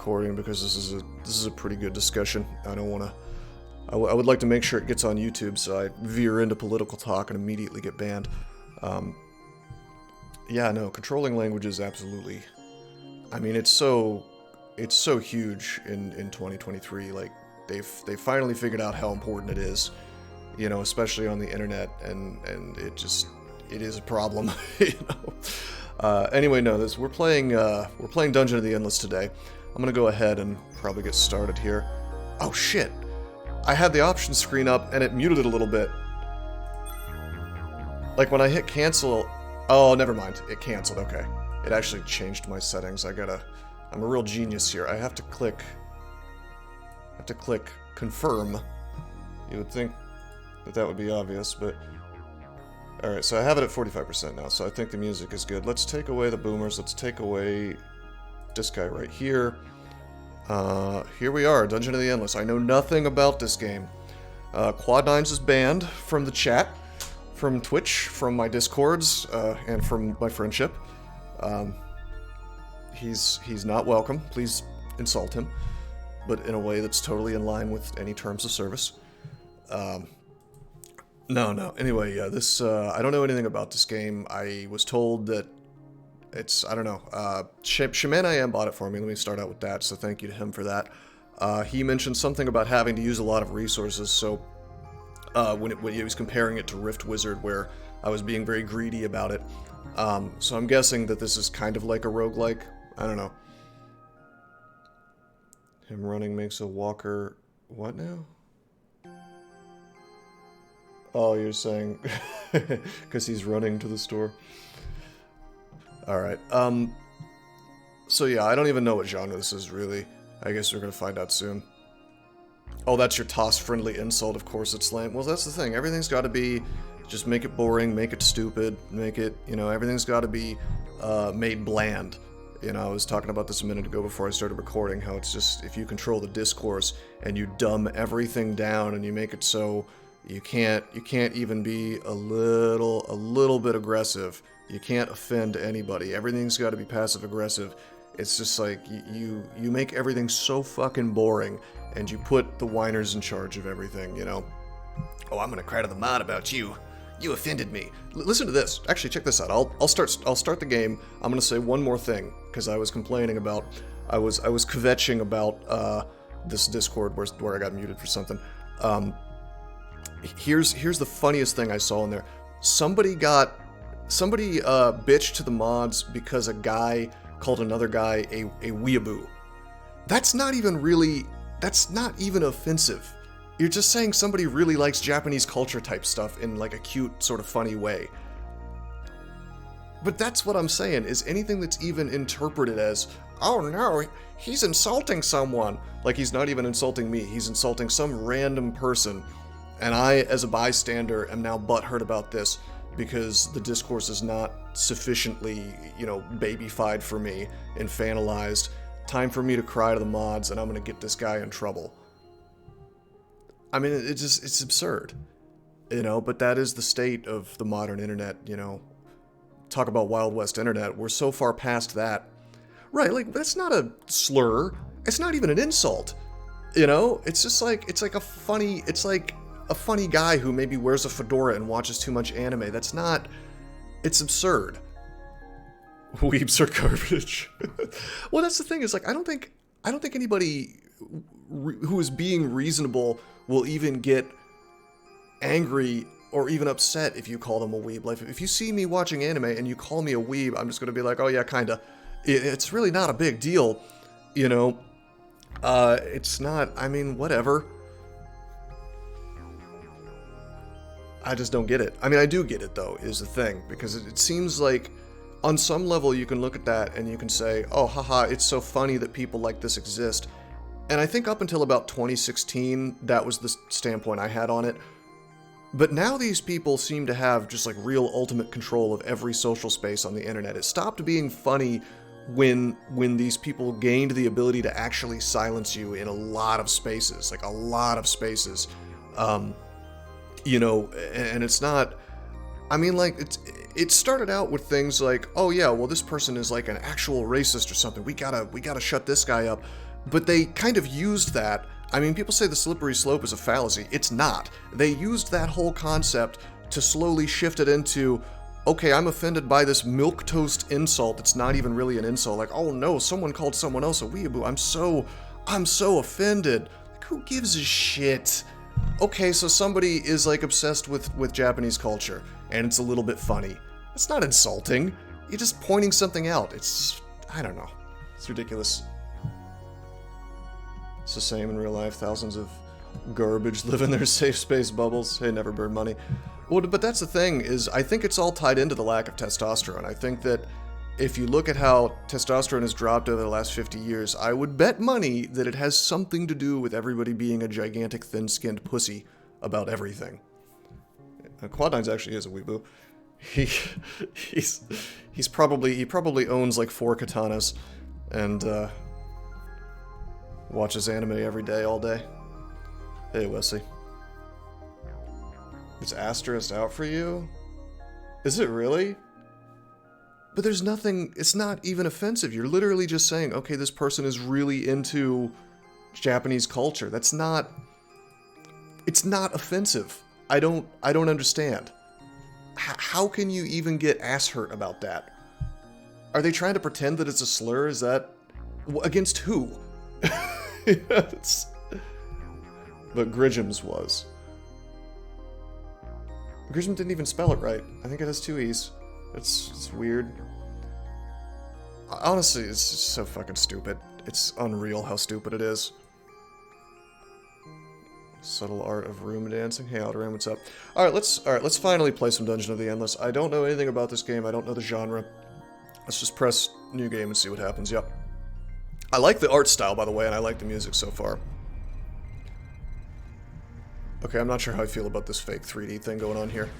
recording because this is a pretty good discussion. I don't want to. I would like to make sure it gets on YouTube, so I veer into political talk and immediately get banned. Yeah, no, controlling language is absolutely. I mean, it's so huge in 2023. Like they've finally figured out how important it is, you know, especially on the internet, and it is a problem, you know. Anyway, no, we're playing Dungeon of the Endless today. I'm gonna go ahead and probably get started here. Oh shit! I had the options screen up and it muted it a little bit. Like when I hit cancel. Oh, never mind. It canceled. Okay, it actually changed my settings. I'm a real genius here. I have to click confirm. You would think that would be obvious, but. Alright, so I have it at 45% now, so I think the music is good. Let's take away the boomers. Let's take away this guy right here. Here we are, Dungeon of the Endless. I know nothing about this game. Quad9s is banned from the chat, from Twitch, from my Discords, and from my friendship. He's not welcome. Please insult him, but in a way that's totally in line with any terms of service. No. Anyway, yeah, this, I don't know anything about this game. I was told that it's, I don't know, Shaman I Am bought it for me. Let me start out with that, so thank you to him for that. He mentioned something about having to use a lot of resources, so when he was comparing it to Rift Wizard, where I was being very greedy about it. So I'm guessing that this is kind of like a roguelike. I don't know. Him running makes a walker... What now? Oh, you're saying because he's running to the store. Alright, so yeah, I don't even know what genre this is, really. I guess we're gonna find out soon. Oh, that's your toss-friendly insult, of course it's lame. Well, that's the thing, everything's gotta be, just make it boring, make it stupid, make it, you know, everything's gotta be, made bland. You know, I was talking about this a minute ago before I started recording, how it's just, if you control the discourse, and you dumb everything down, and you make it so... You can't even be a little bit aggressive. You can't offend anybody. Everything's got to be passive aggressive. It's just like you make everything so fucking boring, and you put the whiners in charge of everything. You know. Oh, I'm gonna cry to the mod about you. You offended me. Listen to this. Actually, check this out. I'll start the game. I'm gonna say one more thing because I was complaining about. I was kvetching about this Discord where I got muted for something. Here's the funniest thing I saw in there. Somebody bitched to the mods because a guy called another guy a weeaboo. That's not even offensive. You're just saying somebody really likes Japanese culture type stuff in like a cute, sort of funny way. But that's what I'm saying, is anything that's even interpreted as, oh no, he's insulting someone. Like, he's not even insulting me, he's insulting some random person. And I, as a bystander, am now butthurt about this because the discourse is not sufficiently, you know, babyfied for me, infantilized. Time for me to cry to the mods, and I'm gonna get this guy in trouble. I mean, it's absurd, you know, but that is the state of the modern internet, you know. Talk about Wild West internet, we're so far past that. Right, like, that's not a slur, it's not even an insult, you know? It's just like, it's like a funny guy who maybe wears a fedora and watches too much anime. That's not... It's absurd. Weebs are garbage. Well, that's the thing, is like, I don't think anybody who is being reasonable will even get angry or even upset if you call them a weeb. Like, if you see me watching anime and you call me a weeb, I'm just gonna be like, oh yeah, kinda. It's really not a big deal, you know? It's not... I mean, whatever. I just don't get it. I mean, I do get it, though, is the thing, because it seems like, on some level, you can look at that and you can say, oh, haha, it's so funny that people like this exist. And I think up until about 2016, that was the standpoint I had on it. But now these people seem to have just, like, real ultimate control of every social space on the internet. It stopped being funny when these people gained the ability to actually silence you in a lot of spaces, like, a lot of spaces. You know, and it's not, I mean, like, it started out with things like, oh yeah, well, this person is like an actual racist or something, we gotta shut this guy up. But they kind of used that. I mean, people say the slippery slope is a fallacy. It's not. They used that whole concept to slowly shift it into, okay, I'm offended by this milquetoast insult that's not even really an insult. Like, oh no, someone called someone else a weeaboo. I'm so offended. Like, who gives a shit? Okay, so somebody is like obsessed with Japanese culture, and it's a little bit funny. It's not insulting. You're just pointing something out. It's just, I don't know. It's ridiculous. It's the same in real life. Thousands of garbage live in their safe space bubbles. Hey, never burn money. Well, but that's the thing, is I think it's all tied into the lack of testosterone. I think that if you look at how testosterone has dropped over the last 50 years, I would bet money that it has something to do with everybody being a gigantic, thin-skinned pussy about everything. Quad9 actually is a weeboo. He probably owns like 4 katanas, and watches anime every day, all day. Hey, Wesley. It's asterisk out for you? Is it really? But there's nothing, it's not even offensive. You're literally just saying, okay, this person is really into Japanese culture. That's not, it's not offensive. I don't understand. How can you even get ass hurt about that? Are they trying to pretend that it's a slur? Is that, against who? Yes. But Gridgems was. Gridgems didn't even spell it right. I think it has 2 E's. It's weird. Honestly, it's just so fucking stupid. It's unreal how stupid it is. Subtle art of room dancing. Hey, Alderan, what's up? Alright, let's finally play some Dungeon of the Endless. I don't know anything about this game. I don't know the genre. Let's just press new game and see what happens. Yep. I like the art style, by the way, and I like the music so far. Okay, I'm not sure how I feel about this fake 3D thing going on here.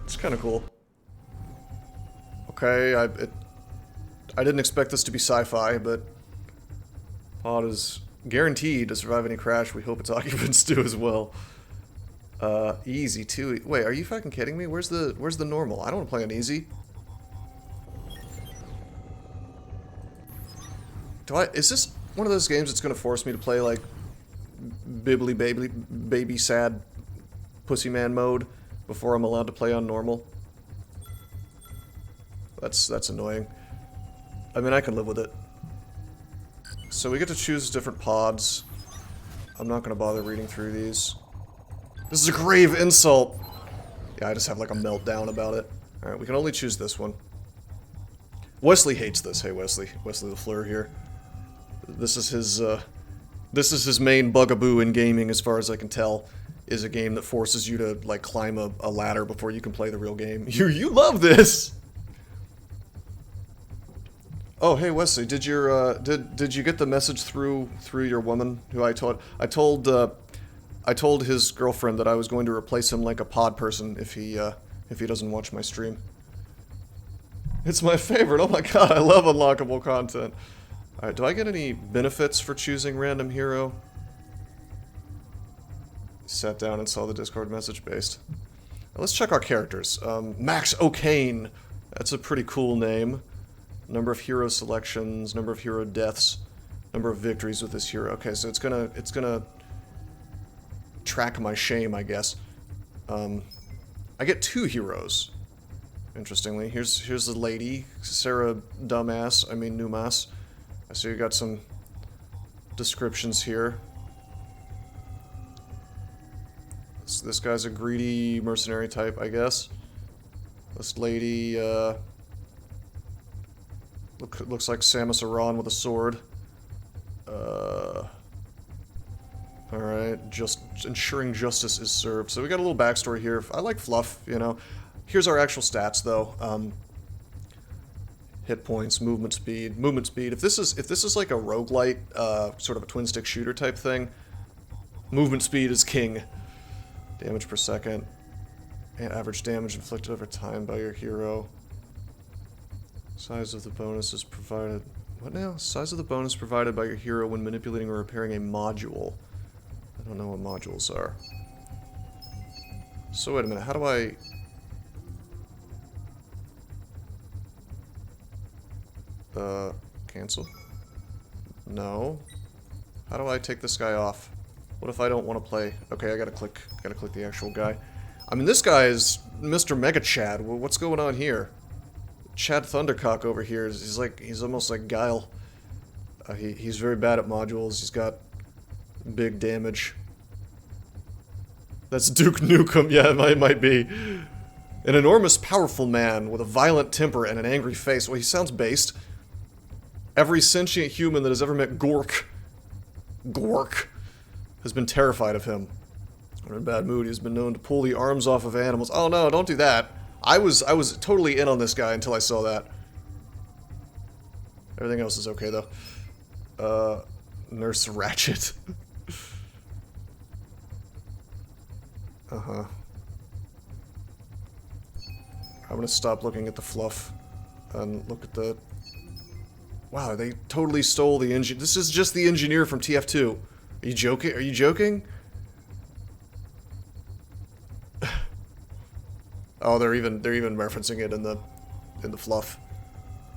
It's kind of cool. Okay, I didn't expect this to be sci-fi, but pod is guaranteed to survive any crash. We hope its occupants do as well. Easy too. Wait, are you fucking kidding me? Where's the normal? I don't want to play on easy. Is this one of those games that's gonna force me to play like bibbly baby sad pussy man mode before I'm allowed to play on normal? That's annoying. I mean, I can live with it. So we get to choose different pods. I'm not gonna bother reading through these. This is a grave insult! Yeah, I just have like a meltdown about it. Alright, we can only choose this one. Wesley hates this. Hey, Wesley. Wesley LaFleur here. This is his main bugaboo in gaming, as far as I can tell, is a game that forces you to, like, climb a ladder before you can play the real game. You love this! Oh, hey, Wesley, did you get the message through your woman who I told his girlfriend that I was going to replace him like a pod person if he doesn't watch my stream. It's my favorite. Oh my god, I love unlockable content. Alright, do I get any benefits for choosing random hero? Sat down and saw the Discord message based. Now, let's check our characters. Max O'Kane. That's a pretty cool name. Number of hero selections, number of hero deaths, number of victories with this hero. Okay, so it's gonna track my shame, I guess. I get 2 heroes. Interestingly, here's the lady, Sarah Dumbass. I mean Numas. I see you got some descriptions here. This guy's a greedy mercenary type, I guess. This lady, looks like Samus Aran with a sword. Alright, just ensuring justice is served. So we got a little backstory here. I like fluff, you know. Here's our actual stats, though. Hit points, movement speed. Movement speed. If this is like a roguelite, sort of a twin stick shooter type thing, movement speed is king. Damage per second. And average damage inflicted over time by your hero. Size of the bonus is provided. What now? Size of the bonus provided by your hero when manipulating or repairing a module. I don't know what modules are. So wait a minute, how do I... Cancel? No. How do I take this guy off? What if I don't want to play? Okay, I gotta click the actual guy. I mean, this guy is Mr. Mega Chad. What's going on here? Chad Thundercock over here, he's almost like Guile. He's very bad at modules. He's got big damage. That's Duke Nukem. Yeah, it might be. An enormous, powerful man with a violent temper and an angry face. Well, he sounds based. Every sentient human that has ever met Gork has been terrified of him. When in a bad mood, he's been known to pull the arms off of animals. Oh no, don't do that. I was totally in on this guy until I saw that. Everything else is okay though. Nurse Ratchet. Uh-huh. I'm gonna stop looking at the fluff and look at the... Wow, they totally stole the engine. This is just the engineer from TF2. Are you joking? Are you joking? Oh, they're even referencing it in the fluff.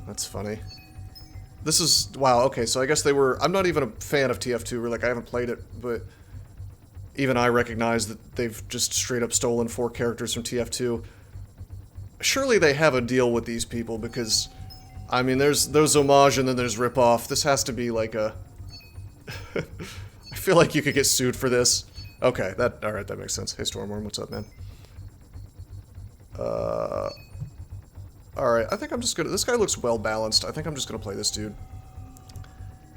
That's funny. This is... Wow, okay, so I guess they were... I'm not even a fan of TF2, or like, I haven't played it, but... Even I recognize that they've just straight up stolen 4 characters from TF2. Surely they have a deal with these people, because... I mean, there's homage and then there's ripoff. This has to be like a... I feel like you could get sued for this. Okay, alright, that makes sense. Hey Stormworm, what's up, man? Alright, I think I'm just gonna... This guy looks well balanced. I think I'm just gonna play this dude.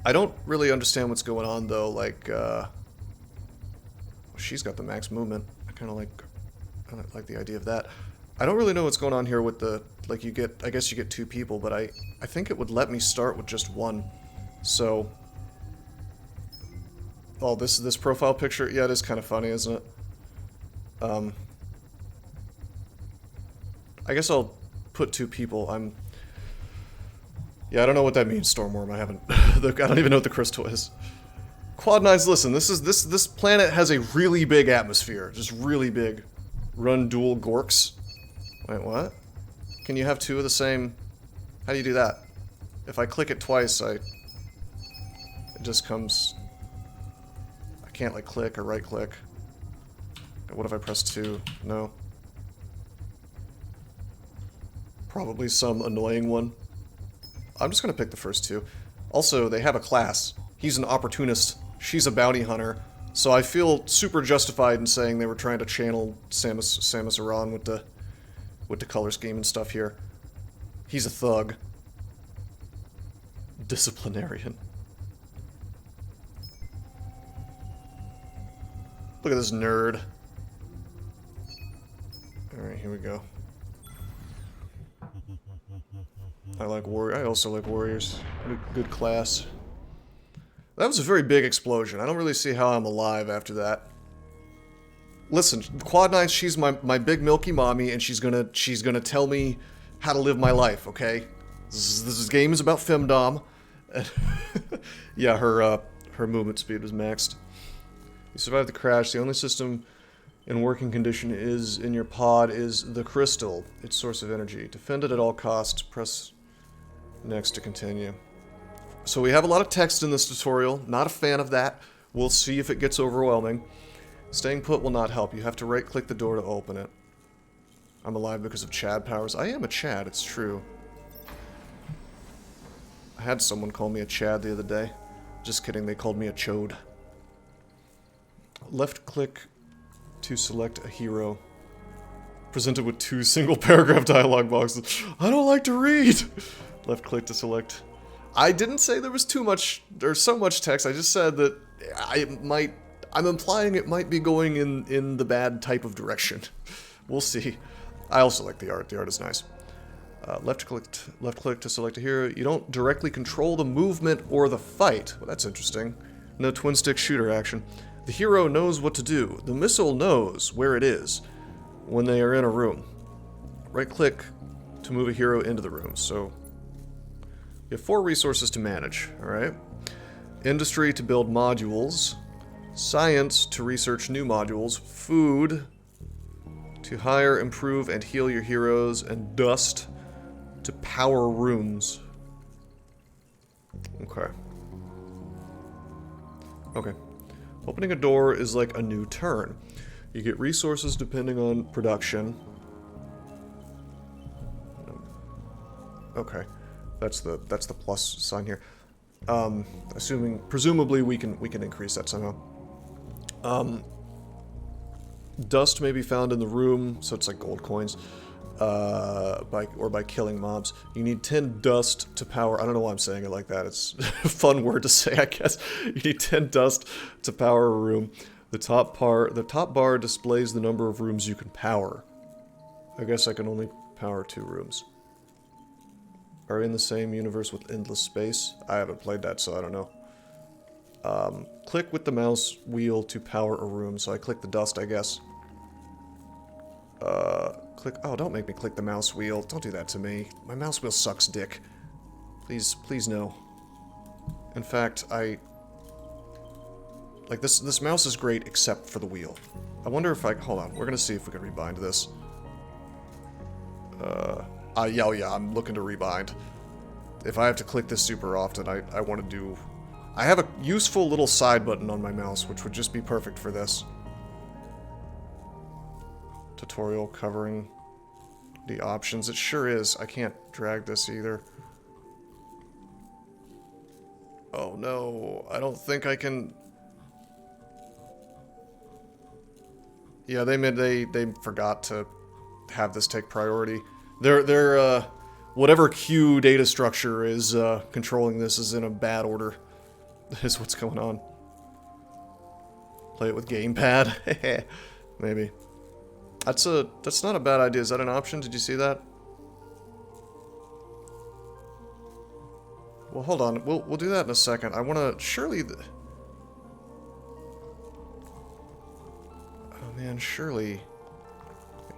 I don't really understand what's going on, though. Like, she's got the max movement. I kind of like the idea of that. I don't really know what's going on here with the... Like, you get... I guess you get 2 people, but I think it would let me start with just 1. So... Oh, this profile picture? Yeah, it is kind of funny, isn't it? I guess I'll put 2 people. Yeah, I don't know what that means, Stormworm. I don't even know what the crystal is. Quad Nines, listen, this planet has a really big atmosphere. Just really big. Run dual Gorks. Wait, what? Can you have 2 of the same... How do you do that? If I click it twice, it just comes... I can't, like, click or right-click. What if I press 2? No. Probably some annoying one. I'm just gonna pick the first 2. Also, they have a class. He's an opportunist. She's a bounty hunter. So I feel super justified in saying they were trying to channel Samus Aran with the color scheme and stuff here. He's a thug. Disciplinarian. Look at this nerd. Alright, here we go. I also like warriors. Good class. That was a very big explosion. I don't really see how I'm alive after that. Listen, Quad Nine, she's my big milky mommy, and she's gonna tell me how to live my life, okay? This game is about femdom. Yeah, her movement speed was maxed. You survived the crash. The only system in working condition in your pod is the crystal, its source of energy. Defend it at all costs. Press next to continue. So we have a lot of text in this tutorial. Not a fan of that. We'll see if it gets overwhelming. Staying put will not help. You have to right-click the door to open it. I'm alive because of Chad powers. I am a Chad, it's true. I had someone call me a Chad the other day. Just kidding, they called me a Chode. Left-click to select a hero. Presented with 2 single-paragraph dialogue boxes. I don't like to read! Left-click to select... I didn't say there was too much, or so much text, I just said that I'm implying it might be going in the bad type of direction. We'll see. I also like the art is nice. Left click to select a hero. You don't directly control the movement or the fight. Well, that's interesting. No twin-stick shooter action. The hero knows what to do. The missile knows where it is when they are in a room. Right-click to move a hero into the room, so... You have 4 resources to manage, alright? Industry to build modules. Science to research new modules. Food to hire, improve, and heal your heroes. And dust to power rooms. Okay. Okay. Opening a door is like a new turn. You get resources depending on production. Okay. That's the plus sign here. Presumably we can increase that somehow. Dust may be found in the room, so it's like gold coins. By killing mobs. You need 10 dust to power. I don't know why I'm saying it like that. It's a fun word to say, I guess. You need 10 dust to power a room. The top bar displays the number of rooms you can power. I guess I can only power 2 rooms. Are in the same universe with endless space? I haven't played that, so I don't know. Click with the mouse wheel to power a room. So I click the dust, I guess. Click. Oh, don't make me click the mouse wheel. Don't do that to me. My mouse wheel sucks dick. Please no. In fact, like this mouse is great except for the wheel. I wonder if hold on. We're gonna see if we can rebind this. Yeah, I'm looking to rebind. If I have to click this super often, I want to do... I have a useful little side button on my mouse, which would just be perfect for this. Tutorial covering the options. It sure is. I can't drag this either. Oh no, I don't think I can... Yeah, they forgot to have this take priority. Their whatever queue data structure is controlling this is in a bad order. Is what's going on. Play it with gamepad. Maybe. That's not a bad idea. Is that an option? Did you see that? Well, hold on. We'll do that in a second. I want to surely. Oh man, surely.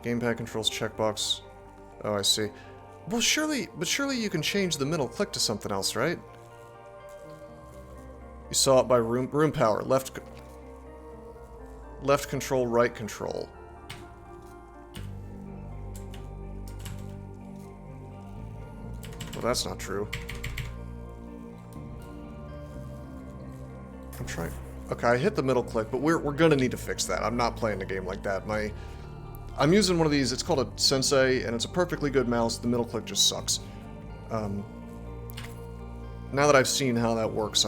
Gamepad controls checkbox. Oh, I see. Well, surely you can change the middle click to something else, right? You saw it by room power. Left control, right control. Well, that's not true. I'm trying... Okay, I hit the middle click, but we're gonna need to fix that. I'm not playing the game like that. I'm using one of these, it's called a Sensei, and it's a perfectly good mouse. The middle click just sucks. Now that I've seen how that works,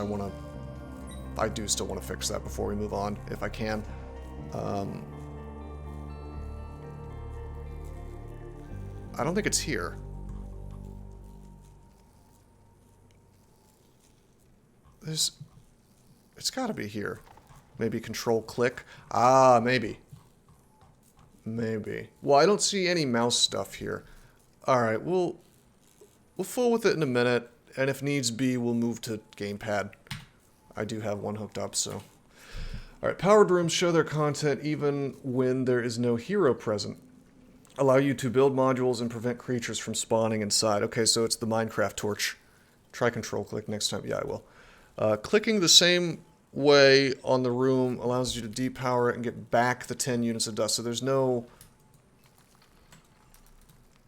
I do still want to fix that before we move on, if I can. I don't think it's here. It's gotta be here. Maybe control click. Ah, maybe. Maybe. Well, I don't see any mouse stuff here. Alright, we'll fool with it in a minute, and if needs be, we'll move to gamepad. I do have one hooked up, so... Alright, powered rooms show their content even when there is no hero present. Allow you to build modules and prevent creatures from spawning inside. Okay, so it's the Minecraft torch. Try control click next time. Yeah, I will. Clicking the same way on the room allows you to depower it and get back the 10 units of dust. So there's no...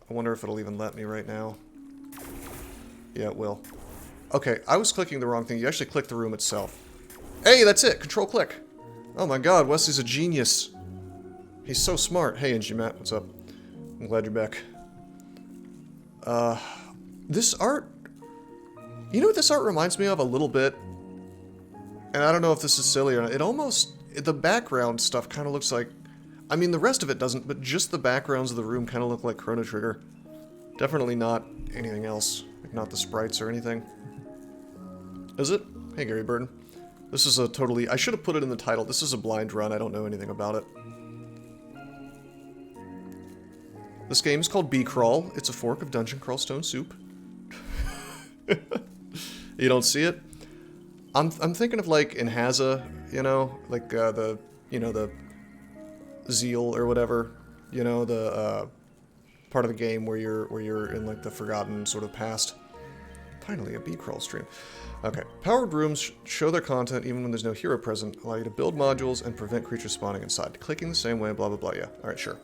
I wonder if it'll even let me right now. Yeah, it will. Okay, I was clicking the wrong thing. You actually click the room itself. Hey, that's it! Control click! Oh my god, Wesley's a genius. He's so smart. Hey, NG Matt, what's up? I'm glad you're back. This art... You know what this art reminds me of a little bit? And I don't know if this is silly or not. It almost... The background stuff kind of looks like... I mean, the rest of it doesn't, but just the backgrounds of the room kind of look like Chrono Trigger. Definitely not anything else. Like, not the sprites or anything. Is it? Hey, Gary Burton. This is a totally... I should have put it in the title. This is a blind run. I don't know anything about it. This game is called B-Crawl. It's a fork of Dungeon Crawl Stone Soup. You don't see it? I'm thinking of like in Haza, you know, like the Zeal or whatever, you know, the part of the game where you're in like the forgotten sort of past. Finally, a B-Crawl stream. Okay, powered rooms show their content even when there's no hero present, allow you to build modules and prevent creatures spawning inside. Clicking the same way, blah blah blah. Yeah, all right, sure.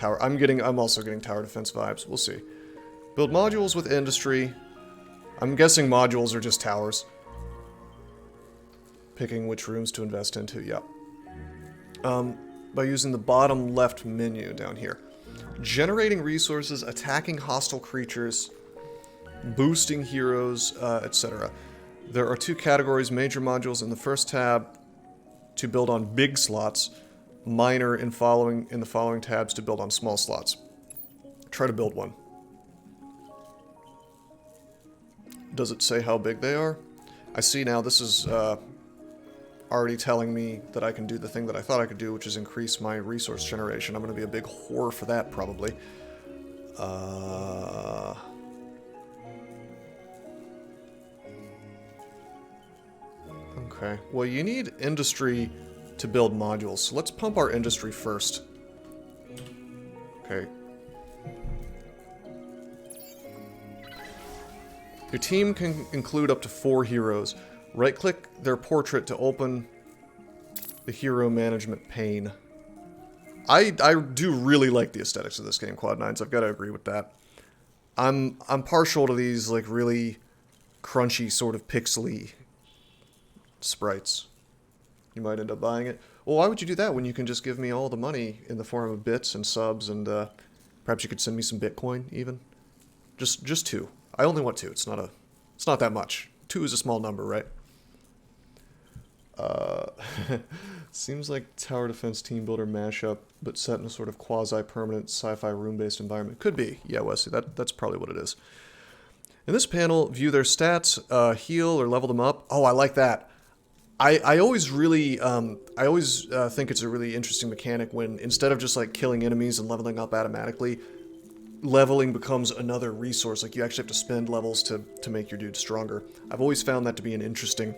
I'm also getting tower defense vibes. We'll see. Build modules with industry. I'm guessing modules are just towers. Picking which rooms to invest into, yep. By using the bottom left menu down here. Generating resources, attacking hostile creatures, boosting heroes, etc. There are 2 categories, major modules in the first tab to build on big slots, minor in the following tabs to build on small slots. Try to build one. Does it say how big they are? I see now this is already telling me that I can do the thing that I thought I could do, which is increase my resource generation. I'm going to be a big whore for that, probably. Okay. Well, you need industry to build modules, so let's pump our industry first. Okay. Your team can include up to 4 heroes. Right-click their portrait to open the hero management pane. I do really like the aesthetics of this game, Quad9s. I've got to agree with that. I'm partial to these like really crunchy sort of pixely sprites. You might end up buying it. Well, why would you do that when you can just give me all the money in the form of bits and subs, and perhaps you could send me some Bitcoin even? Just 2. I only want 2. It's not that much. 2 is a small number, right? Seems like tower defense team builder mashup, but set in a sort of quasi-permanent sci-fi room-based environment. Could be. Yeah, Wesley, that's probably what it is. In this panel, view their stats, heal or level them up. Oh, I like that. I always really, think it's a really interesting mechanic when instead of just like killing enemies and leveling up automatically, leveling becomes another resource. Like you actually have to spend levels to make your dude stronger. I've always found that to be an interesting.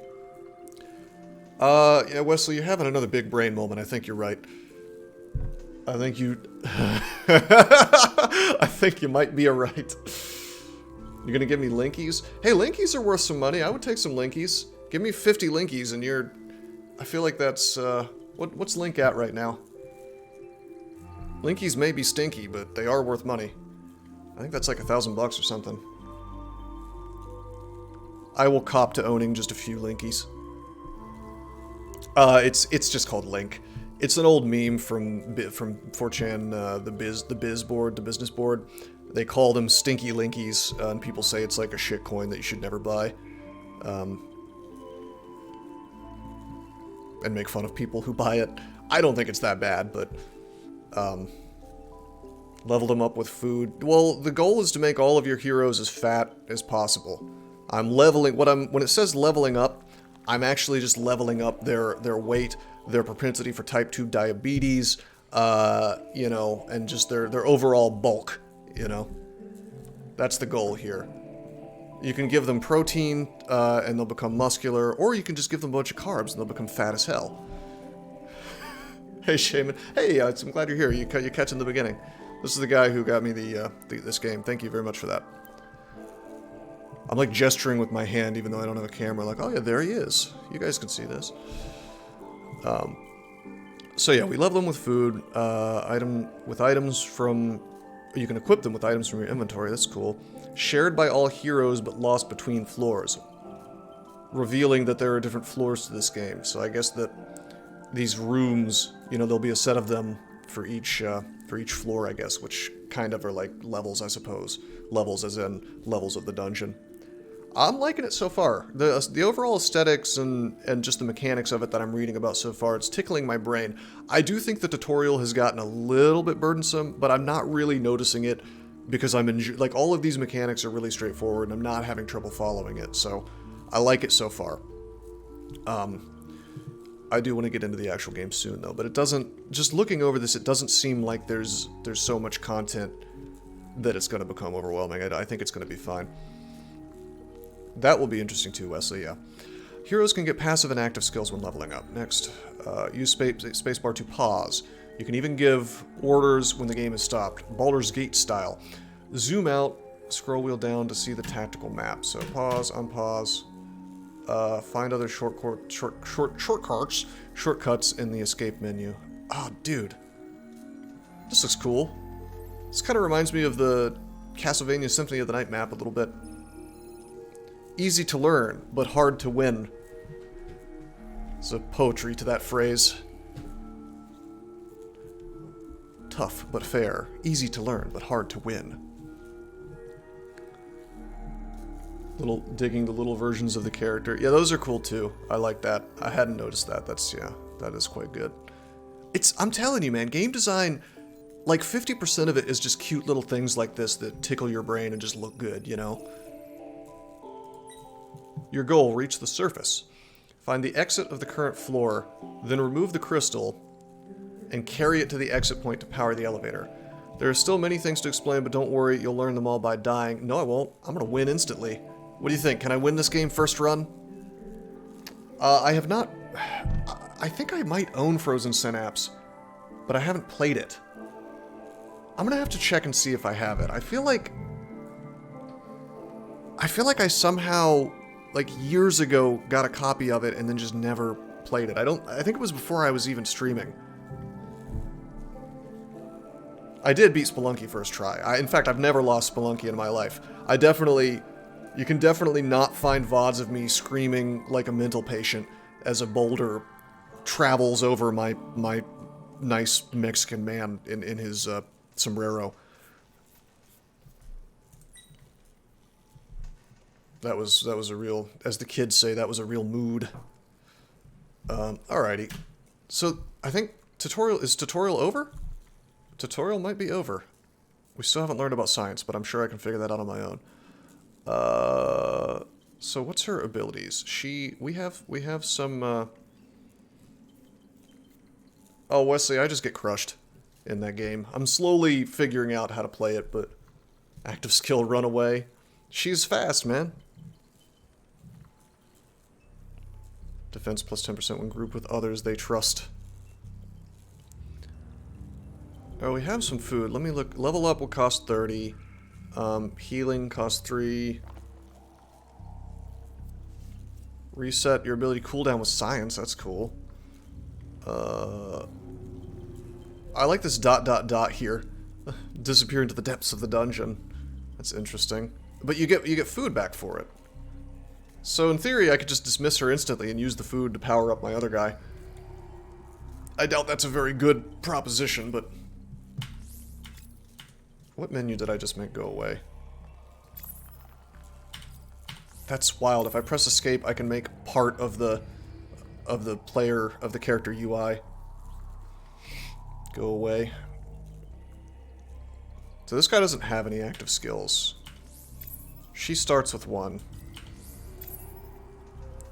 Yeah, Wesley, you're having another big brain moment. I think you're right. I think you... I think you might be right. You're gonna give me linkies? Hey, linkies are worth some money. I would take some linkies. Give me 50 linkies and you're... I feel like that's, what's Link at right now? Linkies may be stinky, but they are worth money. I think that's like $1,000 or something. I will cop to owning just a few linkies. It's just called Link. It's an old meme from 4chan, the biz board, the business board. They call them stinky linkies, and people say it's like a shit coin that you should never buy. And make fun of people who buy it. I don't think it's that bad, but leveled them up with food. Well, the goal is to make all of your heroes as fat as possible. I'm leveling when it says leveling up, I'm actually just leveling up their weight, their propensity for type 2 diabetes, you know, and just their overall bulk, you know. That's the goal here. You can give them protein, and they'll become muscular, or you can just give them a bunch of carbs, and they'll become fat as hell. Hey, Shaman. Hey, I'm glad you're here. You catch in the beginning. This is the guy who got me this game. Thank you very much for that. I'm like gesturing with my hand, even though I don't have a camera. Like, oh yeah, there he is. You guys can see this. So yeah, we level them with food, items from... You can equip them with items from your inventory. That's cool. Shared by all heroes, but lost between floors. Revealing that there are different floors to this game. So I guess that these rooms, you know, there'll be a set of them for each floor, I guess, which kind of are like levels, I suppose. Levels as in levels of the dungeon. I'm liking it so far. The overall aesthetics and just the mechanics of it that I'm reading about so far, it's tickling my brain. I do think the tutorial has gotten a little bit burdensome, but I'm not really noticing it because like all of these mechanics are really straightforward and I'm not having trouble following it, so I like it so far. I do want to get into the actual game soon though, but it doesn't, just looking over this, it doesn't seem like there's so much content that it's going to become overwhelming. I think it's going to be fine. That will be interesting too, Wesley, yeah. Heroes can get passive and active skills when leveling up. Next, use spacebar to pause. You can even give orders when the game is stopped, Baldur's Gate style. Zoom out, scroll wheel down to see the tactical map. So pause, unpause, find other shortcuts in the escape menu. Oh, dude. This looks cool. This kind of reminds me of the Castlevania Symphony of the Night map a little bit. Easy to learn, but hard to win. There's a poetry to that phrase. Tough but fair. Easy to learn, but hard to win. Digging the little versions of the character. Yeah, those are cool too. I like that. I hadn't noticed that. That is quite good. I'm telling you, man, game design, like 50% of it is just cute little things like this that tickle your brain and just look good, you know? Your goal, reach the surface. Find the exit of the current floor, then remove the crystal and carry it to the exit point to power the elevator. There are still many things to explain, but don't worry, you'll learn them all by dying. No, I won't. I'm gonna win instantly. What do you think? Can I win this game first run? I have not... I think I might own Frozen Synapse, but I haven't played it. I'm gonna have to check and see if I have it. I feel like I somehow, like years ago, got a copy of it and then just never played it. I think it was before I was even streaming. I did beat Spelunky first try. In fact, I've never lost Spelunky in my life. You can definitely not find VODs of me screaming like a mental patient as a boulder travels over my nice Mexican man in his sombrero. That was a real, as the kids say, that was a real mood. Alrighty. So, I think is tutorial over? Tutorial might be over. We still haven't learned about science, but I'm sure I can figure that out on my own. So what's her abilities? We have some, Oh, Wesley, I just get crushed in that game. I'm slowly figuring out how to play it, but active skill runaway. She's fast, man. Defense plus 10% when grouped with others they trust. Oh, we have some food. Let me look. Level up will cost 30. Healing costs 3. Reset your ability cooldown with science. That's cool. I like this ... here. Disappear into the depths of the dungeon. That's interesting. But you get food back for it. So in theory, I could just dismiss her instantly and use the food to power up my other guy. I doubt that's a very good proposition, but... What menu did I just make go away? That's wild. If I press escape, I can make part of the character UI go away. So this guy doesn't have any active skills. She starts with 1.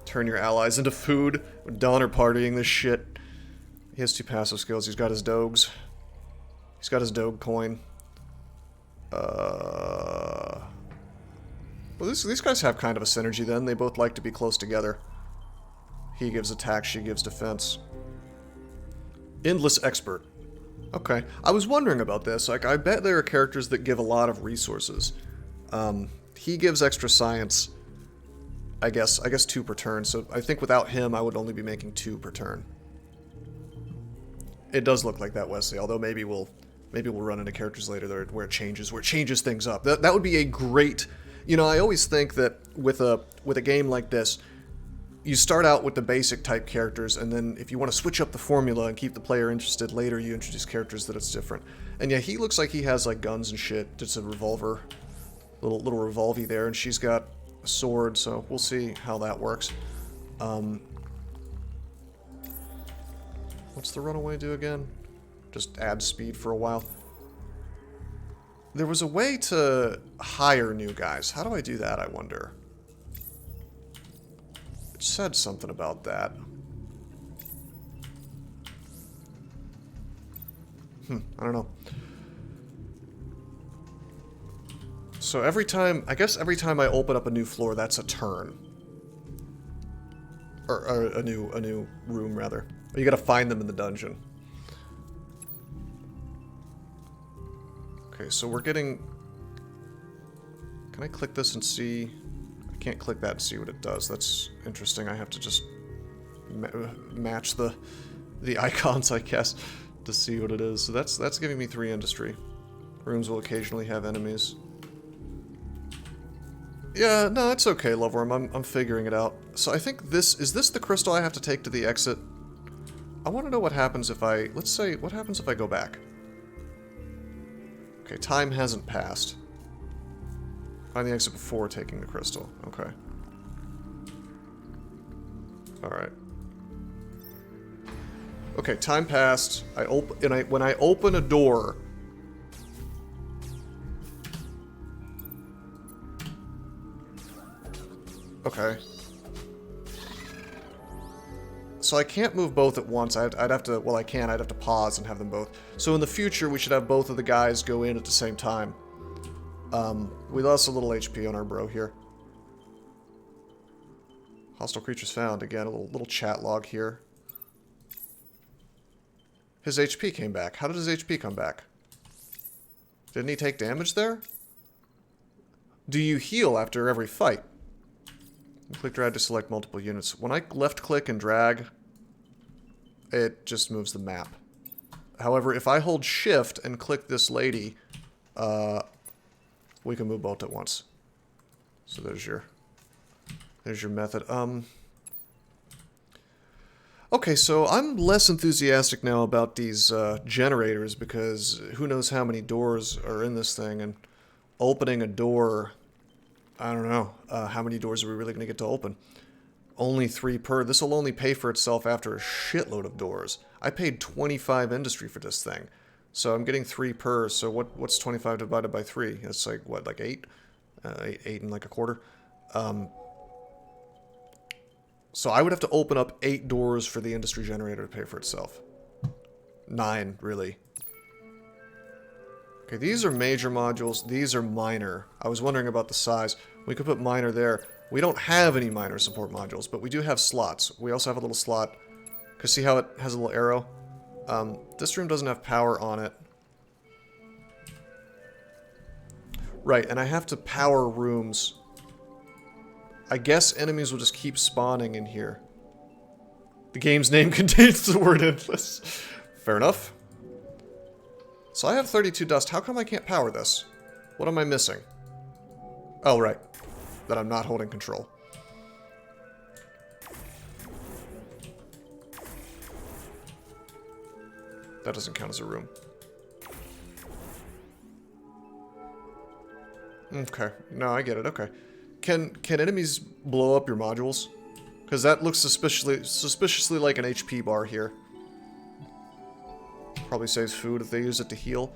Turn your allies into food. Dawn are partying this shit. He has 2 passive skills. He's got his dogs. He's got his dog coin. Well, these guys have kind of a synergy then. They both like to be close together. He gives attack, she gives defense. Endless expert. Okay. I was wondering about this. Like, I bet there are characters that give a lot of resources. He gives extra science. I guess 2 per turn. So I think without him, I would only be making 2 per turn. It does look like that, Wesley. Although maybe we'll run into characters later where it changes things up. That would be a great. You know, I always think that with a game like this, you start out with the basic type characters, and then if you want to switch up the formula and keep the player interested later, you introduce characters that it's different. And yeah, he looks like he has like guns and shit. Just a revolver, little revolvy there, and she's got a sword. So we'll see how that works. What's the runaway do again? Just add speed for a while. There was a way to hire new guys. How do I do that, I wonder? It said something about that. I don't know. So I guess every time I open up a new floor, that's a turn. Or a new room, rather. You gotta find them in the dungeon. Okay, so we're getting... Can I click this and see? I can't click that and see what it does. That's interesting. I have to just match the icons, I guess, to see what it is. So that's giving me 3 industry. Rooms will occasionally have enemies. Yeah, no, it's okay, Loveworm. I'm figuring it out. So I think is this the crystal I have to take to the exit? I want to know what happens if let's say, what happens if I go back? Okay, time hasn't passed. Find the exit before taking the crystal. Okay. Alright. Okay, time passed. When I open a door... Okay. So I can't move both at once. I'd have to... Well, I can. I'd have to pause and have them both. So in the future, we should have both of the guys go in at the same time. We lost a little HP on our bro here. Hostile creatures found. Again, a little chat log here. His HP came back. How did his HP come back? Didn't he take damage there? Do you heal after every fight? Click drag to select multiple units. When I left click and drag, it just moves the map. However, if I hold shift and click this lady, we can move both at once. So there's your method. Okay, so I'm less enthusiastic now about these generators because who knows how many doors are in this thing, and opening a door, I don't know. How many doors are we really going to get to open? Only 3 per. This will only pay for itself after a shitload of doors. I paid 25 industry for this thing. So I'm getting 3 per, so what's 25 divided by 3? That's like, what, like 8? 8 and like a quarter? So I would have to open up 8 doors for the industry generator to pay for itself. 9, really. Okay, these are major modules. These are minor. I was wondering about the size. We could put minor there. We don't have any minor support modules, but we do have slots. We also have a little slot. Because see how it has a little arrow? This room doesn't have power on it. Right, and I have to power rooms. I guess enemies will just keep spawning in here. The game's name contains the word endless. Fair enough. So I have 32 dust. How come I can't power this? What am I missing? Oh, right. That I'm not holding control. That doesn't count as a room. Okay. No, I get it. Okay. Can enemies blow up your modules? Because that looks suspiciously like an HP bar here. Probably saves food if they use it to heal.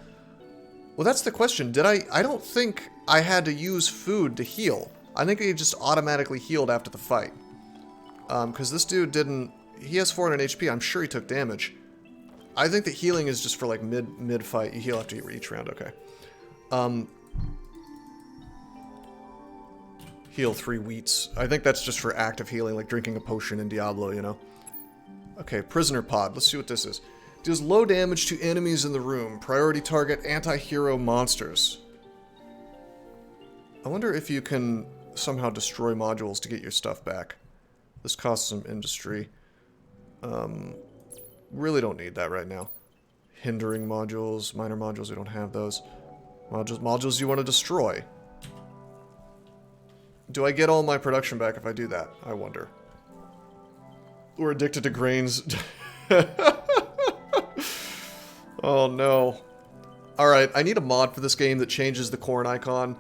Well, that's the question. I don't think I had to use food to heal. I think he just automatically healed after the fight. Because this dude didn't... He has 400 HP. I'm sure he took damage. I think that healing is just for, like, mid-fight. You heal after each round. Okay. Heal 3 wheats. I think that's just for active healing, like drinking a potion in Diablo, you know? Okay, prisoner pod. Let's see what this is. Deals low damage to enemies in the room. Priority target, anti-hero monsters. I wonder if you can somehow destroy modules to get your stuff back. This costs some industry. Really don't need that right now. Hindering modules, minor modules, we don't have those. Modules you want to destroy. Do I get all my production back if I do that? I wonder. We're addicted to grains. Oh no. Alright, I need a mod for this game that changes the corn icon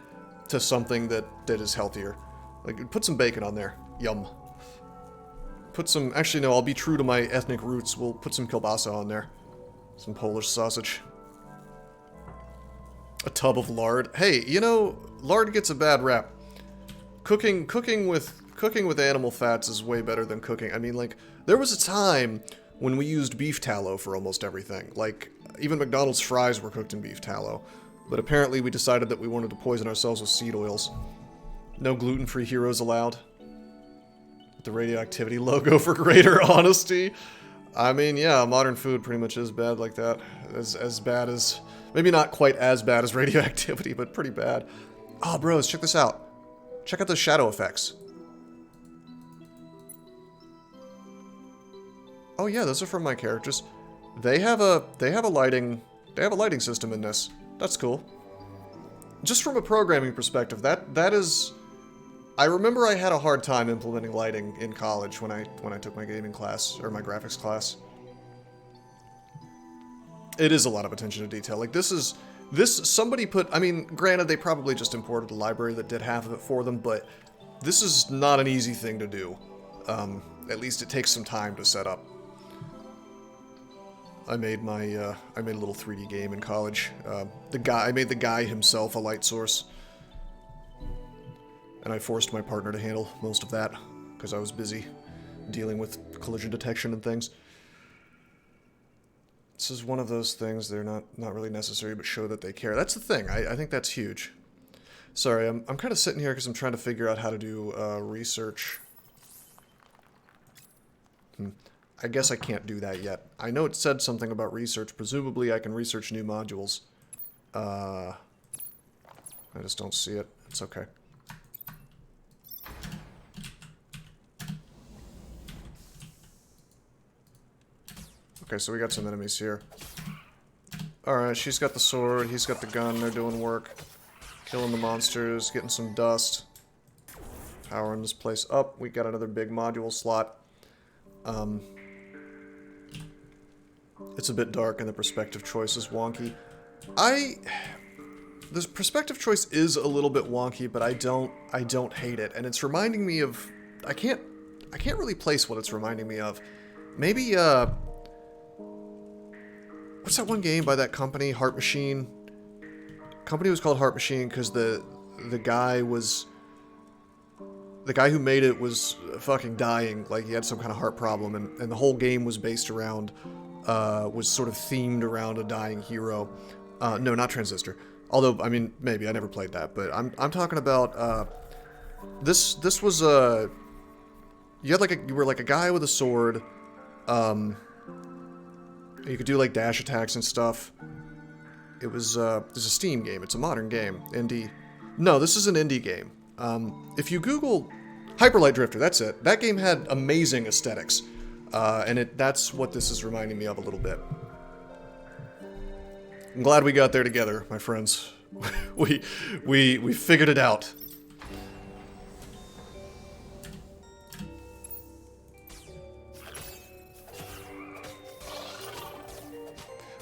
to something that is healthier. Like, put some bacon on there. Yum. Put some... Actually, no, I'll be true to my ethnic roots. We'll put some kielbasa on there. Some Polish sausage. A tub of lard. Hey, you know, lard gets a bad rap. Cooking with animal fats is way better than cooking. I mean, like, there was a time when we used beef tallow for almost everything. Like, even McDonald's fries were cooked in beef tallow. But apparently we decided that we wanted to poison ourselves with seed oils. No gluten-free heroes allowed. The radioactivity logo for greater honesty. I mean, yeah, modern food pretty much is bad like that. As bad as... Maybe not quite as bad as radioactivity, but pretty bad. Oh, bros, check this out. Check out those shadow effects. Oh yeah, those are from my characters. They have a lighting system in this. That's cool. Just from a programming perspective, that is I remember I had a hard time implementing lighting in college when I took my gaming class, or my graphics class. It is a lot of attention to detail. Like, somebody put, I mean, granted, they probably just imported a library that did half of it for them, but this is not an easy thing to do. At least it takes some time to set up. I made a little 3D game in college. I made the guy himself a light source. And I forced my partner to handle most of that, because I was busy dealing with collision detection and things. This is one of those things, they're not really necessary, but show that they care. That's the thing, I think that's huge. Sorry, I'm kind of sitting here because I'm trying to figure out how to do research. I guess I can't do that yet. I know it said something about research. Presumably I can research new modules. I just don't see it. It's okay. Okay, so we got some enemies here. Alright, she's got the sword, he's got the gun, they're doing work. Killing the monsters, getting some dust. Powering this place up. We got another big module slot. It's a bit dark and the perspective choice is wonky. This perspective choice is a little bit wonky, but I don't hate it. And it's reminding me of... I can't really place what it's reminding me of. Maybe, what's that one game by that company, Heart Machine? Company was called Heart Machine because the guy who made it was fucking dying, like he had some kind of heart problem, and the whole game was based around, was sort of themed around a dying hero. No, not Transistor. Although, I mean, maybe, I never played that, but I'm talking about, this was you were like a guy with a sword, you could do like dash attacks and stuff. It was a Steam game. It's a modern game. Indie. No, this is an indie game. If you Google Hyper Light Drifter, that's it. That game had amazing aesthetics. And that's what this is reminding me of a little bit. I'm glad we got there together, my friends. we figured it out.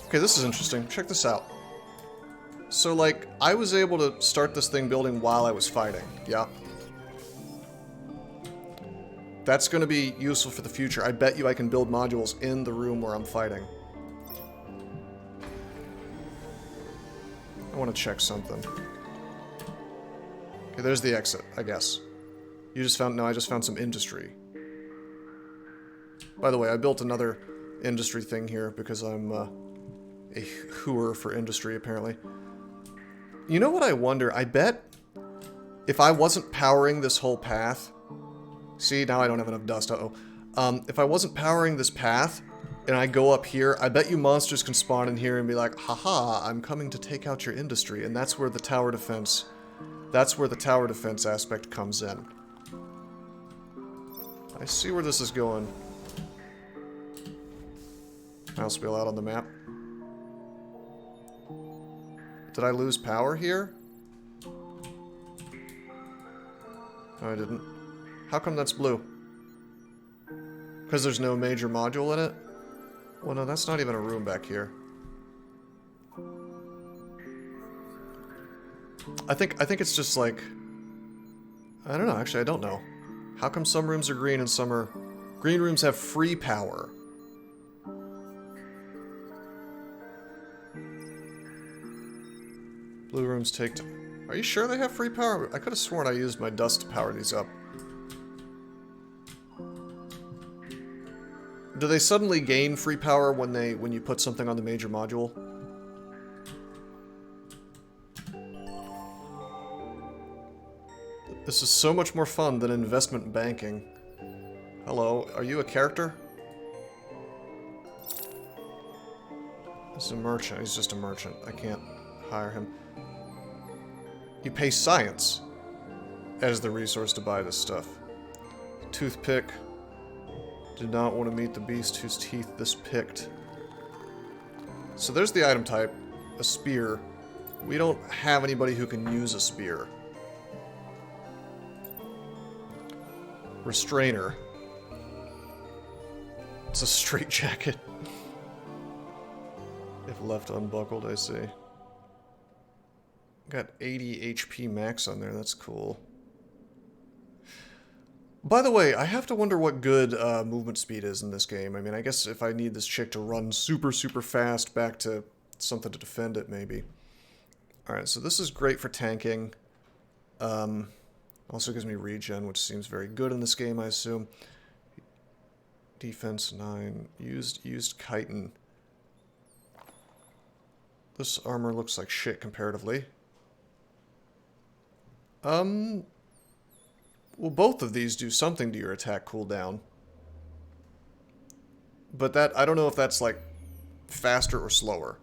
Okay, this is interesting. Check this out. So, like, I was able to start this thing building while I was fighting. Yeah. That's going to be useful for the future. I bet you I can build modules in the room where I'm fighting. I want to check something. Okay, there's the exit, I guess. You just found... No, I just found some industry. By the way, I built another industry thing here because I'm, a hooer for industry, apparently. You know what I wonder? I bet if I wasn't powering this whole path... See, now I don't have enough dust, uh-oh. If I wasn't powering this path, and I go up here, I bet you monsters can spawn in here and be like, haha, I'm coming to take out your industry, and that's where the tower defense... That's where the tower defense aspect comes in. I see where this is going. Mouse wheel out on the map. Did I lose power here? No, I didn't. How come that's blue? Because there's no major module in it? Well, no, that's not even a room back here. I think it's just like... I don't know, actually, I don't know. How come some rooms are green and some are... Green rooms have free power. Blue rooms take... Are you sure they have free power? I could have sworn I used my dust to power these up. Do they suddenly gain free power when you put something on the major module? This is so much more fun than investment banking. Hello, are you a character? This is a merchant. He's just a merchant. I can't hire him. You pay science as the resource to buy this stuff. Toothpick. Did not want to meet the beast whose teeth this picked. So there's the item type. A spear. We don't have anybody who can use a spear. Restrainer. It's a straitjacket. If left unbuckled, I see. Got 80 HP max on there, that's cool. By the way, I have to wonder what good movement speed is in this game. I mean, I guess if I need this chick to run super, super fast back to something to defend it, maybe. Alright, so this is great for tanking. Also gives me regen, which seems very good in this game, I assume. Defense 9. Used chitin. This armor looks like shit comparatively. Well, both of these do something to your attack cooldown. But that, I don't know if that's, like, faster or slower.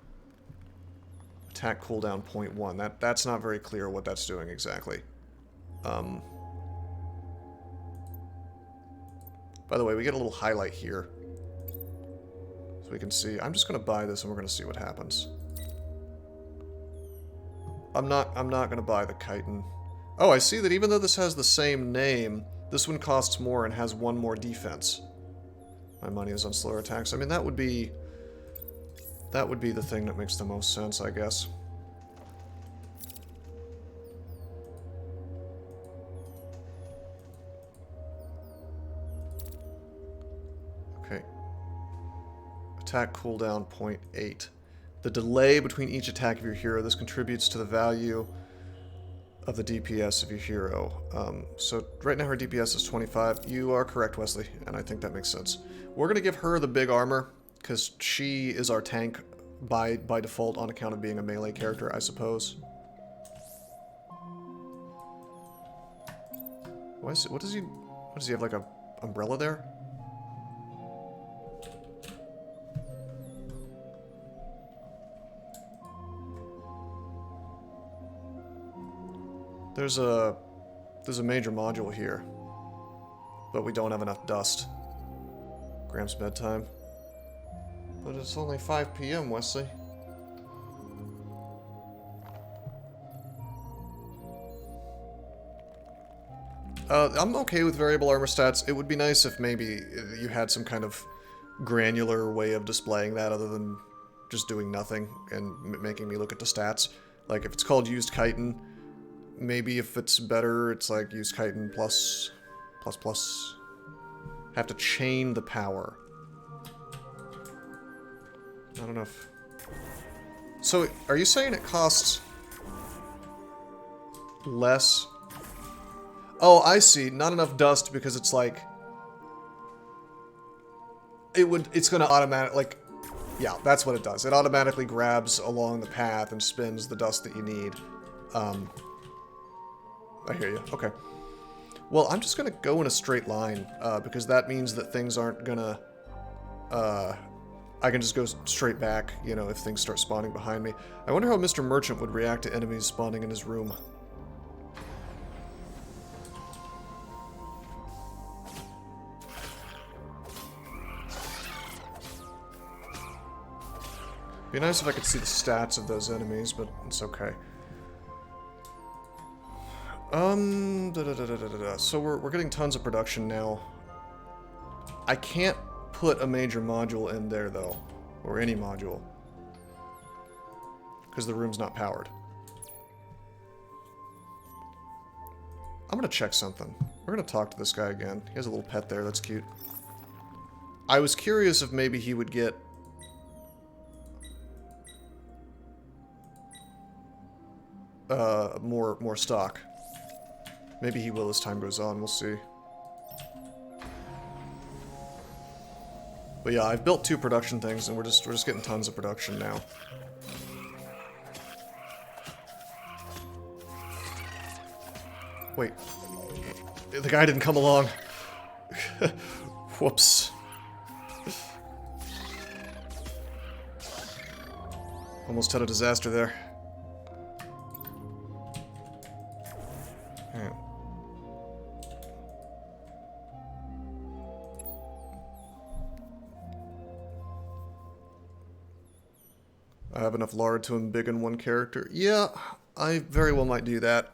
Attack cooldown 0.1. That's not very clear what that's doing exactly. By the way, we get a little highlight here. So we can see. I'm just going to buy this and we're going to see what happens. I'm not going to buy the chitin. Oh, I see that even though this has the same name, this one costs more and has one more defense. My money is on slower attacks. I mean, that would be the thing that makes the most sense, I guess. Okay. Attack cooldown 0.8. The delay between each attack of your hero. This contributes to the value of the DPS of your hero. So right now her DPS is 25. You are correct, Wesley, and I think that makes sense. We're going to give her the big armor, because she is our tank by default on account of being a melee character, I suppose. What does he have, like a umbrella there? There's a major module here, but we don't have enough dust. Gramps bedtime. But it's only 5 p.m., Wesley. I'm okay with variable armor stats. It would be nice if maybe you had some kind of granular way of displaying that other than just doing nothing and making me look at the stats. Like, if it's called used chitin, maybe if it's better, it's like used chitin plus. Have to chain the power. I don't know if... So, are you saying it costs less? Oh, I see. Not enough dust because it's like... It's gonna automatically, like... Yeah, that's what it does. It automatically grabs along the path and spins the dust that you need. I hear you. Okay. Well, I'm just gonna go in a straight line, because that means that things aren't gonna... I can just go straight back, you know, if things start spawning behind me. I wonder how Mr. Merchant would react to enemies spawning in his room. Be nice if I could see the stats of those enemies, but it's okay. So we're getting tons of production now. I can't put a major module in there, though. Or any module. Because the room's not powered. I'm gonna check something. We're gonna talk to this guy again. He has a little pet there, that's cute. I was curious if maybe he would get... more stock. Maybe he will as time goes on, we'll see. But yeah, I've built 2 production things, and we're just getting tons of production now. Wait. The guy didn't come along. Whoops. Almost had a disaster there. Alright. I have enough lard to embiggen one character. Yeah, I very well might do that.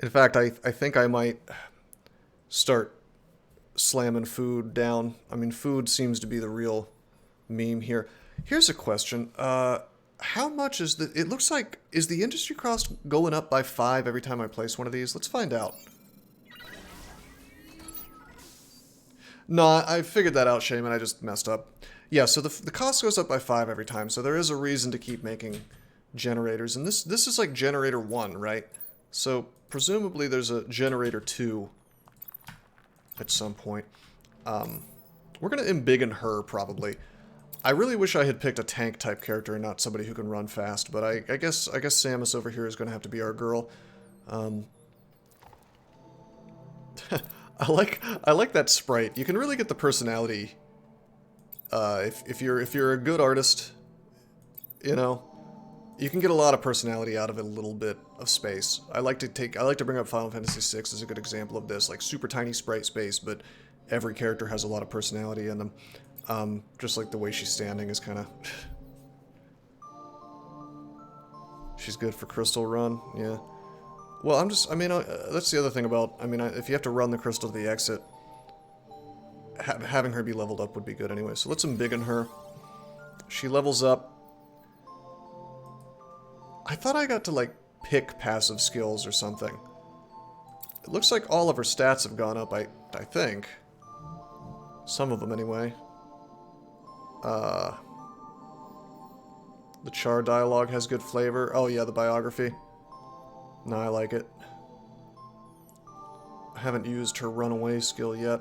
In fact, I think I might... start slamming food down. I mean, food seems to be the real meme here. Here's a question. How much is the... It looks like... Is the industry cost going up by 5 every time I place one of these? Let's find out. No, I figured that out, Shaman. I just messed up. Yeah, so the cost goes up by 5 every time, so there is a reason to keep making generators. And this is like generator 1, right? So presumably there's a generator 2 at some point. We're going to embiggen her, probably. I really wish I had picked a tank-type character and not somebody who can run fast, but I guess Samus over here is going to have to be our girl. I like that sprite. You can really get the personality if you're a good artist, you know. You can get a lot of personality out of a little bit of space. I like to bring up Final Fantasy VI as a good example of this, like super tiny sprite space, but every character has a lot of personality in them. Just like the way she's standing is kind of... She's good for Crystal Run, yeah. Well, that's the other thing about, if you have to run the crystal to the exit, having her be leveled up would be good anyway. So let's embiggen her. She levels up. I thought I got to, like, pick passive skills or something. It looks like all of her stats have gone up, I think. Some of them, anyway. The Char dialogue has good flavor. Oh, yeah, the biography. No, I like it. I haven't used her runaway skill yet.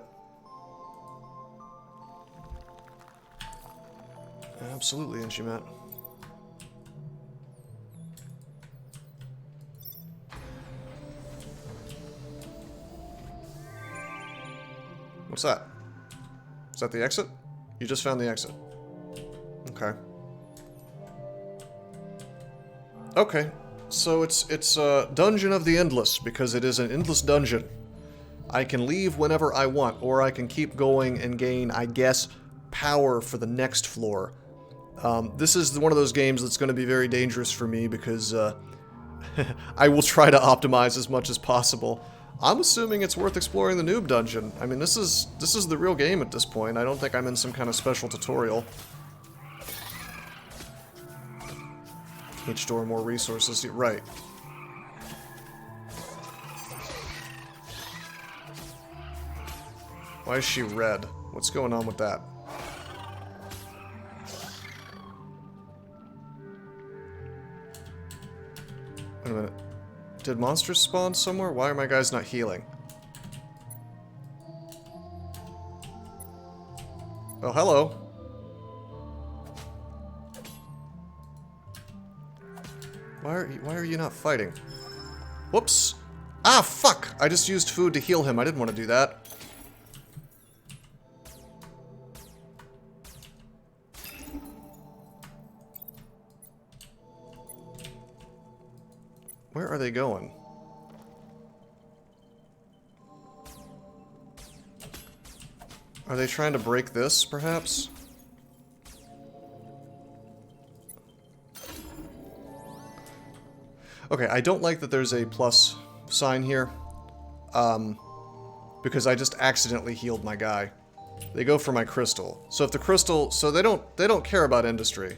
Absolutely, Inchimat. What's that? Is that the exit? You just found the exit. Okay. Okay. So it's Dungeon of the Endless, because it is an endless dungeon. I can leave whenever I want, or I can keep going and gain, I guess, power for the next floor. This is one of those games that's going to be very dangerous for me, because I will try to optimize as much as possible. I'm assuming it's worth exploring the noob dungeon. I mean, this is the real game at this point. I don't think I'm in some kind of special tutorial. Each store more resources. Right. Why is she red? What's going on with that? Wait a minute. Did monsters spawn somewhere? Why are my guys not healing? Oh, hello. Why are you not fighting? Whoops. Ah, fuck! I just used food to heal him. I didn't want to do that. Where are they going? Are they trying to break this, perhaps? Okay, I don't like that there's a plus sign here. Because I just accidentally healed my guy. They go for my crystal. So if the crystal... So they don't care about industry.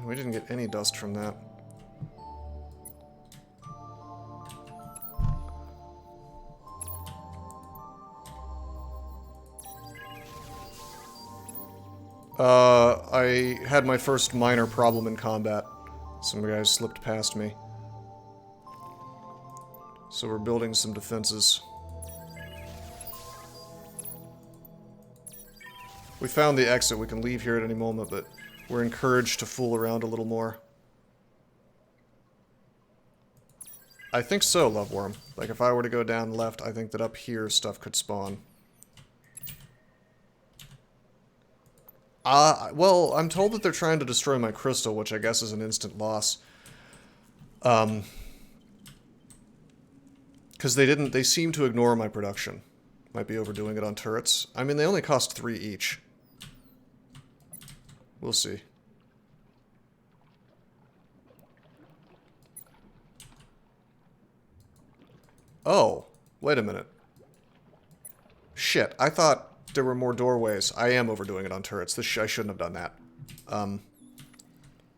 We didn't get any dust from that. I had my first minor problem in combat. Some guys slipped past me. So we're building some defenses. We found the exit. We can leave here at any moment, but we're encouraged to fool around a little more. I think so, Loveworm. Like, if I were to go down left, I think that up here stuff could spawn. Well, I'm told that they're trying to destroy my crystal, which I guess is an instant loss. Because they seem to ignore my production. Might be overdoing it on turrets. I mean, they only cost 3 each. We'll see. Oh, wait a minute. Shit, I thought there were more doorways. I am overdoing it on turrets. I shouldn't have done that. On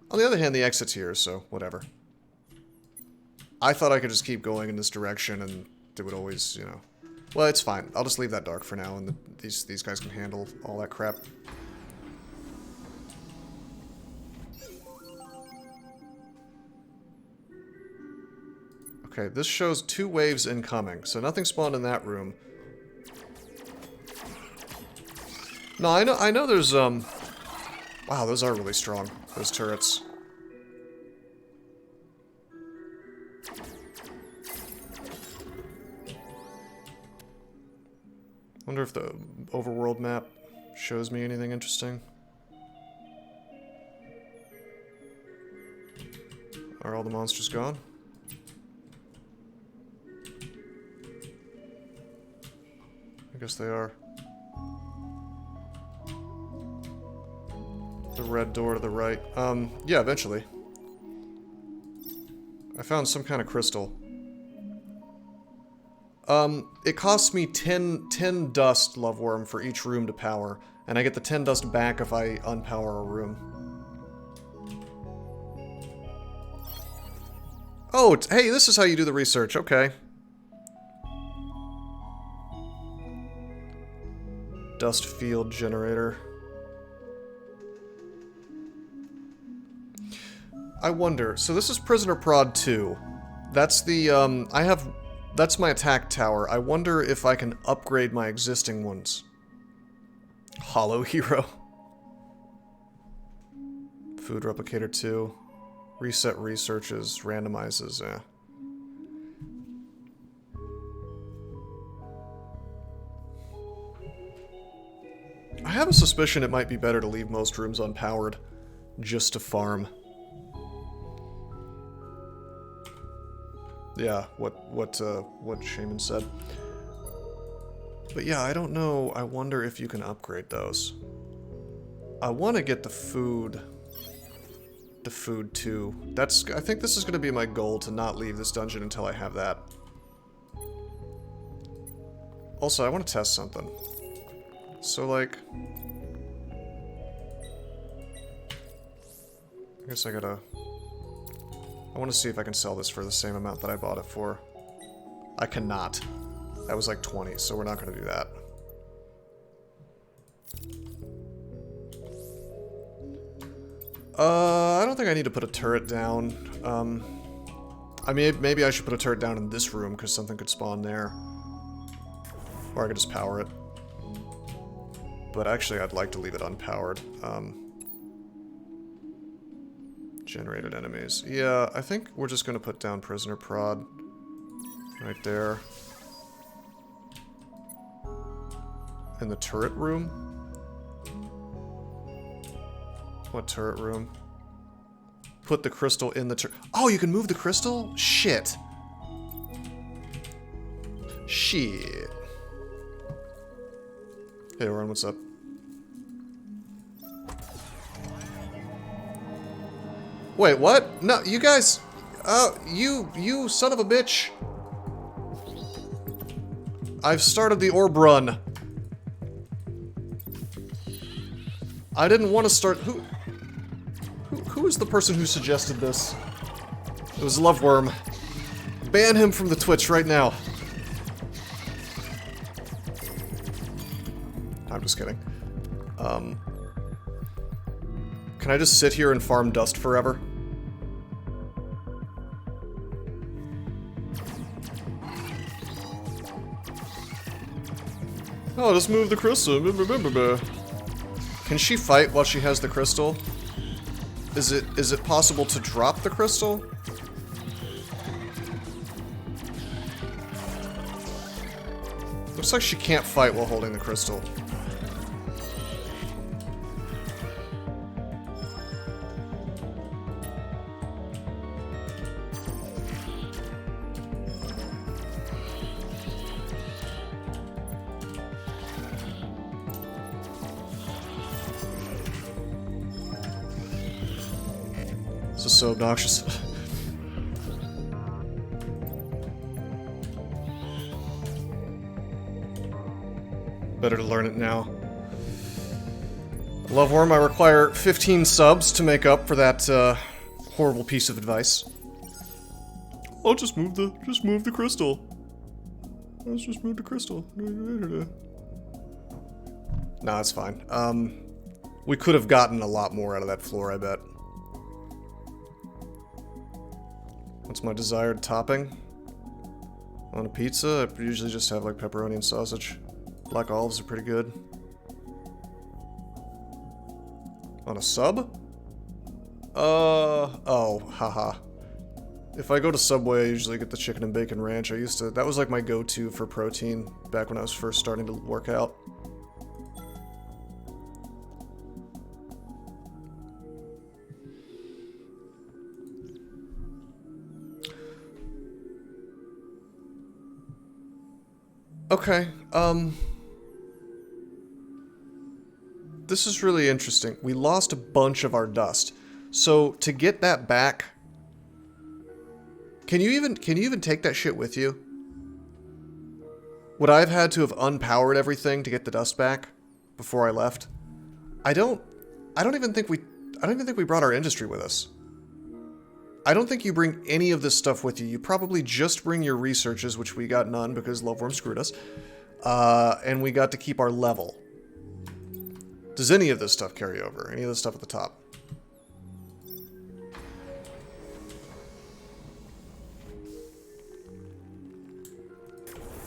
the other hand, the exit's here, so whatever. I thought I could just keep going in this direction and it would always, you know... Well, it's fine. I'll just leave that dark for now and these guys can handle all that crap. Okay, this shows 2 waves incoming, so nothing spawned in that room. No, I know there's, wow, those are really strong, those turrets. Wonder if the overworld map shows me anything interesting. Are all the monsters gone? I guess they are. The red door to the right. Yeah, eventually. I found some kind of crystal. It costs me 10 dust, Loveworm, for each room to power. And I get the 10 dust back if I unpower a room. Oh, hey, this is how you do the research. Okay. Dust field generator. I wonder, so this is Prisoner Prod 2. That's the, that's my attack tower. I wonder if I can upgrade my existing ones. Hollow Hero. Food Replicator 2. Reset researches, randomizes, yeah. I have a suspicion it might be better to leave most rooms unpowered, just to farm. Yeah, what Shaman said. But yeah, I don't know. I wonder if you can upgrade those. I want to get the food too. I think this is going to be my goal, to not leave this dungeon until I have that. Also, I want to test something. So, like... I guess I gotta... I want to see if I can sell this for the same amount that I bought it for. I cannot. That was like 20, so we're not going to do that. I don't think I need to put a turret down. I mean, maybe I should put a turret down in this room, because something could spawn there. Or I could just power it. But actually, I'd like to leave it unpowered. Generated enemies. Yeah, I think we're just going to put down Prisoner Prod. Right there. In the turret room? What turret room? Put the crystal in the turret. Oh, you can move the crystal? Shit. Shit. Hey, Oren, what's up? Wait, what? No, you guys... you son of a bitch. I've started the orb run. I didn't want to start... Who is the person who suggested this? It was Loveworm. Ban him from the Twitch right now. I'm just kidding. Can I just sit here and farm dust forever? Oh, just move the crystal. Can she fight while she has the crystal? Is it possible to drop the crystal? Looks like she can't fight while holding the crystal. This is so obnoxious. Better to learn it now. Loveworm, I require 15 subs to make up for that horrible piece of advice. I'll just move the crystal. Let's just move the crystal. Nah, it's fine. We could have gotten a lot more out of that floor, I bet. What's my desired topping? On a pizza, I usually just have like pepperoni and sausage. Black olives are pretty good. On a sub? Oh, haha. If I go to Subway, I usually get the chicken and bacon ranch. That was like my go-to for protein back when I was first starting to work out. Okay, this is really interesting. We lost a bunch of our dust. So, to get that back... Can you even take that shit with you? Would I have had to have unpowered everything to get the dust back before I left? I don't even think we brought our industry with us. I don't think you bring any of this stuff with you. You probably just bring your researches, which we got none because Loveworm screwed us. And we got to keep our level. Does any of this stuff carry over? Any of this stuff at the top?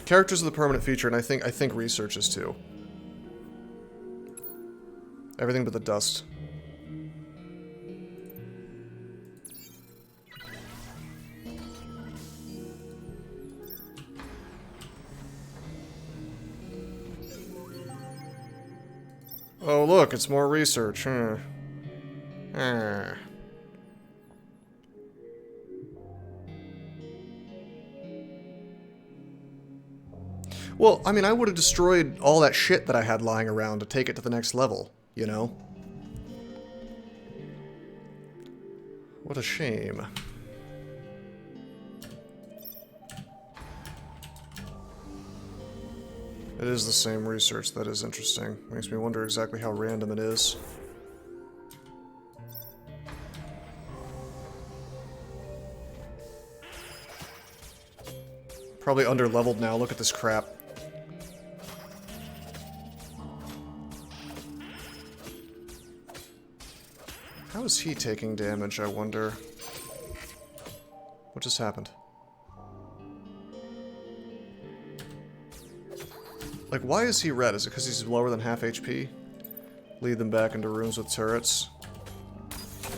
Characters are the permanent feature, and I think researches too. Everything but the dust. Oh, look, it's more research. Well, I mean, I would have destroyed all that shit that I had lying around to take it to the next level, you know? What a shame. It is the same research. That is interesting. Makes me wonder exactly how random it is. Probably under-leveled now. Look at this crap. How is he taking damage, I wonder? What just happened? Like, why is he red? Is it because he's lower than half HP? Lead them back into rooms with turrets.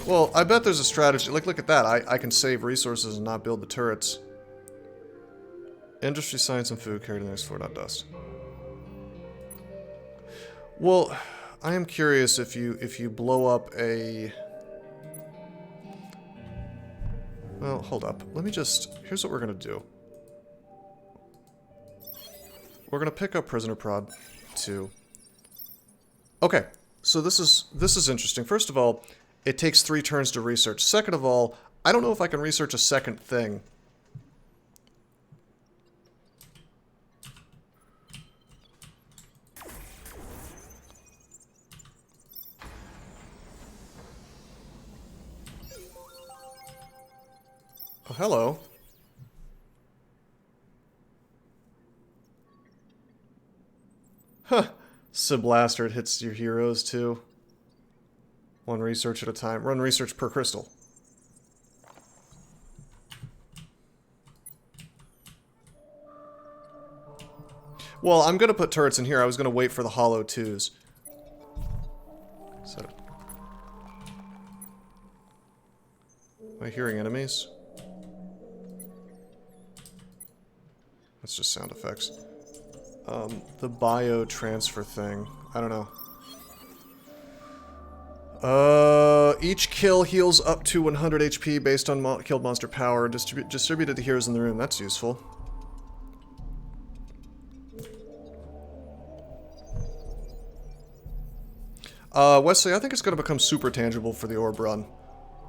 Well, I bet there's a strategy. Like, look at that. I can save resources and not build the turrets. Industry, science, and food carry to the next floor, not dust. Well, I am curious if you blow up a... Well, hold up. Let me just... Here's what we're gonna do. We're gonna pick up Prisoner Prod 2. Okay, so this is interesting. First of all, it takes 3 turns to research. Second of all, I don't know if I can research a second thing. Oh, hello. Huh. Siblaster, it hits your heroes too. 1 research at a time. Run research per crystal. Well, I'm gonna put turrets in here. I was gonna wait for the hollow 2s. So, am I hearing enemies? That's just sound effects. The bio-transfer thing. I don't know. Each kill heals up to 100 HP based on killed monster power. Distributed to heroes in the room. That's useful. Wesley, I think it's going to become super tangible for the orb run.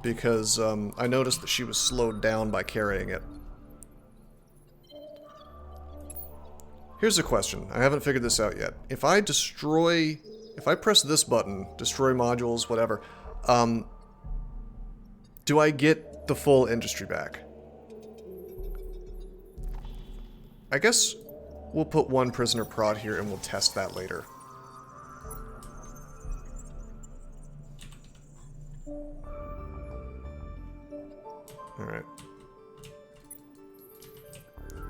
because I noticed that she was slowed down by carrying it. Here's a question. I haven't figured this out yet. If I press this button, destroy modules, whatever, do I get the full industry back? I guess we'll put one prisoner prod here and we'll test that later. Alright.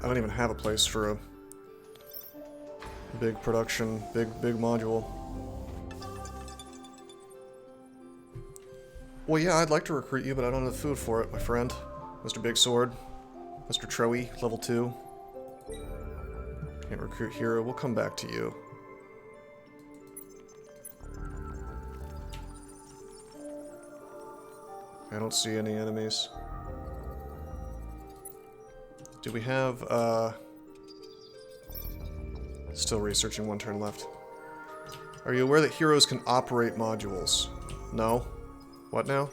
I don't even have a place for a big production, big module. Well, yeah, I'd like to recruit you, but I don't have the food for it, my friend. Mr. Big Sword. Mr. Troey, level 2. Can't recruit hero. We'll come back to you. I don't see any enemies. Do we have, still researching, 1 turn left. Are you aware that heroes can operate modules? No? What now?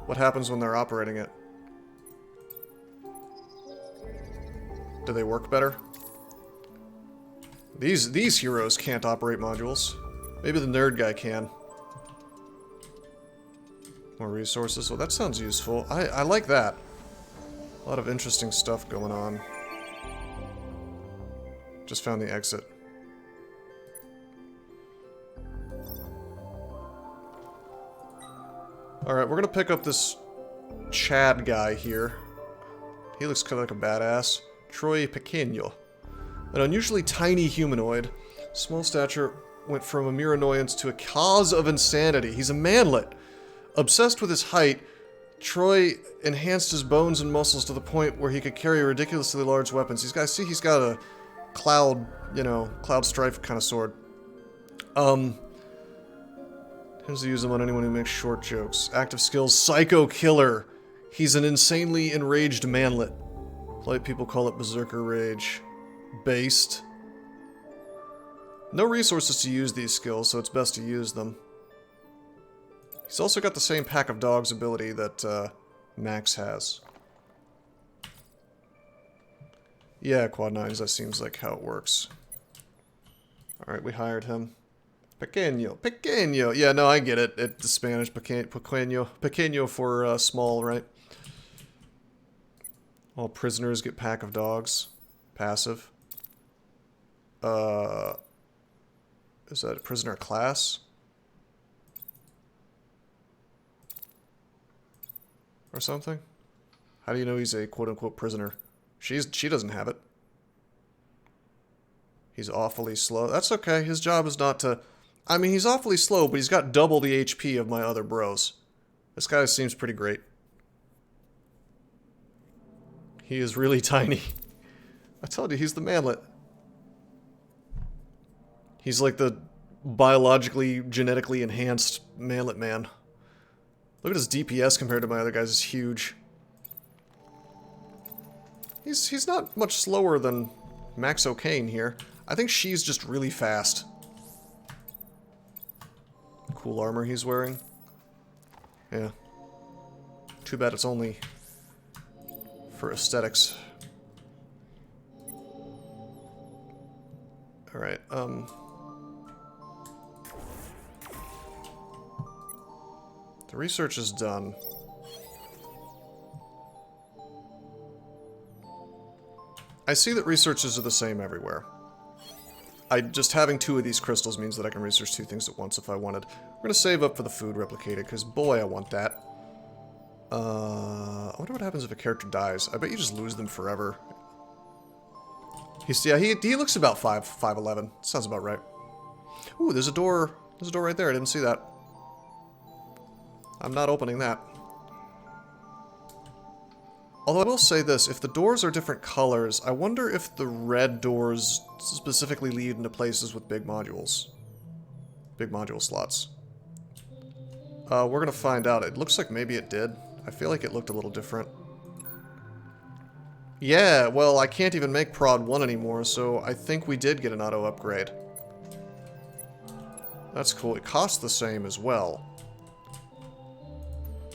What happens when they're operating it? Do they work better? These heroes can't operate modules. Maybe the nerd guy can. More resources. Well, that sounds useful. I like that. A lot of interesting stuff going on. Just found the exit. Alright, we're gonna pick up this Chad guy here. He looks kind of like a badass. Troy Pequeño. An unusually tiny humanoid. Small stature went from a mere annoyance to a cause of insanity. He's a manlet. Obsessed with his height, Troy enhanced his bones and muscles to the point where he could carry ridiculously large weapons. He's got a cloud, cloud strife kind of sword. Tends to use them on anyone who makes short jokes. Active skills, Psycho Killer. He's an insanely enraged manlet. Polite people call it Berserker Rage. Based. No resources to use these skills, so it's best to use them. He's also got the same pack of dogs ability that Max has. Yeah, Quad 9s, that seems like how it works. Alright, we hired him. Pequeño. Yeah, no, I get it. It's the Spanish pequeño. Pequeño for small, right? All prisoners get pack of dogs. Passive. Is that a prisoner class? Or something? How do you know he's a quote-unquote prisoner? She doesn't have it. He's awfully slow. That's okay. His job is not to... I mean, he's awfully slow, but he's got double the HP of my other bros. This guy seems pretty great. He is really tiny. I told you, he's the manlet. He's like the biologically, genetically enhanced manlet man. Look at his DPS compared to my other guys, it's huge. He's not much slower than Max O'Kane here. I think she's just really fast. Cool armor he's wearing. Yeah. Too bad it's only for aesthetics. Alright, the research is done. I see that researches are the same everywhere. Just having 2 of these crystals means that I can research 2 things at once if I wanted. We're gonna save up for the food replicated, because boy, I want that. I wonder what happens if a character dies. I bet you just lose them forever. He looks about 5'11". Sounds about right. Ooh, there's a door. There's a door right there. I didn't see that. I'm not opening that. Although I will say this, if the doors are different colors, I wonder if the red doors specifically lead into places with big modules. Big module slots. We're gonna find out. It looks like maybe it did. I feel like it looked a little different. Yeah, well, I can't even make Prod 1 anymore, so I think we did get an auto upgrade. That's cool. It costs the same as well.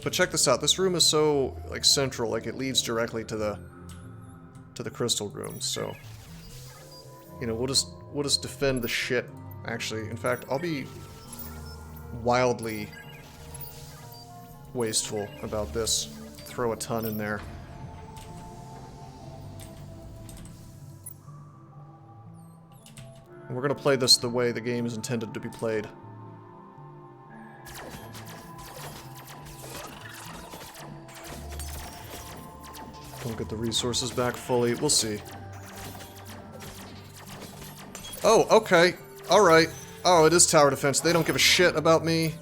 But check this out. This room is so, like, central. Like, it leads directly to the crystal room. So, you know, we'll just defend the shit. Actually, in fact, I'll be wildly wasteful about this. Throw a ton in there. And we're gonna play this the way the game is intended to be played. Don't get the resources back fully. We'll see. Oh, okay. Alright. Oh, it is tower defense. They don't give a shit about me.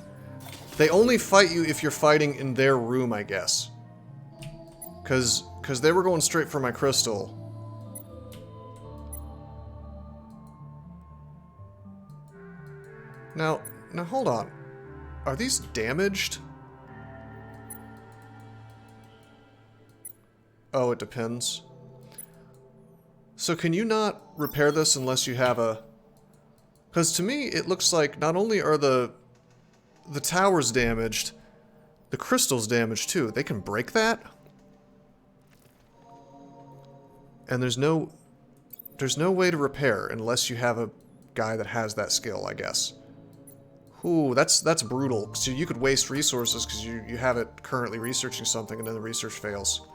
They only fight you if you're fighting in their room, I guess. Because they were going straight for my crystal. Now hold on. Are these damaged? Oh, it depends. So can you not repair this unless you have a... Because to me, it looks like not only are the towers damaged, the crystal's damaged too. They can break that? And there's no way to repair unless you have a guy that has that skill, I guess. Ooh, that's brutal. So you could waste resources because you have it currently researching something and then the research fails.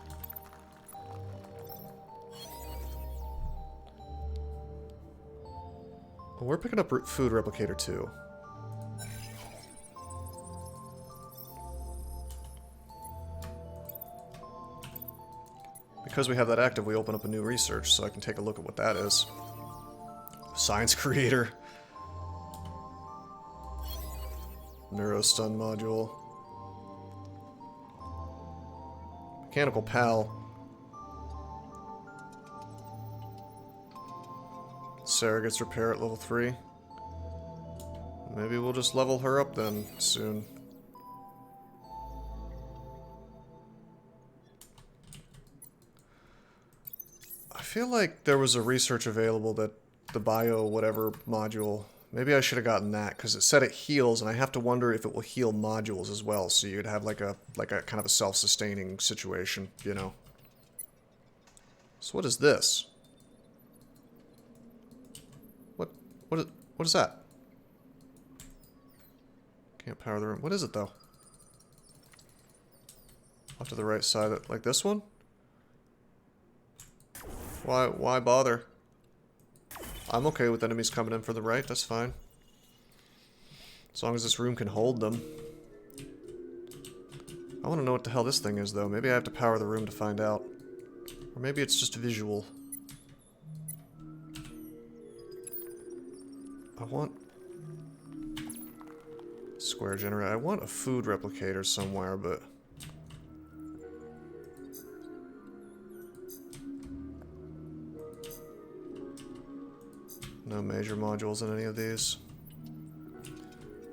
Well, we're picking up food replicator too. Because we have that active, we open up a new research, so I can take a look at what that is. Science creator. Neurostun module. Mechanical pal. Sarah gets repair at level 3. Maybe we'll just level her up then soon. I feel like there was a research available that the bio whatever module, maybe I should have gotten that because it said it heals, and I have to wonder if it will heal modules as well, so you'd have like a kind of a self-sustaining situation, you know. So what is this? What is that? Can't power the room. What is it though? Off to the right side, like this one? Why bother? I'm okay with enemies coming in from the right, that's fine. As long as this room can hold them. I want to know what the hell this thing is though. Maybe I have to power the room to find out. Or maybe it's just visual. I want... Square generator. I want a food replicator somewhere, but... No major modules in any of these.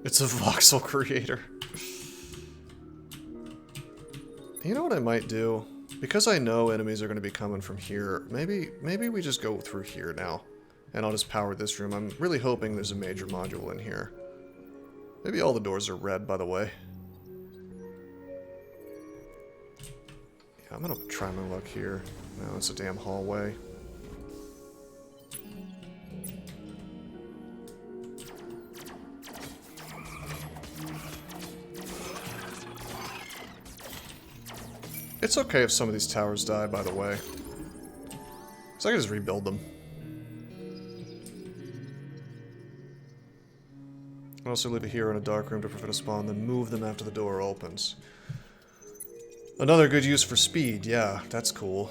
It's a voxel creator. You know what I might do? Because I know enemies are going to be coming from here, maybe we just go through here now. And I'll just power this room. I'm really hoping there's a major module in here. Maybe all the doors are red, by the way. Yeah, I'm gonna try my luck here. No, it's a damn hallway. It's okay if some of these towers die, by the way. So I can just rebuild them. I also leave a hero in a dark room to prevent a spawn, then move them after the door opens. Another good use for speed, yeah, that's cool.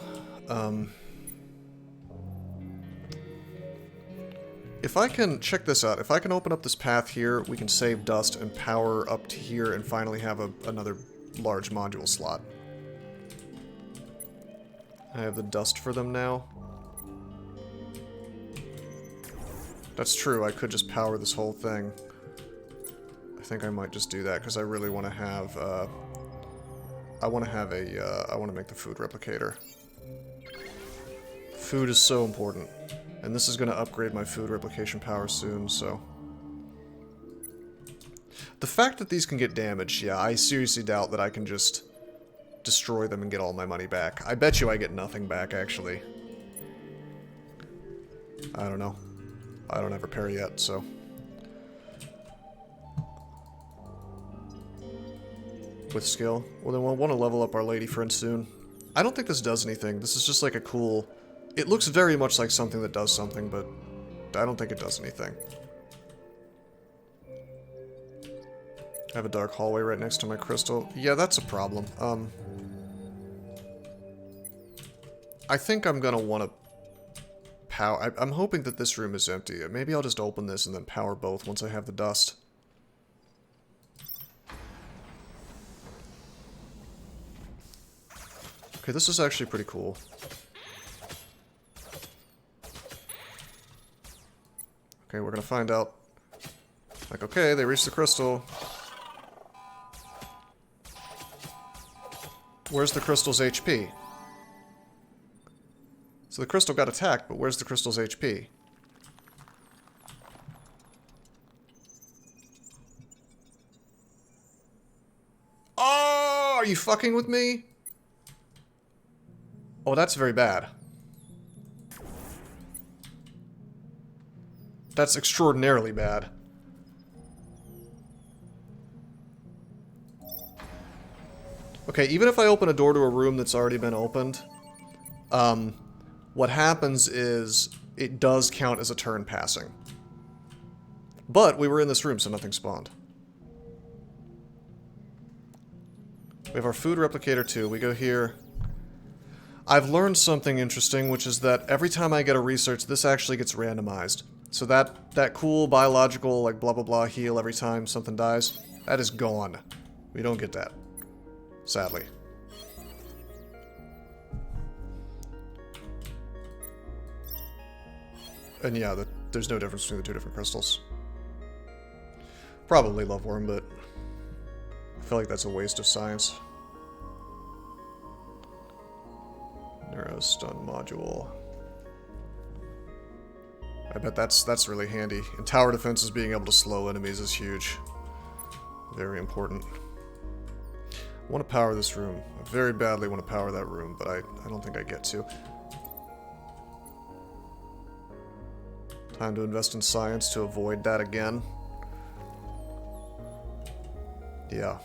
If I can, check this out, if I can open up this path here, we can save dust and power up to here and finally have another large module slot. I have the dust for them now. That's true, I could just power this whole thing. I think I might just do that because I really want to have, I want to make the food replicator. Food is so important. And this is going to upgrade my food replication power soon, so... The fact that these can get damaged, yeah, I seriously doubt that I can just destroy them and get all my money back. I bet you I get nothing back, actually. I don't know. I don't have repair yet, so... With skill? Well, then we'll want to level up our lady friend soon. I don't think this does anything. This is just like a cool... It looks very much like something that does something, but I don't think it does anything. I have a dark hallway right next to my crystal. Yeah, that's a problem. I think I'm gonna want to power... I'm hoping that this room is empty. Maybe I'll just open this and then power both once I have the dust. Okay, this is actually pretty cool. Okay, we're gonna find out. Like, okay, they reached the crystal. Where's the crystal's HP? So the crystal got attacked, but where's the crystal's HP? Oh, are you fucking with me? Oh, that's very bad. That's extraordinarily bad. Okay, even if I open a door to a room that's already been opened, what happens is it does count as a turn passing. But we were in this room, so nothing spawned. We have our food replicator too. We go here. I've learned something interesting, which is that every time I get a research, this actually gets randomized. So that cool biological, like, blah blah blah heal every time something dies, that is gone. We don't get that. Sadly. And yeah, there's no difference between the two different crystals. Probably Loveworm, but I feel like that's a waste of science. Neurostun module. I bet that's really handy. And tower defenses, being able to slow enemies is huge. Very important. I want to power this room. I very badly want to power that room, but I don't think I get to. Time to invest in science to avoid that again. Yeah.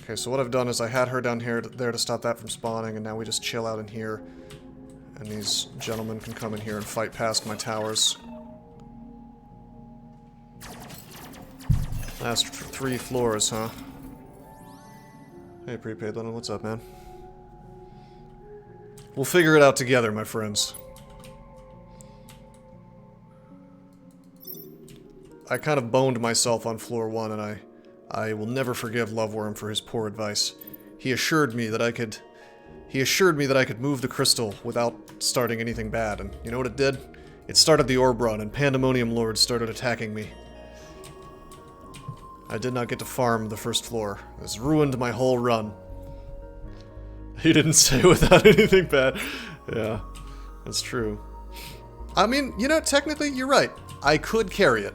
Okay, so what I've done is I had her down here there to stop that from spawning, and now we just chill out in here. And these gentlemen can come in here and fight past my towers. Last 3 floors, huh? Hey, prepaid Lennon, what's up, man? We'll figure it out together, my friends. I kind of boned myself on floor 1, and I will never forgive Loveworm for his poor advice. He assured me that I could move the crystal without starting anything bad, and you know what it did? It started the orb run, and Pandemonium Lords started attacking me. I did not get to farm the first floor. This ruined my whole run. He didn't say without anything bad. Yeah, that's true. I mean, you know, technically, you're right. I could carry it.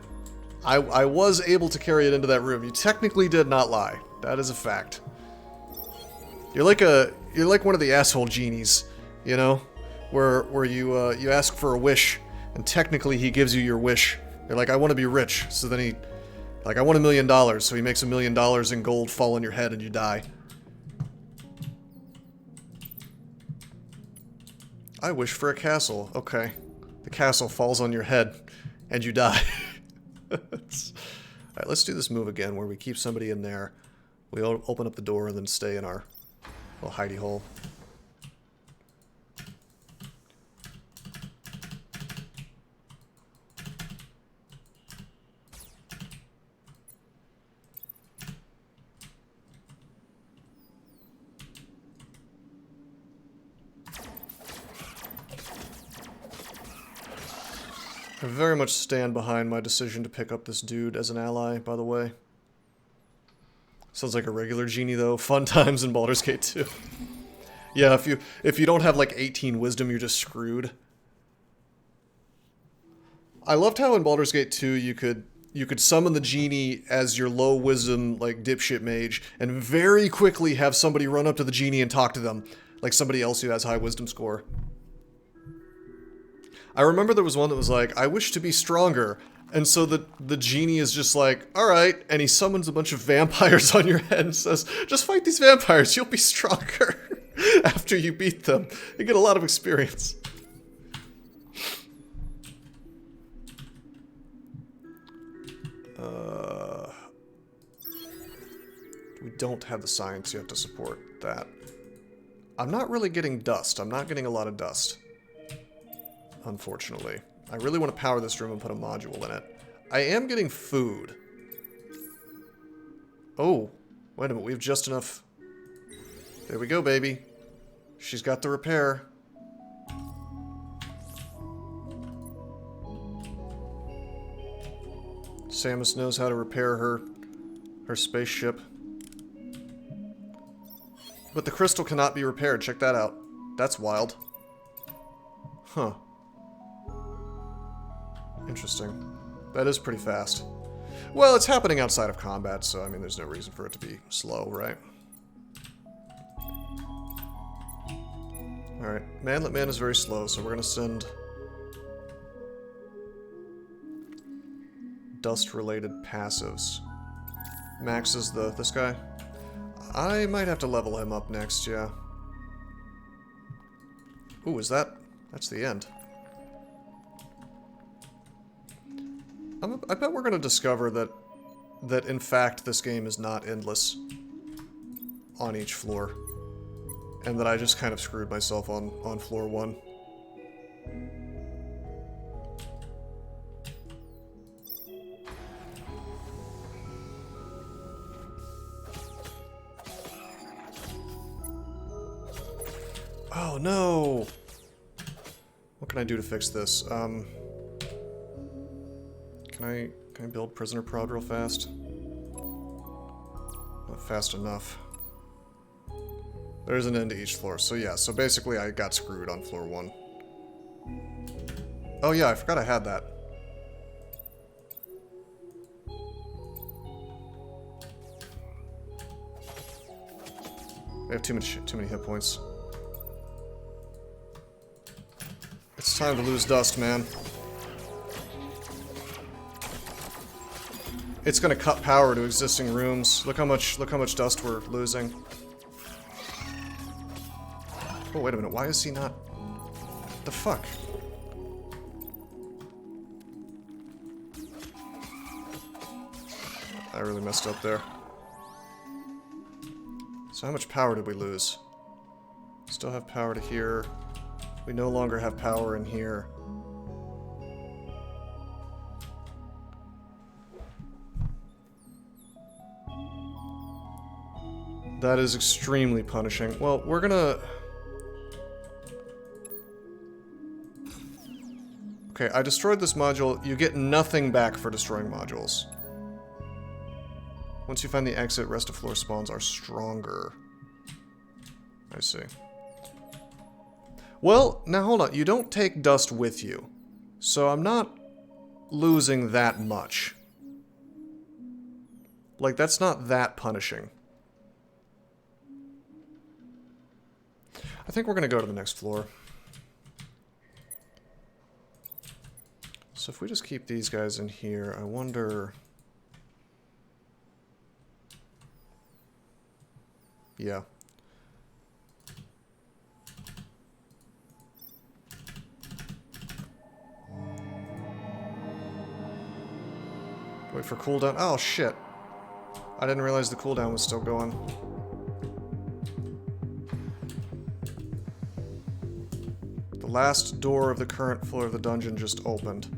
I was able to carry it into that room. You technically did not lie. That is a fact. You're like one of the asshole genies, you know, where you ask for a wish, and technically he gives you your wish. You're like, I want to be rich, so then he, like, I want $1 million, so he makes $1 million in gold fall on your head and you die. I wish for a castle. Okay, the castle falls on your head and you die. Alright, let's do this move again where we keep somebody in there. We open up the door and then stay in our little hidey hole. I very much stand behind my decision to pick up this dude as an ally, by the way. Sounds like a regular genie, though. Fun times in Baldur's Gate 2. Yeah, if you don't have, like, 18 wisdom, you're just screwed. I loved how in Baldur's Gate 2 you could summon the genie as your low wisdom, like, dipshit mage, and very quickly have somebody run up to the genie and talk to them, like somebody else who has high wisdom score. I remember there was one that was like, I wish to be stronger. And so the genie is just like, alright, and he summons a bunch of vampires on your head and says, just fight these vampires, you'll be stronger after you beat them. You get a lot of experience. We don't have the science yet to support that. I'm not really getting dust. I'm not getting a lot of dust. Unfortunately. I really want to power this room and put a module in it. I am getting food. Oh, wait a minute. We have just enough. There we go, baby. She's got the repair. Samus knows how to repair her spaceship. But the crystal cannot be repaired. Check that out. That's wild. Huh. Interesting. That is pretty fast. Well, it's happening outside of combat, so I mean, there's no reason for it to be slow, right? Alright. Manlet Man is very slow, so we're gonna send dust-related passives. Max is this guy. I might have to level him up next, yeah. Ooh, is that? That's the end. I bet we're going to discover that in fact this game is not endless on each floor. And that I just kind of screwed myself on floor 1. Oh no! What can I do to fix this? Can I build prisoner prod real fast? Not fast enough. There's an end to each floor, so yeah, so basically I got screwed on floor 1. Oh yeah, I forgot I had that. I have too many hit points. It's time to lose dust, man. It's gonna cut power to existing rooms. Look how much dust we're losing. Oh, wait a minute. Why is he not... The fuck? I really messed up there. So how much power did we lose? Still have power to here. We no longer have power in here. That is extremely punishing. Well, we're gonna... Okay, I destroyed this module. You get nothing back for destroying modules. Once you find the exit, rest of floor spawns are stronger. I see. Well, now hold on. You don't take dust with you. So I'm not losing that much. Like, that's not that punishing. I think we're going to go to the next floor. So if we just keep these guys in here, I wonder... Yeah. Wait for cooldown. Oh, shit. I didn't realize the cooldown was still going. The last door of the current floor of the dungeon just opened.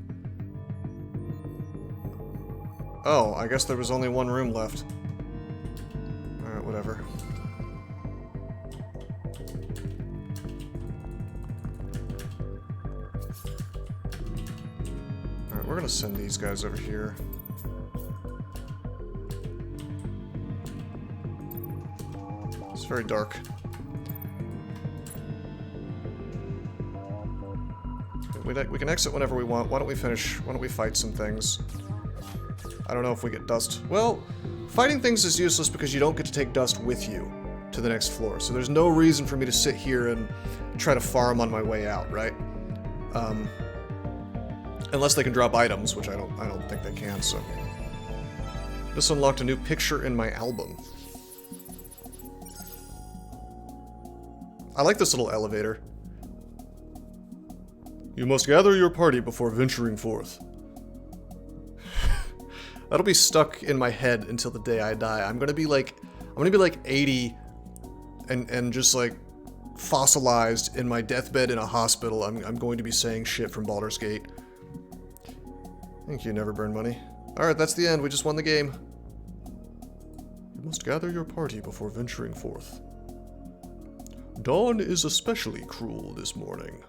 Oh, I guess there was only one room left. Alright, whatever. we're gonna send these guys over here. It's very dark. We can exit whenever we want. Why don't we finish? Why don't we fight some things? I don't know if we get dust. Well, fighting things is useless because you don't get to take dust with you to the next floor. So there's no reason for me to sit here and try to farm on my way out, right? Unless they can drop items, which I don't think they can, so. This unlocked a new picture in my album. I like this little elevator. You must gather your party before venturing forth. That'll be stuck in my head until the day I die. I'm gonna be like 80 and just like fossilized in my deathbed in a hospital. I'm going to be saying shit from Baldur's Gate. Thank you, Never Burn Money. Alright, that's the end. We just won the game. You must gather your party before venturing forth. Dawn is especially cruel this morning.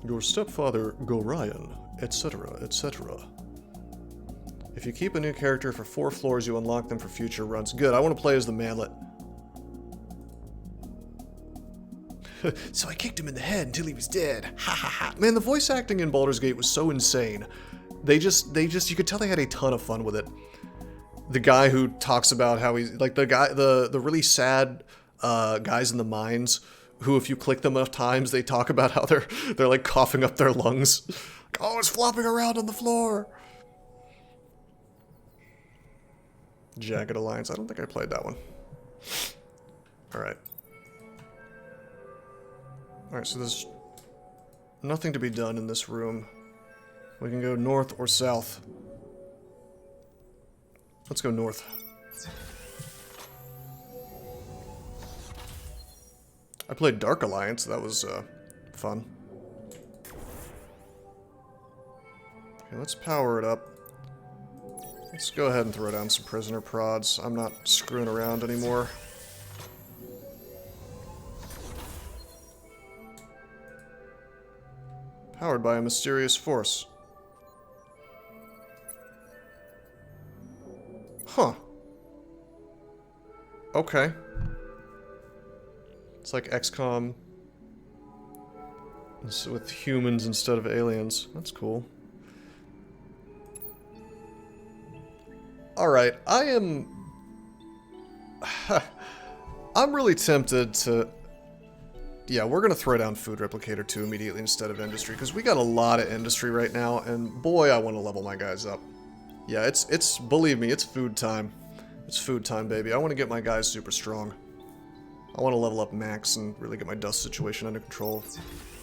Your stepfather, Gorion, etc., etc. If you keep a new character for 4 floors, you unlock them for future runs. Good, I want to play as the manlet. So I kicked him in the head until he was dead. Ha ha ha. Man, the voice acting in Baldur's Gate was so insane. They just, you could tell they had a ton of fun with it. The guy who talks about how he's, like the really sad guys in the mines who, if you click them enough times, they talk about how they're like coughing up their lungs. Like, oh, it's flopping around on the floor. Jagged Alliance. I don't think I played that one. Alright. Alright, so there's nothing to be done in this room. We can go north or south. Let's go north. I played Dark Alliance. That was fun. Okay, let's power it up. Let's go ahead and throw down some prisoner prods. I'm not screwing around anymore. Powered by a mysterious force. Huh. Okay. It's like XCOM with humans instead of aliens. That's cool. Alright, I'm really tempted to... Yeah, we're gonna throw down Food Replicator 2 immediately instead of Industry, because we got a lot of Industry right now, and boy, I want to level my guys up. Yeah, it's believe me, it's food time. It's food time, baby. I want to get my guys super strong. I want to level up Max and really get my dust situation under control.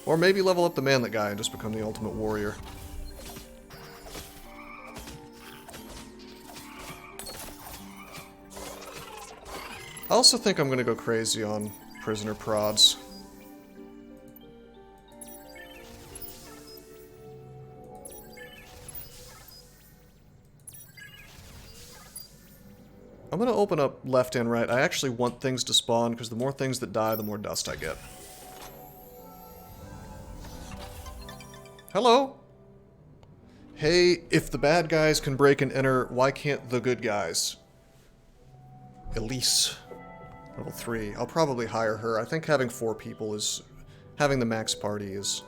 Or maybe level up the Manlet guy and just become the ultimate warrior. I also think I'm going to go crazy on prisoner prods. I'm going to open up left and right. I actually want things to spawn, because the more things that die, the more dust I get. Hello? Hey, if the bad guys can break and enter, why can't the good guys? Elise. Level 3. I'll probably hire her. I think having 4 people is... Having the max party is...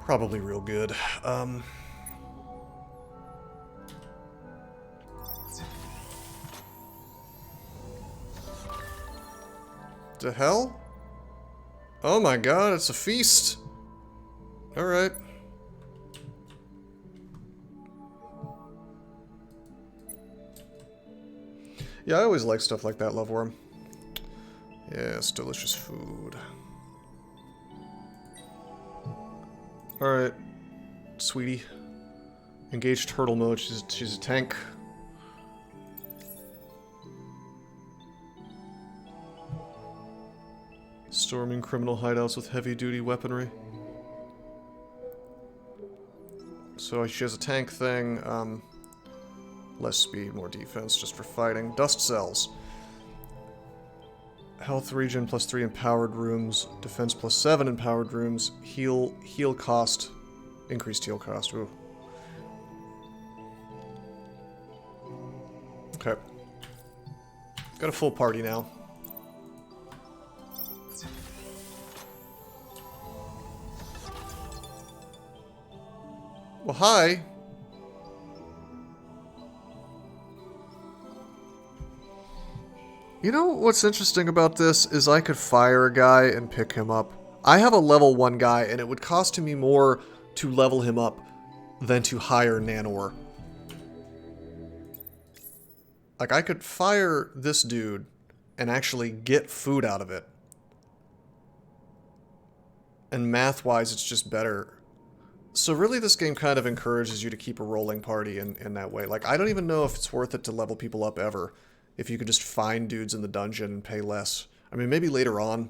probably real good. The hell? Oh my god, it's a feast! Alright. Yeah, I always like stuff like that, Loveworm. Yes, delicious food. Alright, sweetie. Engage turtle mode, she's a tank. Storming criminal hideouts with heavy-duty weaponry. So she has a tank thing, less speed, more defense, just for fighting. Dust cells. Health regen +3 in powered rooms. Defense +7 in powered rooms. Heal cost. Increased heal cost. Ooh. Okay. Got a full party now. Well, hi. You know what's interesting about this is I could fire a guy and pick him up. I have a level 1 guy, and it would cost me more to level him up than to hire Nanor. Like, I could fire this dude and actually get food out of it. And math-wise, it's just better. So really, this game kind of encourages you to keep a rolling party in that way. Like, I don't even know if it's worth it to level people up ever. If you could just find dudes in the dungeon and pay less. I mean, maybe later on.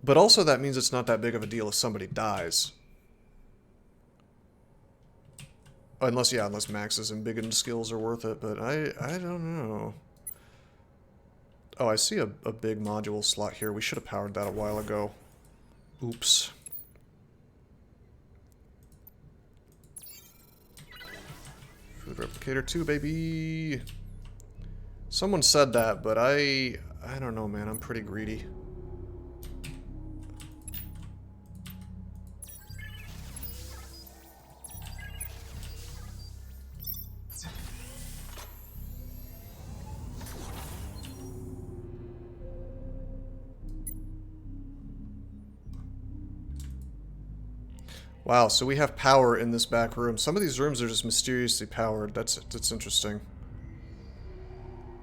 But also that means it's not that big of a deal if somebody dies. Unless Max's and Biggin skills are worth it, but I don't know. Oh, I see a big module slot here. We should have powered that a while ago. Oops. Food replicator 2, baby. Someone said that, but I don't know, man. I'm pretty greedy. Wow, so we have power in this back room. Some of these rooms are just mysteriously powered. That's interesting.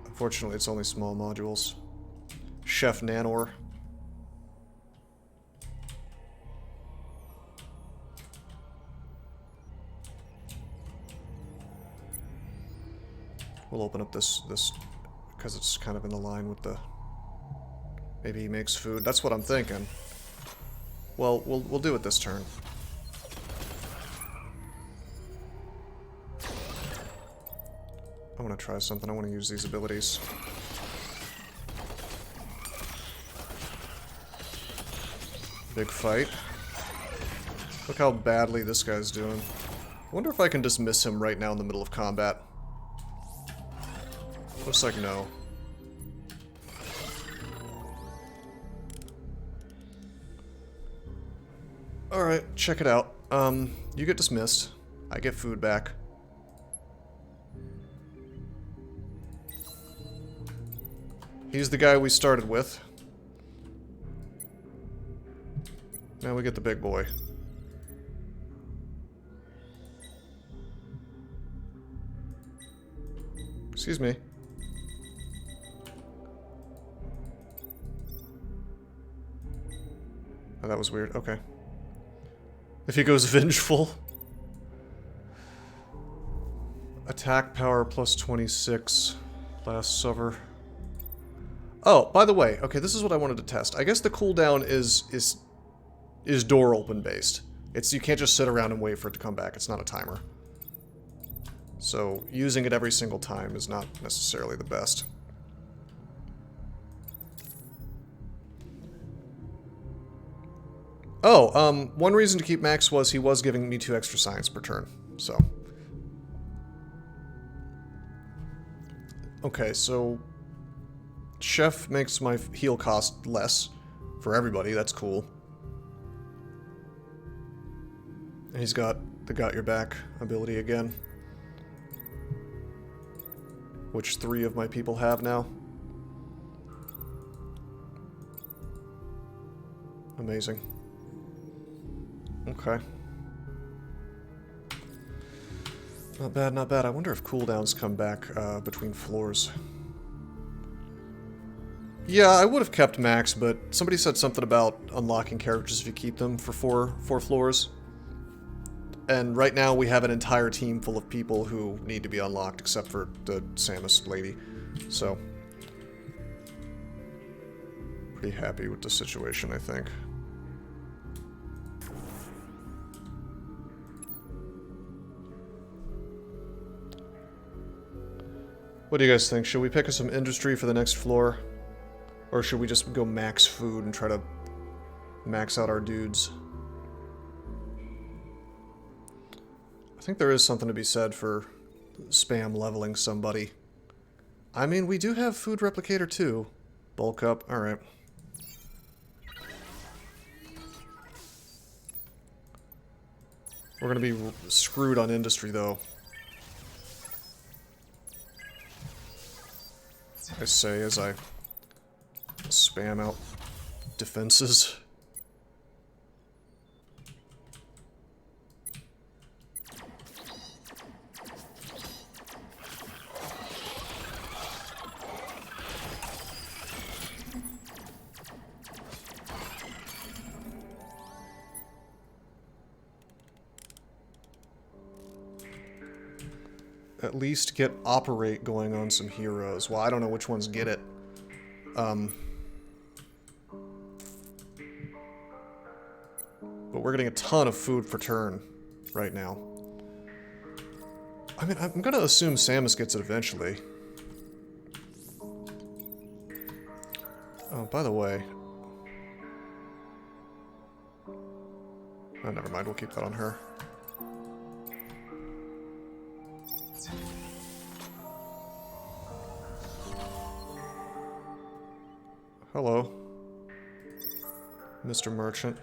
Unfortunately, it's only small modules. Chef Nanor. We'll open up this because it's kind of in the line with the... Maybe he makes food. That's what I'm thinking. Well, we'll do it this turn. I want to try something. I want to use these abilities. Big fight. Look how badly this guy's doing. I wonder if I can dismiss him right now in the middle of combat. Looks like no. Alright, check it out. You get dismissed. I get food back. He's the guy we started with. Now we get the big boy. Excuse me. Oh, that was weird. Okay. If he goes vengeful. Attack power plus 26. Last Supper. Oh, by the way, okay, this is what I wanted to test. I guess the cooldown is door open based. You can't just sit around and wait for it to come back. It's not a timer. So using it every single time is not necessarily the best. Oh, one reason to keep Max was he was giving me 2 extra science per turn, so. Okay, so Chef makes my heal cost less for everybody, that's cool. And he's got the Got Your Back ability again. Which 3 of my people have now. Amazing. Okay. Not bad, not bad. I wonder if cooldowns come back between floors. Yeah, I would have kept Max, but somebody said something about unlocking characters if you keep them for four floors. And right now we have an entire team full of people who need to be unlocked, except for the Samus lady. So, pretty happy with the situation, I think. What do you guys think? Should we pick up some industry for the next floor? Or should we just go max food and try to max out our dudes? I think there is something to be said for spam leveling somebody. I mean, we do have food replicator too. Bulk up, alright. We're gonna be screwed on industry though. I say as I spam out defenses. At least get operate going on some heroes. Well, I don't know which ones get it. But we're getting a ton of food for turn right now. I mean, I'm gonna assume Samus gets it eventually. Oh, by the way. Oh, never mind, we'll keep that on her. Hello, Mr. Merchant.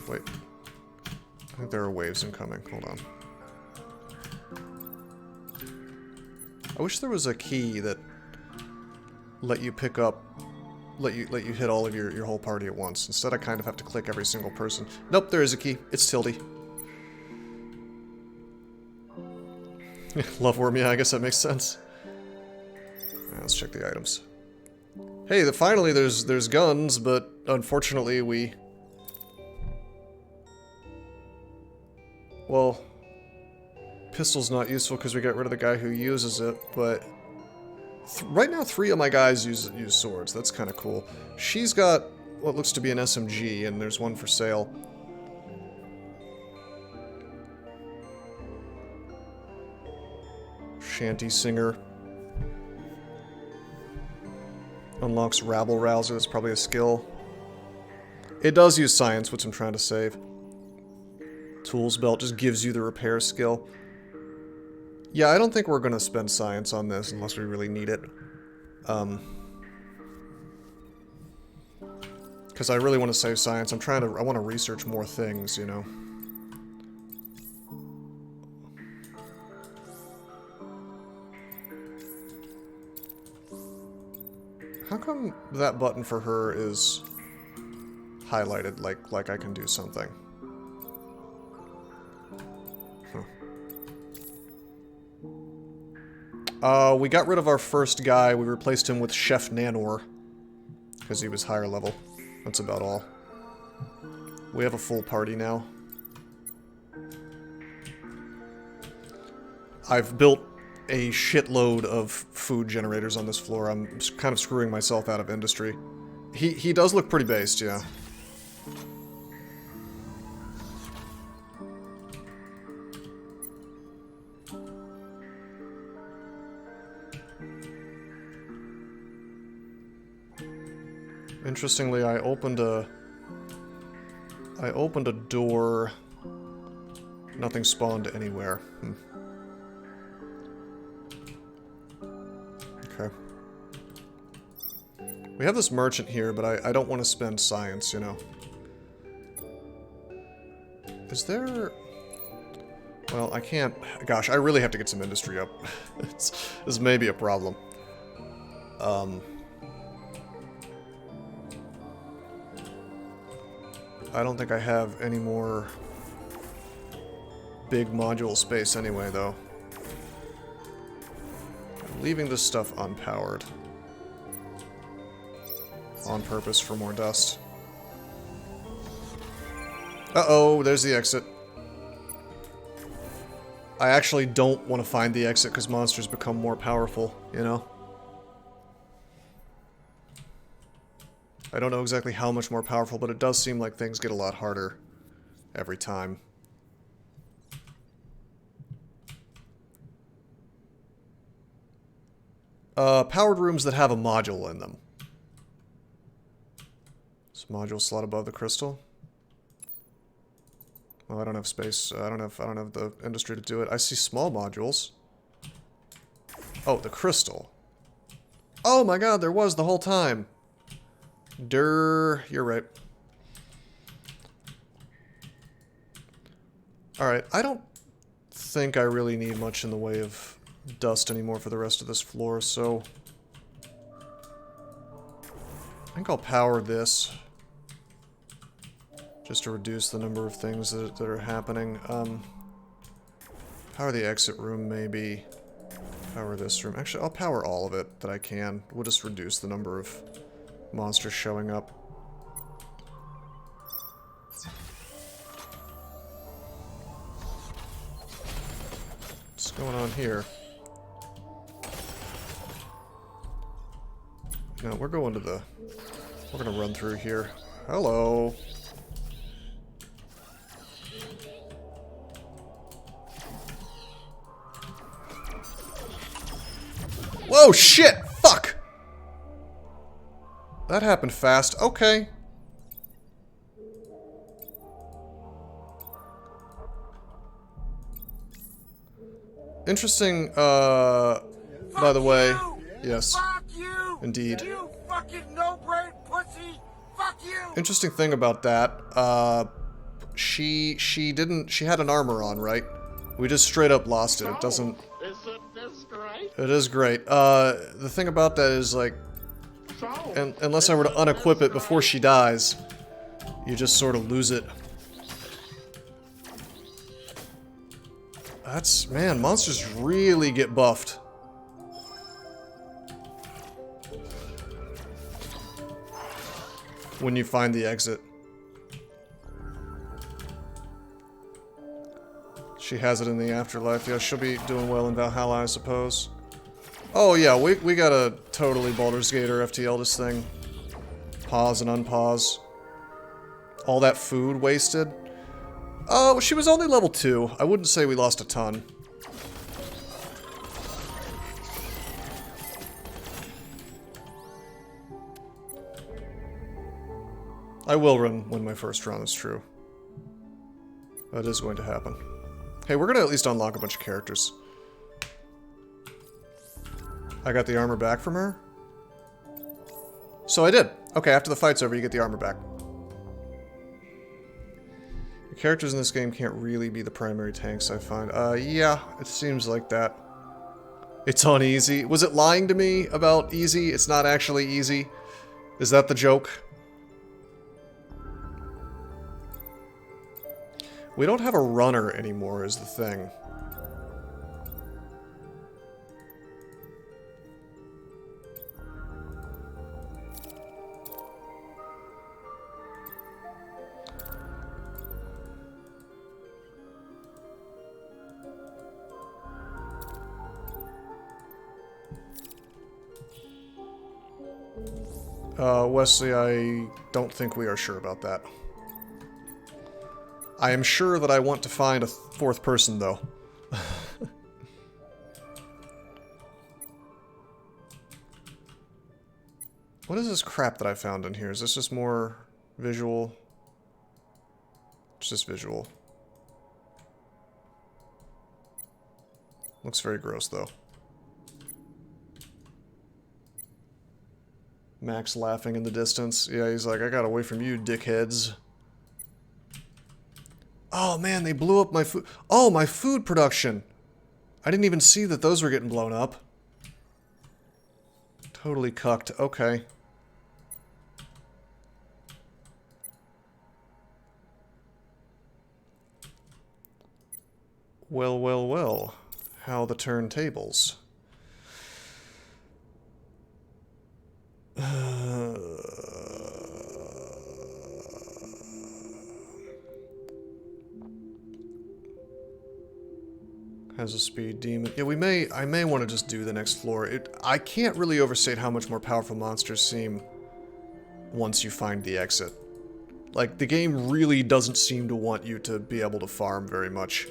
Wait. I think there are waves incoming. Hold on. I wish there was a key that let you pick up, let you hit all of your whole party at once. Instead, I kind of have to click every single person. Nope, there is a key. It's Tildy. Love worm, yeah, I guess that makes sense. Right, let's check the items. Hey, finally there's guns, but unfortunately we... Well, pistol's not useful because we got rid of the guy who uses it, but... right now 3 of my guys use swords. That's kind of cool. She's got what looks to be an SMG, and there's one for sale. Shanty Singer. Unlocks Rabble Rouser, that's probably a skill. It does use science, which I'm trying to save. Tools Belt just gives you the repair skill. Yeah, I don't think we're gonna spend science on this unless we really need it. Because I really want to save science. I want to research more things, you know. How come that button for her is highlighted like I can do something? Huh. We got rid of our first guy. We replaced him with Chef Nanor because he was higher level. That's about all. We have a full party now. I've built a shitload of food generators on this floor. I'm kind of screwing myself out of industry. He does look pretty based, yeah. Interestingly, I opened a door. Nothing spawned anywhere. Okay. We have this merchant here, but I don't want to spend science, you know. Is there... Well, I can't... Gosh, I really have to get some industry up. This may be a problem. I don't think I have any more big module space anyway, though. I'm leaving this stuff unpowered. On purpose for more dust. Uh-oh, there's the exit. I actually don't want to find the exit because monsters become more powerful, you know? I don't know exactly how much more powerful, but it does seem like things get a lot harder every time. Powered rooms that have a module in them. This module slot above the crystal. Well, I don't have space. I don't have the industry to do it. I see small modules. Oh, the crystal. Oh my god, there was the whole time. You're right. Alright, I don't think I really need much in the way of dust anymore for the rest of this floor, so I think I'll power this just to reduce the number of things that are happening. Power the exit room, maybe. Power this room. Actually, I'll power all of it that I can. We'll just reduce the number of monsters showing up. What's going on here? No, we're going to the... We're gonna run through here. Hello! Whoa, shit! Fuck! That happened fast. Okay. Interesting, by the way. Yes. Indeed. You fucking no-brain pussy! Fuck you! Interesting thing about that, she had an armor on, right? We just straight up lost it. It doesn't... Isn't this great? It is great. The thing about that is, like, unless I were to unequip it before she dies, you just sort of lose it. That's... Man, monsters really get buffed. When you find the exit. She has it in the afterlife. Yeah, she'll be doing well in Valhalla, I suppose. Oh yeah, we gotta totally Baldur's Gate or FTL this thing. Pause and unpause. All that food wasted. Oh, she was only level 2. I wouldn't say we lost a ton. I will win my first round, it's true. That is going to happen. Hey, we're gonna at least unlock a bunch of characters. I got the armor back from her? So I did. Okay, after the fight's over, you get the armor back. The characters in this game can't really be the primary tanks, I find. Yeah, it seems like that. It's on easy. Was it lying to me about easy? It's not actually easy. Is that the joke? We don't have a runner anymore, is the thing. Wesley, I don't think we are sure about that. I am sure that I want to find a fourth person, though. What is this crap that I found in here? Is this just more visual? It's just visual. Looks very gross, though. Max laughing in the distance. Yeah, he's like, I got away from you, dickheads. Oh man, they blew up my food. Oh, my food production. I didn't even see that those were getting blown up. Totally cucked. Okay. Well, well, well. How the turntables. Has a speed demon. Yeah, I may want to just do the next floor. I can't really overstate how much more powerful monsters seem once you find the exit. Like, the game really doesn't seem to want you to be able to farm very much.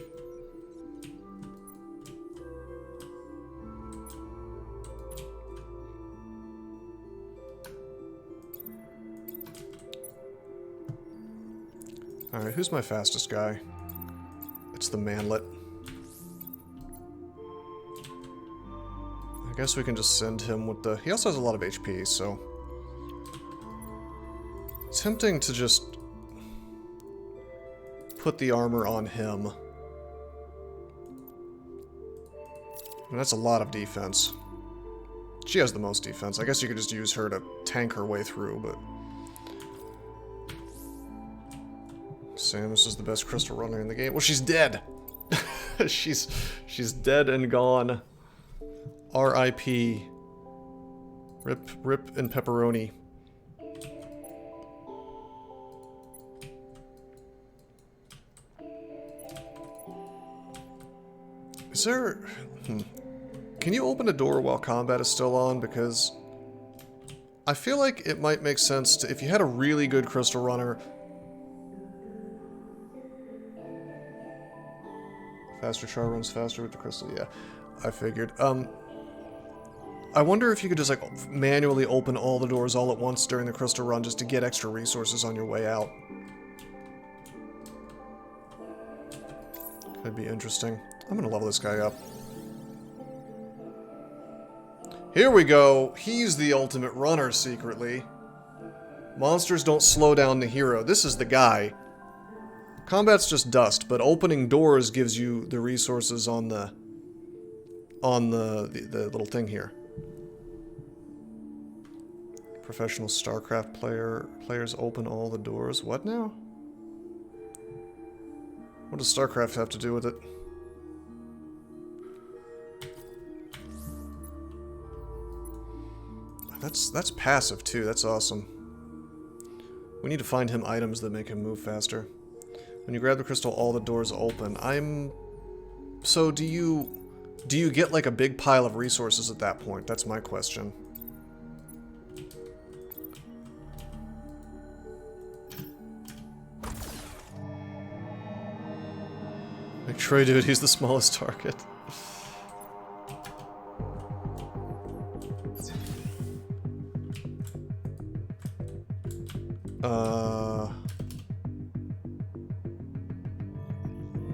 Alright, who's my fastest guy? It's the manlet. I guess we can just send him with the... He also has a lot of HP, so... Tempting to just... put the armor on him. And that's a lot of defense. She has the most defense. I guess you could just use her to tank her way through, but... Samus is the best crystal runner in the game. Well, she's dead! she's dead and gone. R.I.P. Rip and pepperoni. Is there... Can you open a door while combat is still on? Because I feel like it might make sense to... If you had a really good crystal runner... Faster char runs faster with the crystal, yeah. I figured. I wonder if you could just, like, manually open all the doors all at once during the crystal run just to get extra resources on your way out. Could be interesting. I'm gonna level this guy up. Here we go! He's the ultimate runner, secretly. Monsters don't slow down the hero. This is the guy. Combat's just dust, but opening doors gives you the resources on the little thing here. Professional StarCraft players open all the doors. What now? What does StarCraft have to do with it? That's passive too. That's awesome. We need to find him items that make him move faster. When you grab the crystal, all the doors open. So do you get like a big pile of resources at that point? That's my question. McTroy, dude, he's the smallest target.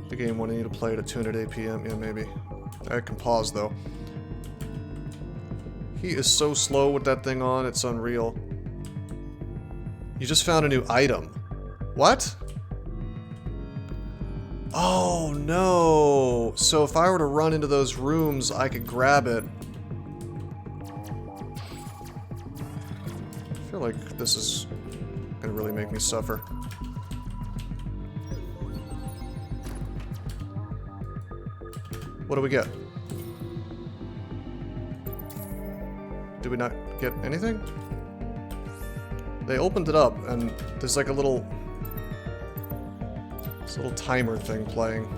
The game wanting you to play it at 200 APM. Yeah, maybe. I can pause, though. He is so slow with that thing on, it's unreal. You just found a new item. What? Oh, no! So if I were to run into those rooms, I could grab it. I feel like this is gonna really make me suffer. What do we get? Did we not get anything? They opened it up, and there's like a little... this little timer thing playing.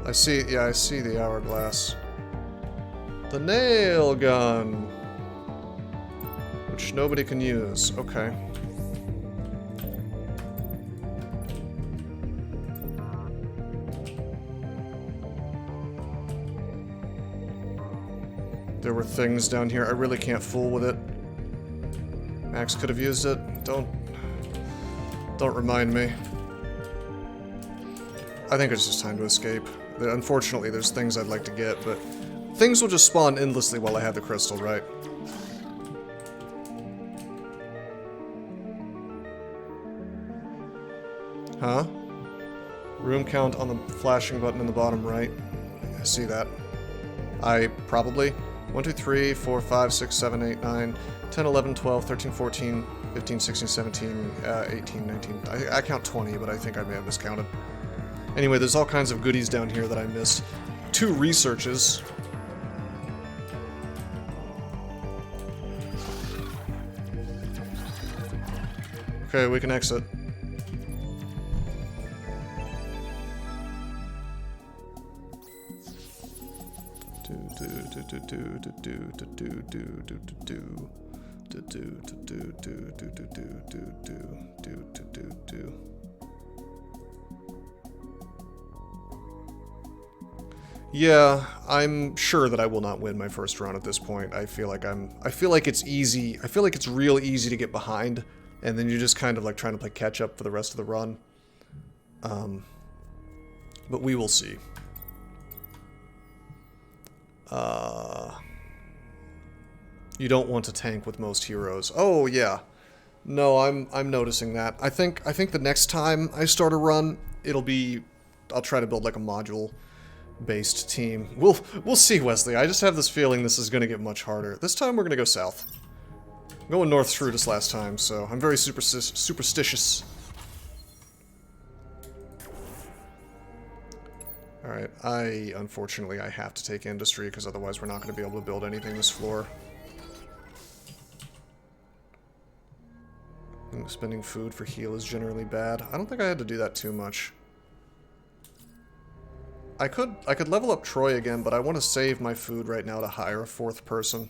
I see, yeah, I see the hourglass. The nail gun! Which nobody can use. Okay. There were things down here. I really can't fool with it. Max could have used it. Don't remind me. I think it's just time to escape. Unfortunately, there's things I'd like to get, but things will just spawn endlessly while I have the crystal, right? Huh? Room count on the flashing button in the bottom right. I see that. I probably... 1, 2, 3, 4, 5, 6, 7, 8, 9, 10, 11, 12, 13, 14, 15, 16, 17, 18, 19. I count 20, but I think I may have miscounted. Anyway, there's all kinds of goodies down here that I missed. 2 researches. Okay, we can exit. Yeah, I'm sure that I will not win my first run at this point. I feel like it's easy. I feel like it's real easy to get behind, and then you're just kind of like trying to play catch up for the rest of the run. But we will see. You don't want to tank with most heroes. Oh yeah. No, I'm noticing that. I think the next time I start a run, I'll try to build like a module based team. We'll see, Wesley. I just have this feeling this is going to get much harder. This time we're going to go south. I'm going north through this last time, so I'm very superstitious. Alright, unfortunately, I have to take industry, because otherwise we're not going to be able to build anything this floor. And spending food for heal is generally bad. I don't think I had to do that too much. I could level up Troy again, but I want to save my food right now to hire a fourth person.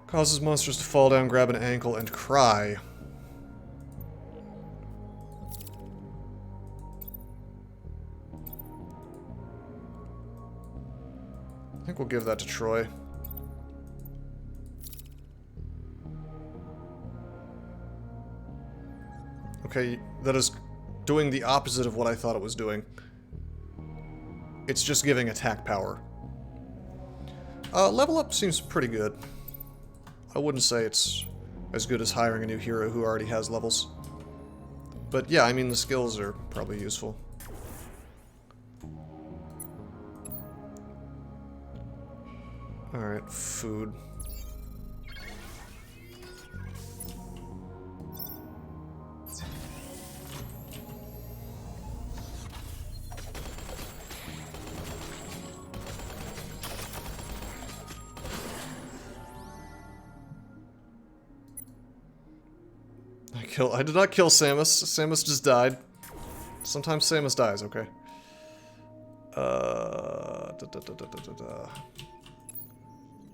Causes monsters to fall down, grab an ankle, and cry. I think we'll give that to Troy. Okay, that is doing the opposite of what I thought it was doing. It's just giving attack power. Level up seems pretty good. I wouldn't say it's as good as hiring a new hero who already has levels. But yeah, I mean, the skills are probably useful. Alright, food. I did not kill Samus. Samus just died. Sometimes Samus dies, okay.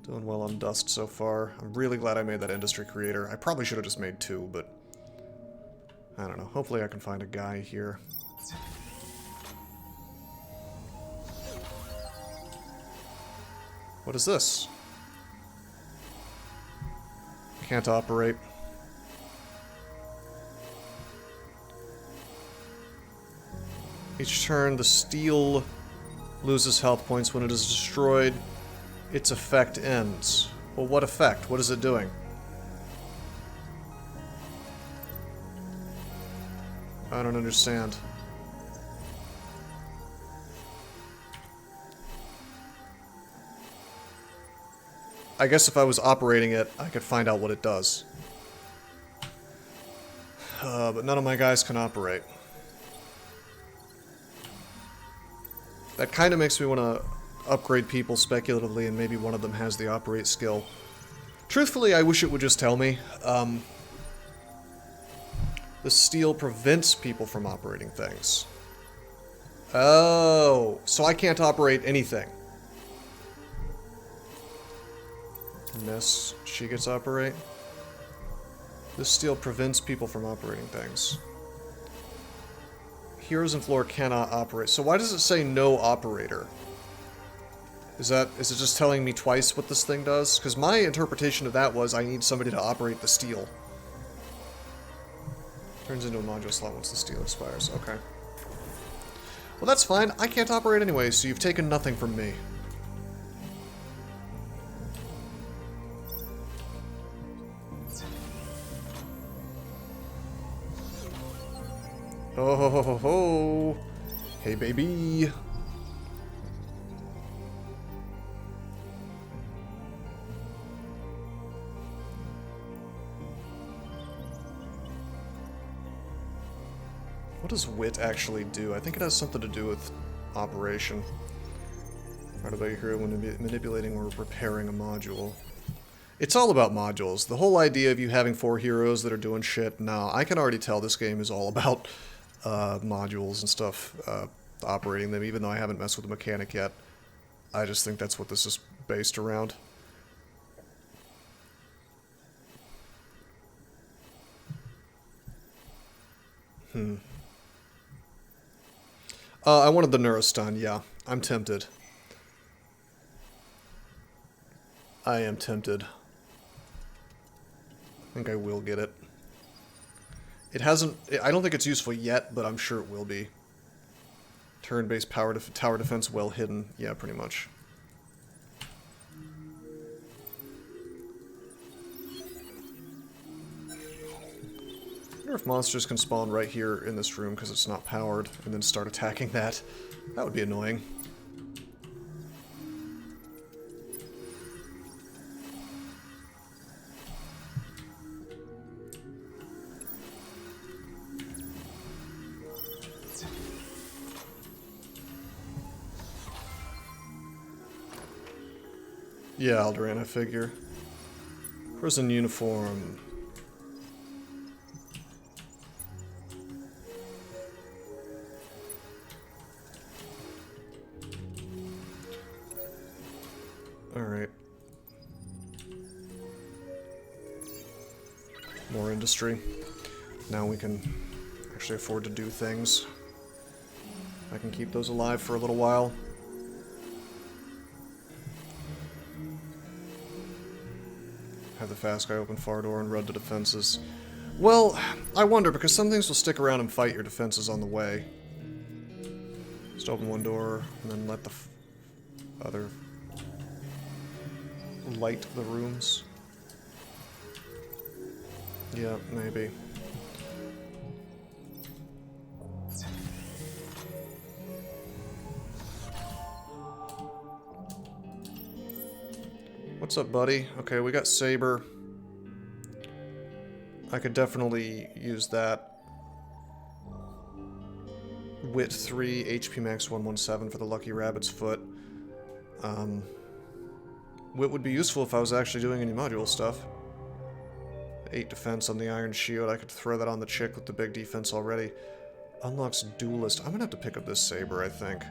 Doing well on dust so far. I'm really glad I made that industry creator. I probably should have just made 2, but I don't know. Hopefully I can find a guy here. What is this? Can't operate. Each turn, the steel loses health points when it is destroyed. Its effect ends. Well, what effect? What is it doing? I don't understand. I guess if I was operating it, I could find out what it does. But none of my guys can operate. That kind of makes me want to upgrade people speculatively, and maybe one of them has the operate skill. Truthfully, I wish it would just tell me. The steel prevents people from operating things. Oh, so I can't operate anything. Miss, she gets operate. This steel prevents people from operating things. Heroes in floor cannot operate. So why does it say no operator? Is it just telling me twice what this thing does? Because my interpretation of that was I need somebody to operate the steel. Turns into a module slot once the steel expires. Okay. Well, that's fine. I can't operate anyway, so you've taken nothing from me. Oh ho ho ho ho! Hey baby! What does wit actually do? I think it has something to do with operation. Right about your hero when manipulating or repairing a module. It's all about modules. The whole idea of you having 4 heroes that are doing shit, no, I can already tell this game is all about modules and stuff, operating them, even though I haven't messed with the mechanic yet. I just think that's what this is based around. I wanted the Neurostun, yeah. I'm tempted. I am tempted. I think I will get it. It hasn't... I don't think it's useful yet, but I'm sure it will be. Turn-based tower defense well hidden. Yeah, pretty much. I wonder if monsters can spawn right here in this room because it's not powered, and then start attacking that. That would be annoying. Yeah, Alderan, I figure. Prison uniform. Alright. More industry. Now we can actually afford to do things. I can keep those alive for a little while. Have the fast guy open far door and run to defenses. Well, I wonder, because some things will stick around and fight your defenses on the way. Just open one door, and then let the other light the rooms. Yeah, maybe. What's up, buddy? Okay, we got Saber. I could definitely use that. Wit 3, HP max 117 for the Lucky Rabbit's Foot. Wit would be useful if I was actually doing any module stuff. 8 defense on the Iron Shield. I could throw that on the chick with the big defense already. Unlocks Duelist. I'm gonna have to pick up this Saber, I think.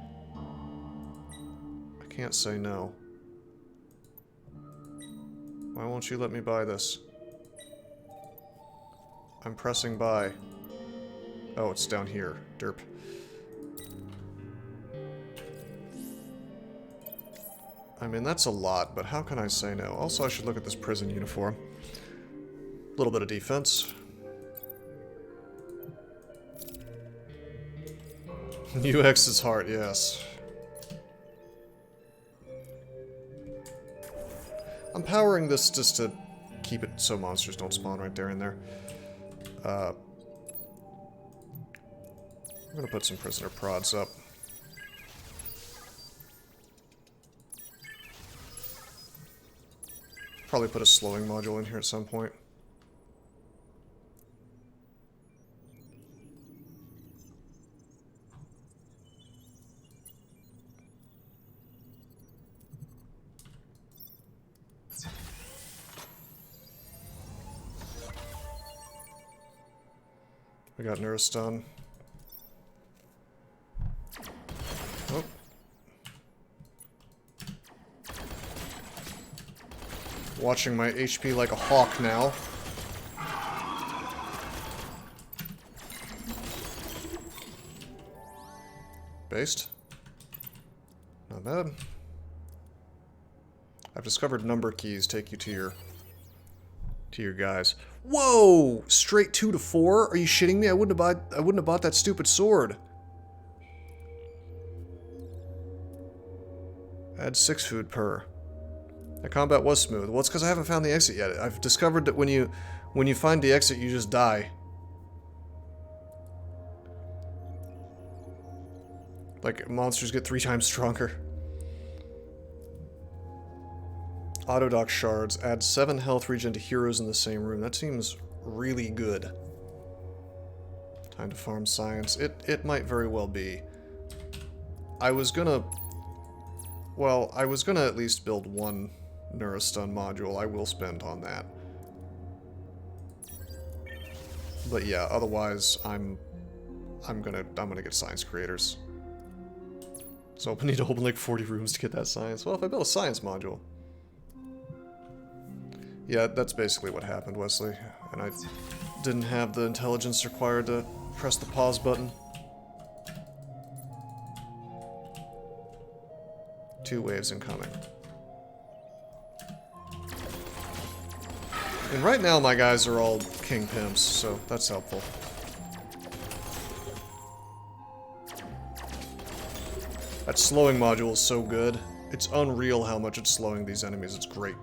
I can't say no. Why won't you let me buy this? I'm pressing buy. Oh, it's down here. Derp. I mean, that's a lot, but how can I say no? Also, I should look at this prison uniform. A little bit of defense. UX's heart, yes. I'm powering this just to keep it so monsters don't spawn right there and there. I'm gonna put some prisoner prods up. Probably put a slowing module in here at some point. We got Neurostun. Oh. Watching my HP like a hawk now. Based. Not bad. I've discovered number keys take you to your guys. Whoa! Straight 2 to 4? Are you shitting me? I wouldn't have bought that stupid sword. Add 6 food per. The combat was smooth. Well, it's because I haven't found the exit yet. I've discovered that when you find the exit, you just die. Like, monsters get 3 times stronger. Autodoc shards. Add 7 health regen to heroes in the same room. That seems really good. Time to farm science. It might very well be. I was gonna at least build 1 Neurostun module. I will spend on that. But yeah, otherwise I'm gonna get science creators. So I need to open like 40 rooms to get that science. Well, if I build a science module. Yeah, that's basically what happened, Wesley. And I didn't have the intelligence required to Press the pause button. 2 waves incoming. And right now my guys are all king pimps, so that's helpful. That slowing module is so good. It's unreal how much it's slowing these enemies. It's great.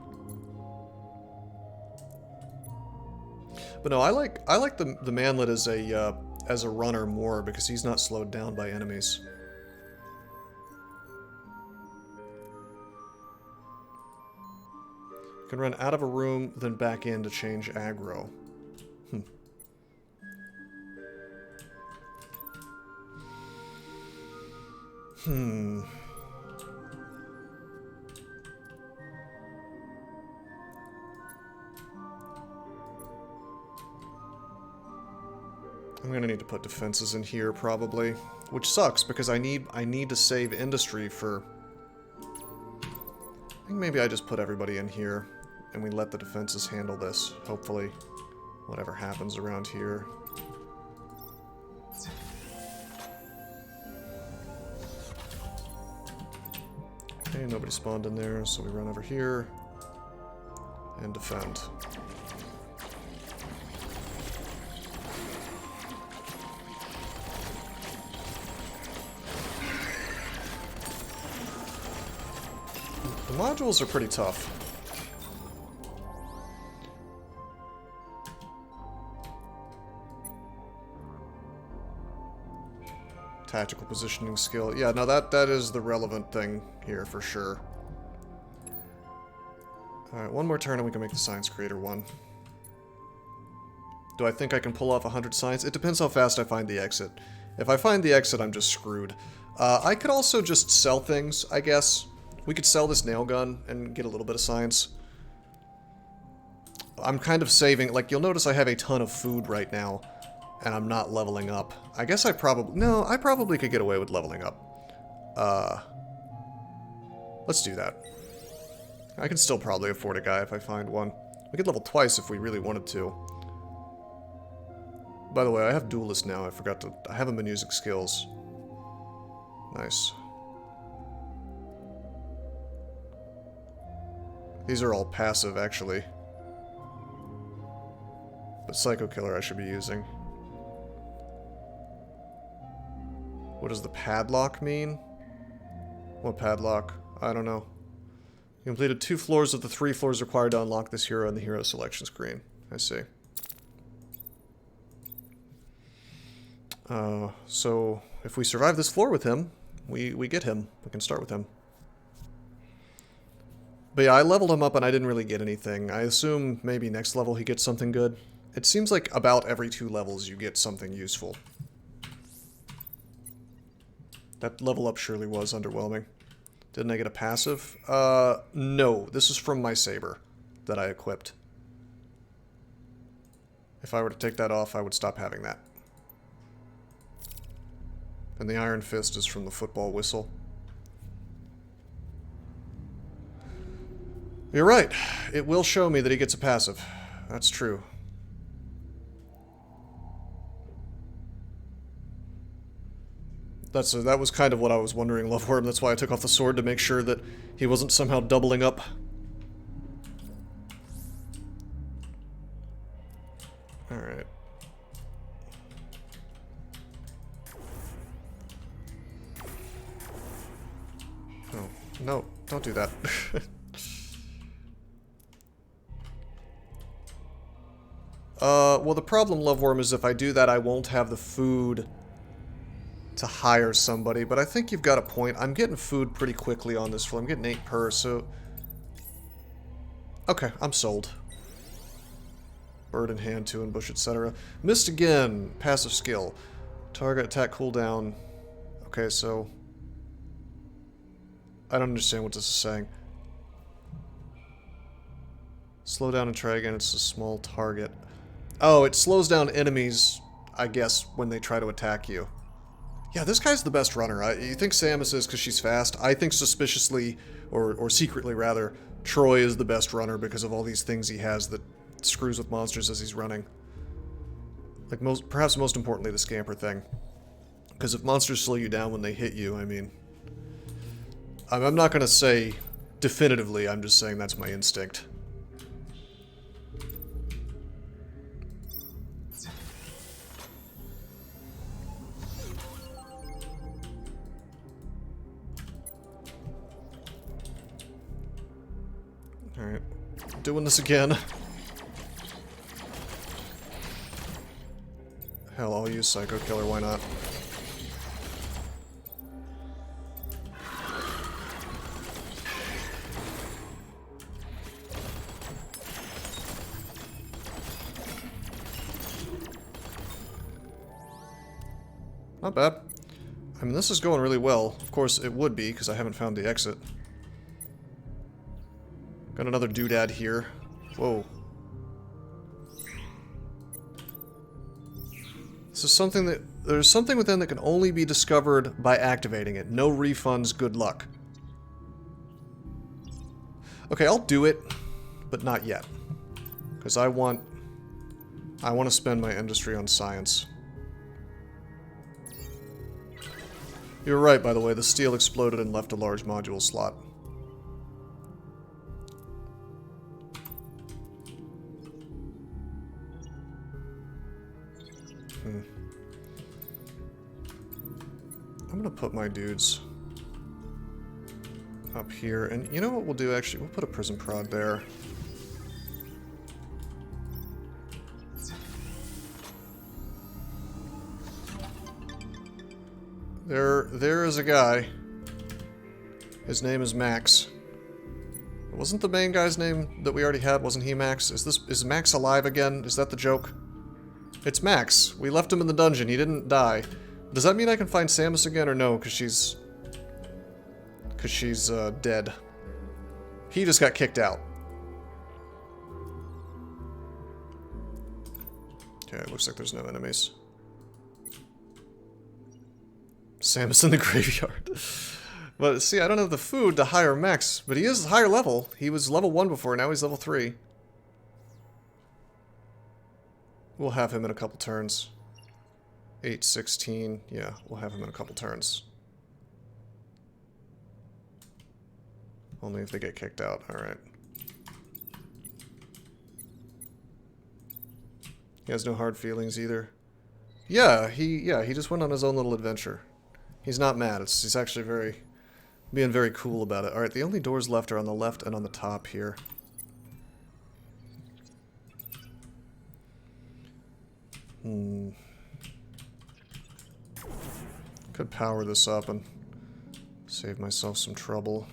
But no, I like the manlet as a runner more because he's not slowed down by enemies. You can run out of a room, then back in to change aggro. I'm gonna need to put defenses in here probably, which sucks because I need to save industry for. I think maybe I just put everybody in here and we let the defenses handle this. Hopefully, whatever happens around here. Okay, nobody spawned in there, so we run over here and defend. The modules are pretty tough. Tactical positioning skill. Yeah, no, that is the relevant thing here for sure. Alright, one more turn and we can make the Science Creator one. Do I think I can pull off 100 science? It depends how fast I find the exit. If I find the exit, I'm just screwed. I could also just sell things, I guess. We could sell this nail gun and get a little bit of science. I'm kind of saving, like, you'll notice I have a ton of food right now, and I'm not leveling up. I guess I probably could get away with leveling up. Let's do that. I can still probably afford a guy if I find one. We could level twice if we really wanted to. By the way, I have Duelist now. I haven't been using skills. Nice. These are all passive, actually. But Psycho Killer I should be using. What does the padlock mean? What padlock? I don't know. You completed 2 floors of the 3 floors required to unlock this hero in the hero selection screen. I see. So, if we survive this floor with him, we get him. We can start with him. But yeah, I leveled him up and I didn't really get anything. I assume maybe next level he gets something good. It seems like about every 2 levels you get something useful. That level up surely was underwhelming. Didn't I get a passive? No. This is from my saber that I equipped. If I were to take that off, I would stop having that. And the Iron Fist is from the football whistle. You're right. It will show me that he gets a passive. That's true. That was kind of what I was wondering, Loveworm. That's why I took off the sword, to make sure that he wasn't somehow doubling up. Alright. Oh, no, don't do that. Well, the problem, Loveworm, is if I do that, I won't have the food to hire somebody, but I think you've got a point. I'm getting food pretty quickly on this floor. I'm getting 8 per, so... Okay, I'm sold. Bird in hand, 2 in bush, etc. Missed again. Passive skill. Target attack cooldown. Okay, so... I don't understand what this is saying. Slow down and try again. It's a small target. Oh, it slows down enemies, I guess, when they try to attack you. Yeah, this guy's the best runner. You think Samus is because she's fast. I think suspiciously, or secretly rather, Troy is the best runner because of all these things he has that screws with monsters as he's running. Like, perhaps most importantly, the scamper thing. Because if monsters slow you down when they hit you, I mean... I'm not going to say definitively, I'm just saying that's my instinct. Alright. Doing this again. Hell, I'll use Psycho Killer, why not? Not bad. I mean, this is going really well. Of course, it would be, because I haven't found the exit. Got another doodad here. Whoa. This is something that... There's something within that can only be discovered by activating it. No refunds, good luck. Okay, I'll do it, but not yet. Because I want to spend my industry on science. You're right, by the way, the steel exploded and left a large module slot. I'm gonna put my dudes up here, and you know what we'll do actually? We'll put a prison prod there. There is a guy. His name is Max. Wasn't the main guy's name that we already had? Wasn't he Max? Is Max alive again? Is that the joke? It's Max. We left him in the dungeon. He didn't die. Does that mean I can find Samus again or no? Because she's dead. He just got kicked out. Okay, it looks like there's no enemies. Samus in the graveyard. But see, I don't have the food to hire Max, but he is higher level. He was level 1 before, now he's level 3. We'll have him in a couple turns. 8, 16, yeah, we'll have him in a couple turns. Only if they get kicked out, alright. He has no hard feelings either. Yeah, he just went on his own little adventure. He's not mad. He's actually being very cool about it. All right, the only doors left are on the left and on the top here. Could power this up and save myself some trouble.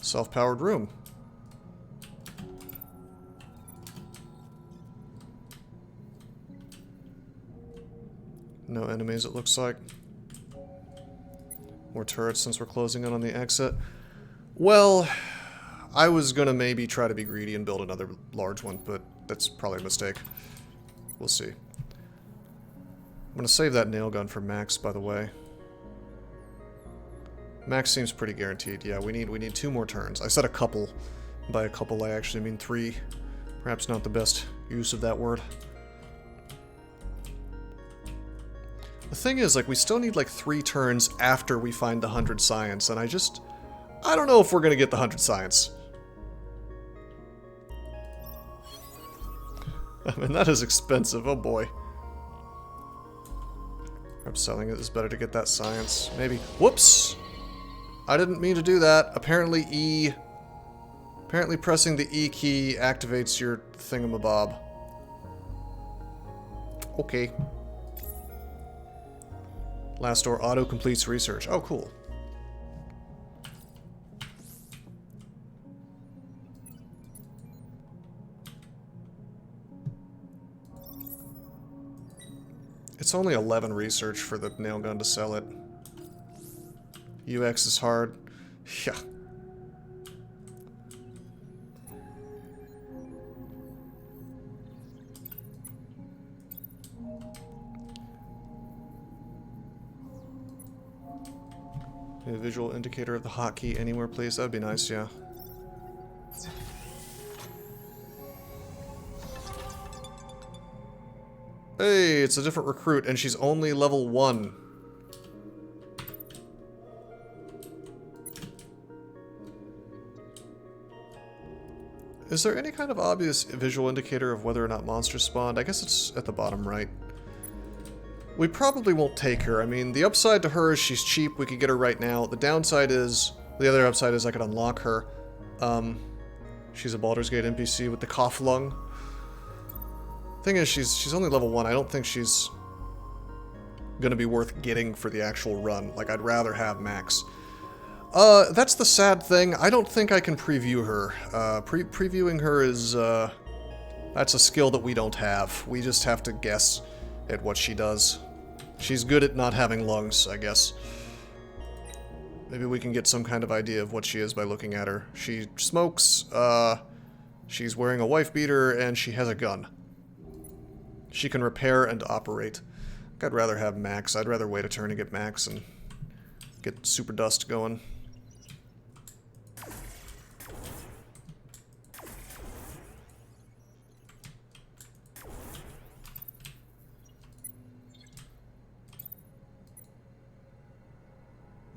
Self-powered room. No enemies, it looks like. More turrets since we're closing in on the exit. Well, I was gonna maybe try to be greedy and build another large one, but that's probably a mistake. We'll see. I'm gonna save that nail gun for Max, by the way. Max seems pretty guaranteed. Yeah, we need 2 more turns. I said a couple. By a couple, I actually mean 3. Perhaps not the best use of that word. The thing is, like, we still need like 3 turns after we find the 100 science, and I don't know if we're gonna get the 100 science. I mean, that is expensive. Oh boy. Perhaps selling it is better to get that science. Maybe. Whoops! I didn't mean to do that. Apparently pressing the E key activates your thingamabob. Okay. Last door auto-completes research. Oh, cool. It's only 11 research for the nail gun to sell it. UX is hard. Yeah. A visual indicator of the hotkey anywhere, please. That'd be nice, yeah. Hey, it's a different recruit, and she's only level 1. Is there any kind of obvious visual indicator of whether or not monsters spawned? I guess it's at the bottom right. We probably won't take her. I mean, the upside to her is she's cheap. We could get her right now. The downside is... The other upside is I could unlock her. She's a Baldur's Gate NPC with the cough lung. Thing is, she's only level 1. I don't think she's gonna be worth getting for the actual run. Like, I'd rather have Max. That's the sad thing. I don't think I can preview her. Previewing her is, that's a skill that we don't have. We just have to guess at what she does. She's good at not having lungs, I guess. Maybe we can get some kind of idea of what she is by looking at her. She smokes, she's wearing a wife beater, and she has a gun. She can repair and operate. I'd rather have Max. I'd rather wait a turn to get Max and get Super Dust going.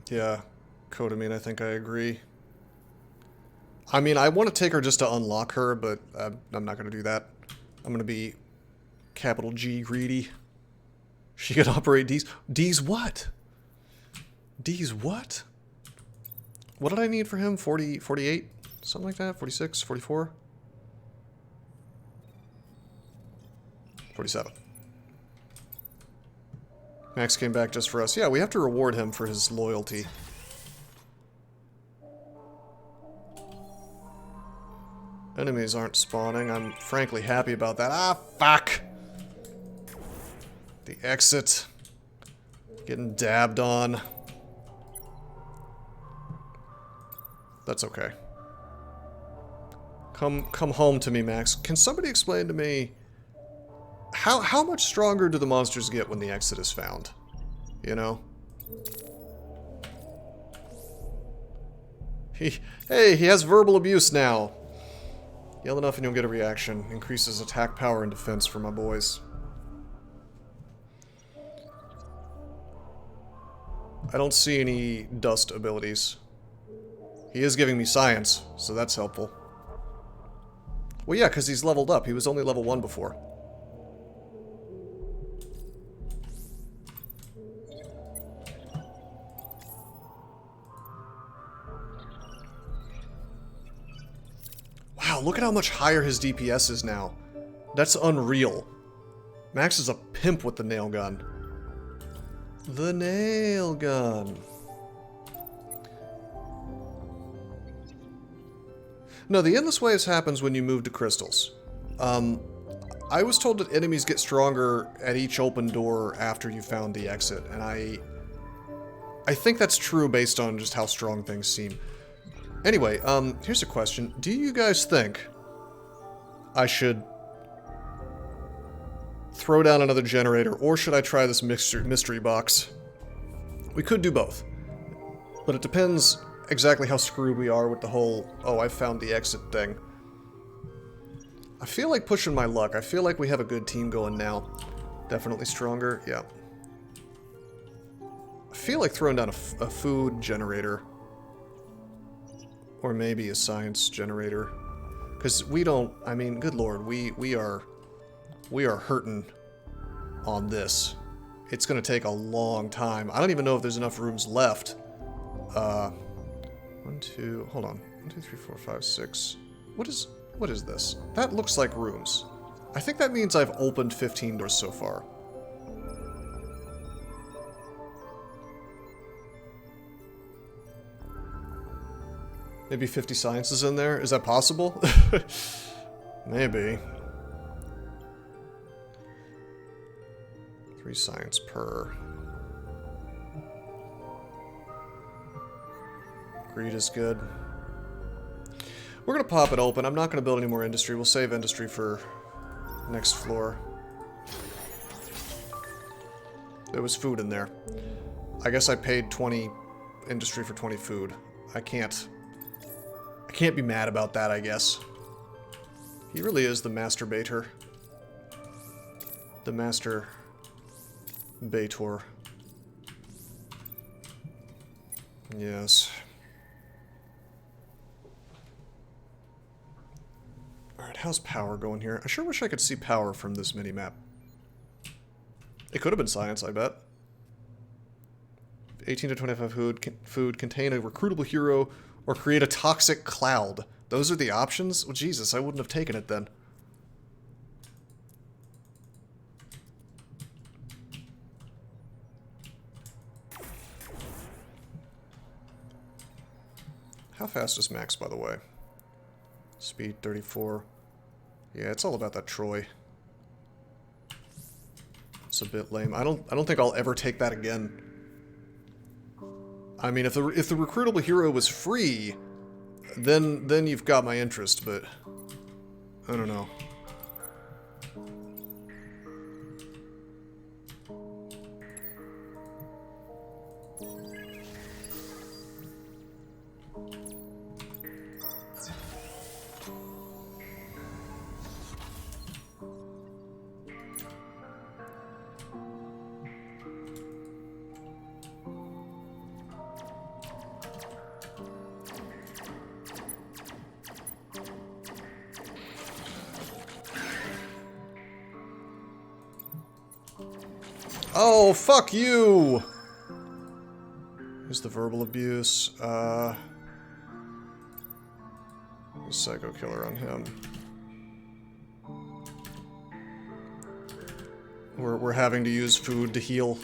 Yeah, Kodamine, I think I agree. I mean, I want to take her just to unlock her, but I'm not going to do that. I'm going to be capital G greedy. She can operate D's. D's what? D's what? What did I need for him? 40, 48? Something like that? 46, 44? 47. Max came back just for us. Yeah, we have to reward him for his loyalty. Enemies aren't spawning. I'm frankly happy about that. Ah, fuck! The exit. Getting dabbed on. That's okay. Come home to me, Max. Can somebody explain to me how much stronger do the monsters get when the exit is found? You know? Hey, he has verbal abuse now. Yell enough and you'll get a reaction. Increases attack power and defense for my boys. I don't see any dust abilities. He is giving me science, so that's helpful. Well, yeah, because he's leveled up. He was only level 1 before. Wow, look at how much higher his DPS is now. That's unreal. Max is a pimp with the nail gun. The nail gun. No, the Endless Waves happens when you move to crystals. I was told that enemies get stronger at each open door after you found the exit, and I think that's true based on just how strong things seem. Anyway, here's a question. Do you guys think I should throw down another generator, or should I try this mystery box? We could do both, but it depends exactly how screwed we are with the whole, oh, I found the exit thing. I feel like pushing my luck. I feel like we have a good team going now. Definitely stronger, yeah. I feel like throwing down a food generator. Or maybe a science generator. Because we don't, I mean, good lord, we are hurting on this. It's going to take a long time. I don't even know if there's enough rooms left. 1, 2, hold on. 1, 2, 3, 4, 5, 6. What is this? That looks like rooms. I think that means I've opened 15 doors so far. Maybe 50 sciences in there? Is that possible? Maybe. 3 science per. Greed is good. We're gonna pop it open. I'm not gonna build any more industry. We'll save industry for next floor. There was food in there. I guess I paid 20 industry for 20 food. I can't be mad about that, I guess. He really is the masturbator. The master Baitor. Yes. Alright, how's power going here? I sure wish I could see power from this mini-map. It could have been science, I bet. 18 to 25 food, contain a recruitable hero, or create a toxic cloud. Those are the options? Well, Jesus, I wouldn't have taken it then. How fast is Max, by the way? Speed 34. Yeah, it's all about that Troy. It's a bit lame. I don't think I'll ever take that again. I mean, if the recruitable hero was free, then you've got my interest, but I don't know. Oh, fuck you! Here's the verbal abuse. Psycho killer on him. We're having to use food to heal.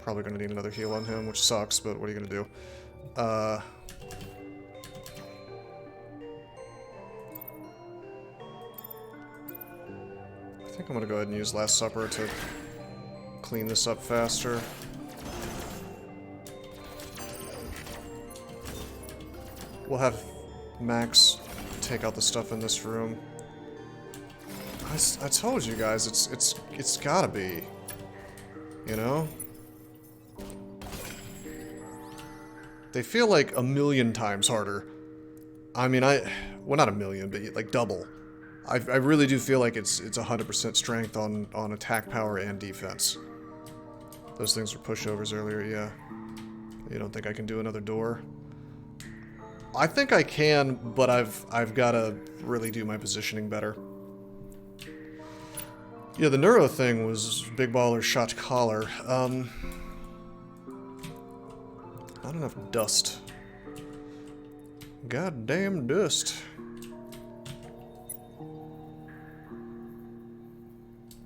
Probably gonna need another heal on him, which sucks, but what are you gonna do? I think I'm gonna go ahead and use Last Supper to clean this up faster. We'll have Max take out the stuff in this room. I told you guys, it's gotta be, you know? They feel like a million times harder. I mean, well, not a million, but like double. I really do feel like it's 100% strength on attack power and defense. Those things were pushovers earlier, yeah. You don't think I can do another door? I think I can, but I've got to really do my positioning better. Yeah, the neuro thing was big baller shot caller. Not enough dust. Goddamn dust.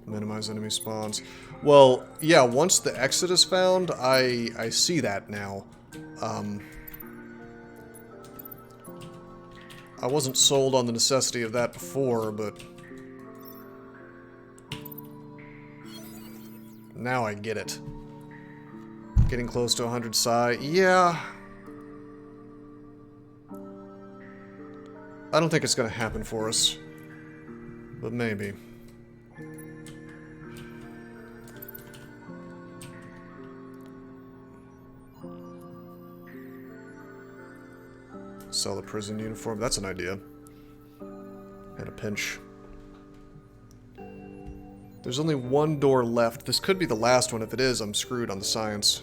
Minimize enemy spawns. Well, yeah, once the exit is found, I see that now. I wasn't sold on the necessity of that before, but now I get it. Getting close to 100 psi. Yeah. I don't think it's going to happen for us. But maybe. Sell the prison uniform. That's an idea. And a pinch. There's only one door left. This could be the last one. If it is, I'm screwed on the science.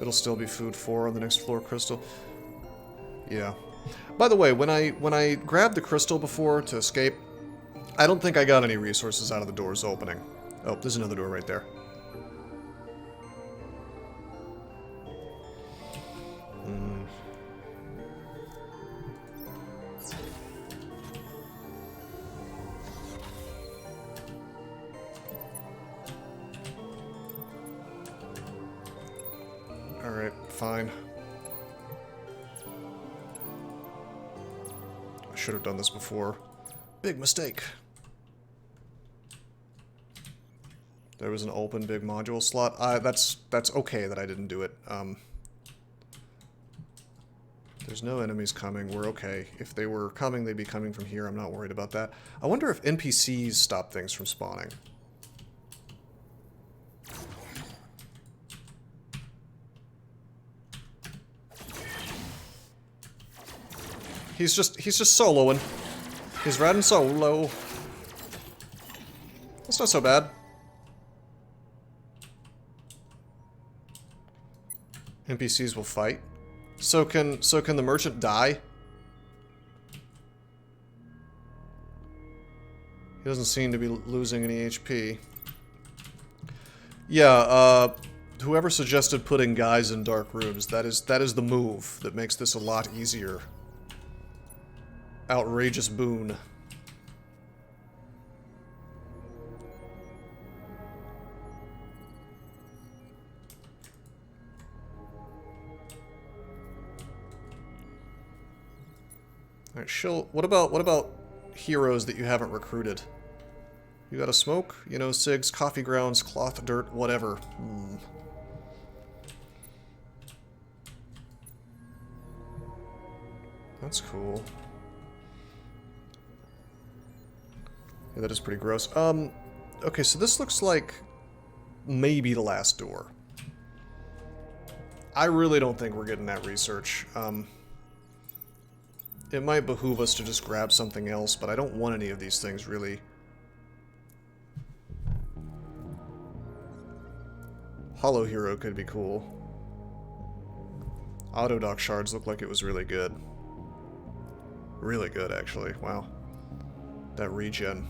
It'll still be food 4 on the next floor crystal. Yeah. By the way, when I grabbed the crystal before to escape, I don't think I got any resources out of the doors opening. Oh, there's another door right there. Alright, fine. I should have done this before. Big mistake. There was an open big module slot. That's okay that I didn't do it. There's no enemies coming. We're okay. If they were coming, they'd be coming from here. I'm not worried about that. I wonder if NPCs stop things from spawning. He's just soloing. He's riding solo. That's not so bad. NPCs will fight. So can the merchant die? He doesn't seem to be losing any HP. Yeah, whoever suggested putting guys in dark rooms, that is the move that makes this a lot easier. Outrageous boon. Alright, shill. What about heroes that you haven't recruited? You got a smoke? You know, cigs, coffee grounds, cloth, dirt, whatever. That's cool. Yeah, that is pretty gross. Okay, so this looks like maybe the last door. I really don't think we're getting that research. It might behoove us to just grab something else, but I don't want any of these things, really. Hollow Hero could be cool. Autodoc shards look like it was really good. Really good, actually. Wow. That regen.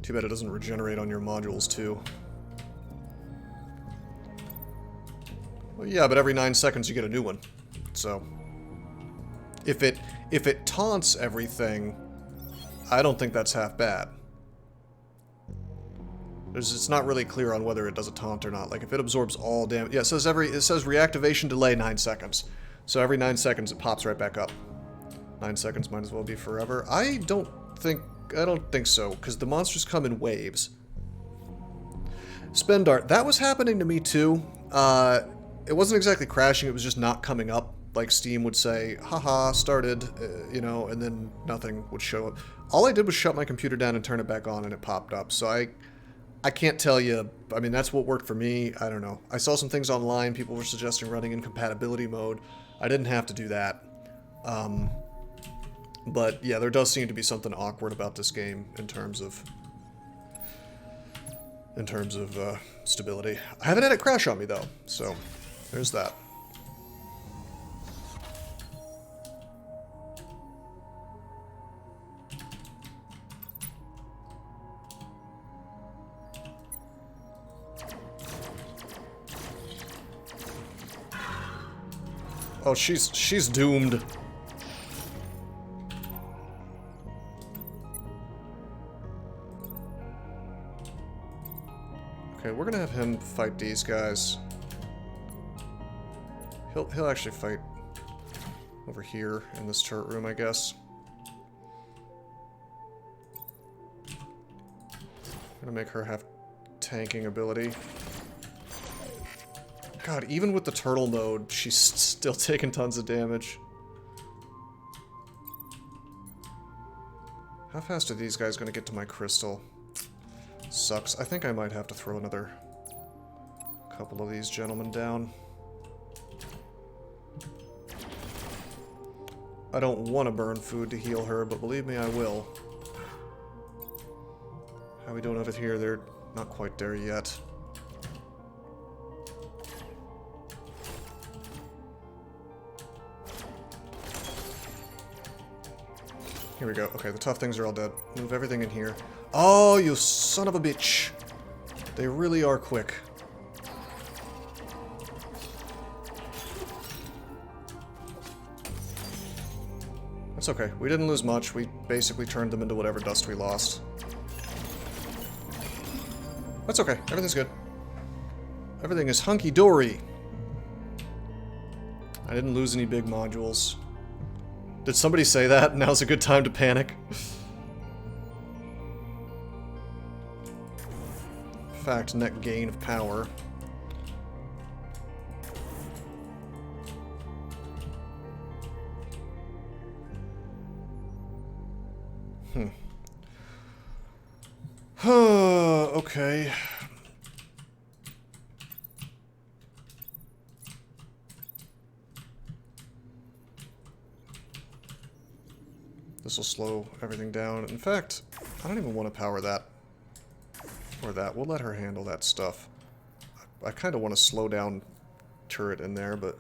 Too bad it doesn't regenerate on your modules, too. Well, yeah, but every 9 seconds you get a new one. So... If it taunts everything, I don't think that's half bad. It's not really clear on whether it does a taunt or not. Like if it absorbs all damage, yeah, it says reactivation delay 9 seconds. So every 9 seconds it pops right back up. 9 seconds might as well be forever. I don't think so, because the monsters come in waves. Spin dart, that was happening to me too. It wasn't exactly crashing, it was just not coming up. Like Steam would say, haha, started, you know, and then nothing would show up. All I did was shut my computer down and turn it back on and it popped up. So I can't tell you, I mean, that's what worked for me. I don't know. I saw some things online. People were suggesting running in compatibility mode. I didn't have to do that. But yeah, there does seem to be something awkward about this game in terms of stability. I haven't had it crash on me though, so there's that. Oh, she's doomed. Okay, we're gonna have him fight these guys. He'll actually fight over here in this turret room, I guess. Gonna make her have tanking ability. God, even with the turtle mode, she's still taking tons of damage. How fast are these guys gonna get to my crystal? Sucks. I think I might have to throw another couple of these gentlemen down. I don't want to burn food to heal her, but believe me, I will. How we doing over here? They're not quite there yet. Here we go. Okay, the tough things are all dead. Move everything in here. Oh, you son of a bitch. They really are quick. That's okay. We didn't lose much. We basically turned them into whatever dust we lost. That's okay. Everything's good. Everything is hunky-dory. I didn't lose any big modules. Did somebody say that? Now's a good time to panic. Fact, net gain of power. Okay. This will slow everything down. In fact, I don't even want to power that. Or that. We'll let her handle that stuff. I kind of want to slow down turret in there, but...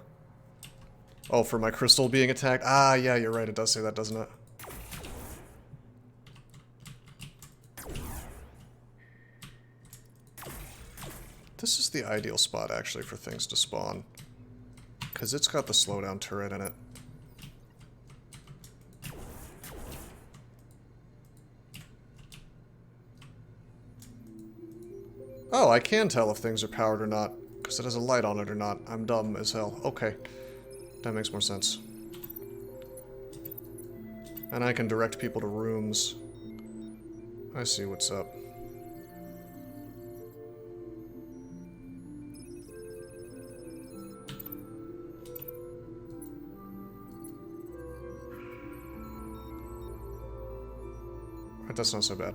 Oh, for my crystal being attacked? Ah, yeah, you're right. It does say that, doesn't it? This is the ideal spot, actually, for things to spawn. Because it's got the slowdown turret in it. Oh, I can tell if things are powered or not, because it has a light on it or not. I'm dumb as hell. Okay. That makes more sense. And I can direct people to rooms. I see what's up. Alright, that's not so bad.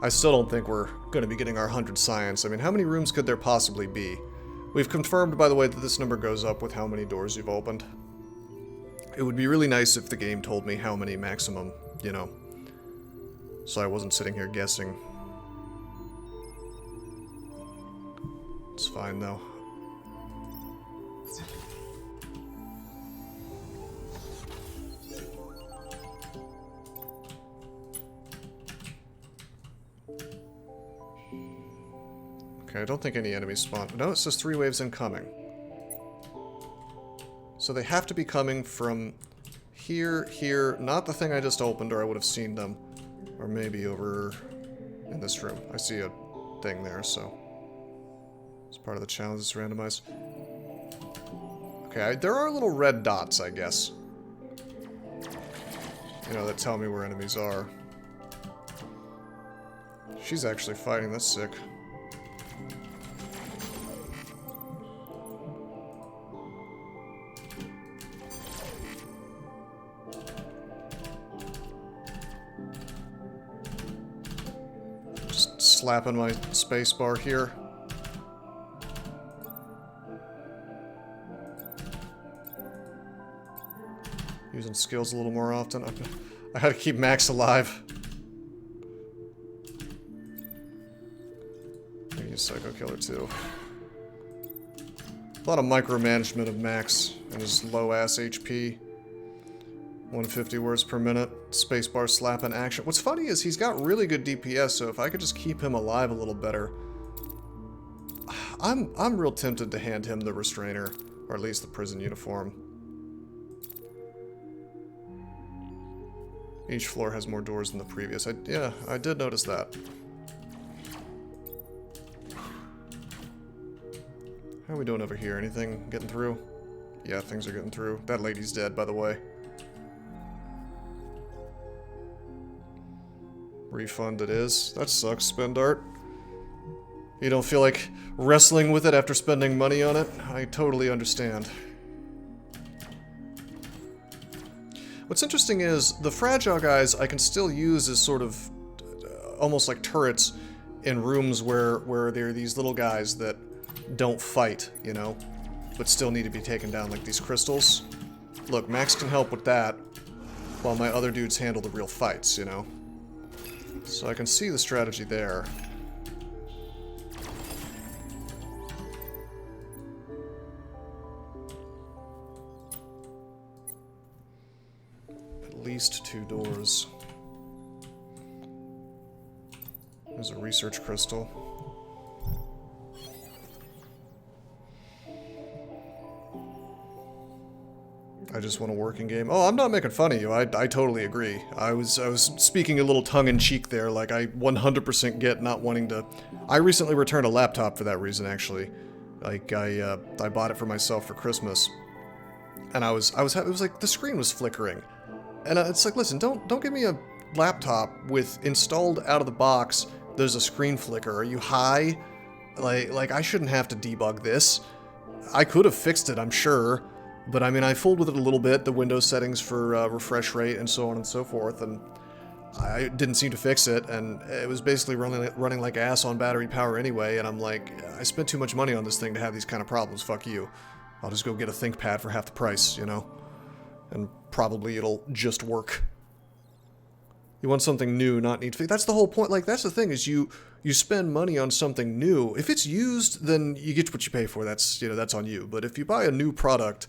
I still don't think we're going to be getting our 100 science. I mean, how many rooms could there possibly be? We've confirmed, by the way, that this number goes up with how many doors you've opened. It would be really nice if the game told me how many maximum, you know, so I wasn't sitting here guessing. It's fine, though. Okay, I don't think any enemies spawn. No, it says 3 waves incoming. So they have to be coming from here, here, not the thing I just opened, or I would have seen them. Or maybe over in this room. I see a thing there, so it's part of the challenge. It's randomized. Okay, there are little red dots, I guess. You know, that tell me where enemies are. She's actually fighting. That's sick. Just slapping my spacebar here. Using skills a little more often. I had to keep Max alive. I use Psycho Killer too. A lot of micromanagement of Max and his low-ass HP. 150 words per minute. Spacebar slapping action. What's funny is he's got really good DPS, so if I could just keep him alive a little better. I'm real tempted to hand him the restrainer, or at least the prison uniform. Each floor has more doors than the previous. Yeah, I did notice that. How are we doing over here? Anything getting through? Yeah, things are getting through. That lady's dead, by the way. Refund it is. That sucks, spend art. You don't feel like wrestling with it after spending money on it? I totally understand. What's interesting is, the fragile guys I can still use as sort of almost like turrets in rooms where there are these little guys that don't fight, you know, but still need to be taken down, like these crystals. Look, Max can help with that, while my other dudes handle the real fights, you know. So I can see the strategy there. At least 2 doors. There's a research crystal. I just want a working game. Oh, I'm not making fun of you. I totally agree. I was speaking a little tongue-in-cheek there, like I 100% get not wanting to... I recently returned a laptop for that reason, actually. Like, I bought it for myself for Christmas. And it was like, the screen was flickering. And it's like, listen, don't give me a laptop with installed out of the box, there's a screen flicker. Are you high? Like I shouldn't have to debug this. I could have fixed it, I'm sure, but I mean, I fooled with it a little bit, the Windows settings for refresh rate and so on and so forth, and I didn't seem to fix it, and it was basically running like ass on battery power anyway, and I'm like, I spent too much money on this thing to have these kind of problems, fuck you. I'll just go get a ThinkPad for half the price, you know? And probably it'll just work. You want something new, not need to fix. That's the whole point. Like, that's the thing, is you spend money on something new. If it's used, then you get what you pay for. That's, you know, that's on you. But if you buy a new product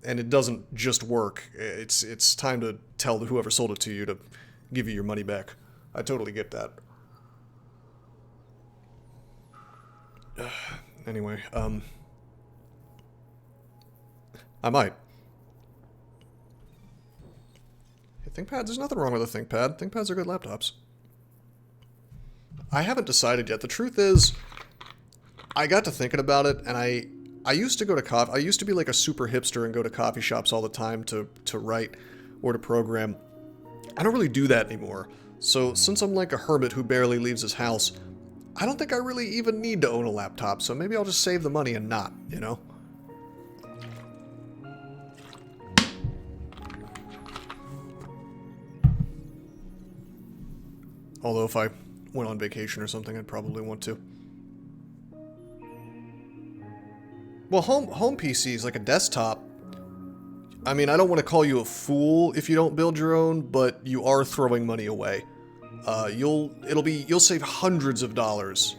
and it doesn't just work, it's time to tell whoever sold it to you to give you your money back. I totally get that. Anyway, I might. ThinkPads, there's nothing wrong with a ThinkPad. ThinkPads are good laptops. I haven't decided yet. The truth is, I got to thinking about it, and I used to go to I used to be like a super hipster and go to coffee shops all the time to write or to program. I don't really do that anymore. So since I'm like a hermit who barely leaves his house, I don't think I really even need to own a laptop, so maybe I'll just save the money and not, you know? Although if I went on vacation or something, I'd probably want to. Well, home PCs, like a desktop, I mean, I don't want to call you a fool if you don't build your own, but you are throwing money away. You'll save hundreds of dollars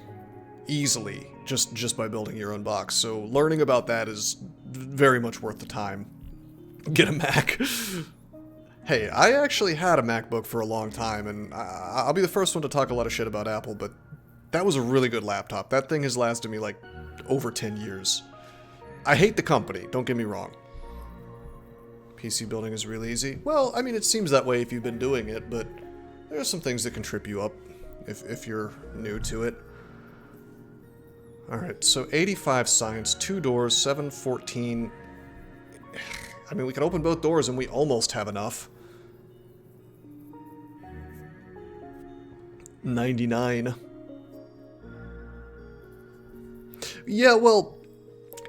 easily just by building your own box. So learning about that is very much worth the time. Get a Mac. Hey, I actually had a MacBook for a long time, and I'll be the first one to talk a lot of shit about Apple, but that was a really good laptop. That thing has lasted me like over 10 years. I hate the company, don't get me wrong. PC building is really easy. Well, I mean, it seems that way if you've been doing it, but there are some things that can trip you up if you're new to it. Alright, so 85 science, 2 doors, 714. I mean, we can open both doors and we almost have enough. 99. Yeah, well,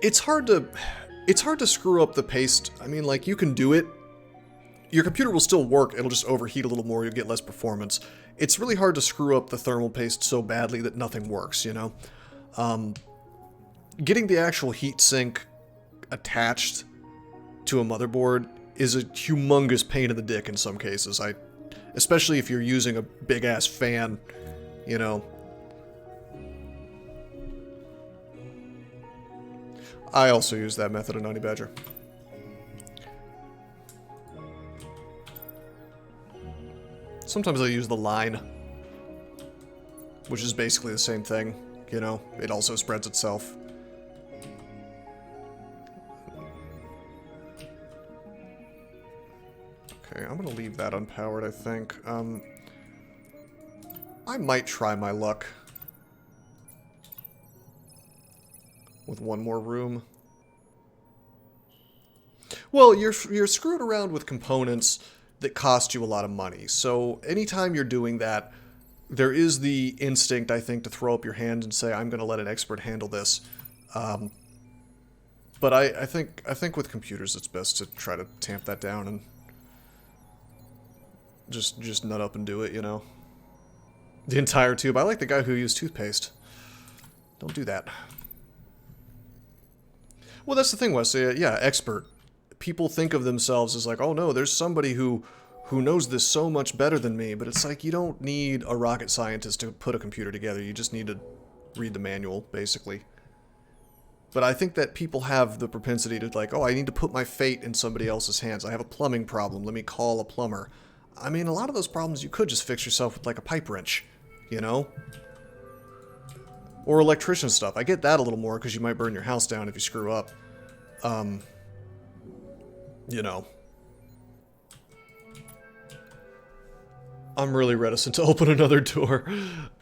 it's hard to screw up the paste. I mean, like, you can do it. Your computer will still work, it'll just overheat a little more, you'll get less performance. It's really hard to screw up the thermal paste so badly that nothing works, you know? Getting the actual heatsink attached to a motherboard is a humongous pain in the dick in some cases. Especially if you're using a big-ass fan, you know. I also use that method in Honey Badger. Sometimes I use the line, which is basically the same thing, you know. It also spreads itself. Okay, I'm gonna leave that unpowered, I think. I might try my luck with one more room. Well, you're screwed around with components that cost you a lot of money. So anytime you're doing that, there is the instinct, I think, to throw up your hands and say, I'm going to let an expert handle this. But I think with computers it's best to try to tamp that down and just nut up and do it, you know. The entire tube. I like the guy who used toothpaste. Don't do that. Well, that's the thing, Wes. Yeah, expert. People think of themselves as like, oh no, there's somebody who knows this so much better than me, but it's like you don't need a rocket scientist to put a computer together. You just need to read the manual, basically. But I think that people have the propensity to like, oh, I need to put my fate in somebody else's hands. I have a plumbing problem. Let me call a plumber. I mean, a lot of those problems you could just fix yourself with like a pipe wrench, you know? Or electrician stuff. I get that a little more because you might burn your house down if you screw up. You know. I'm really reticent to open another door.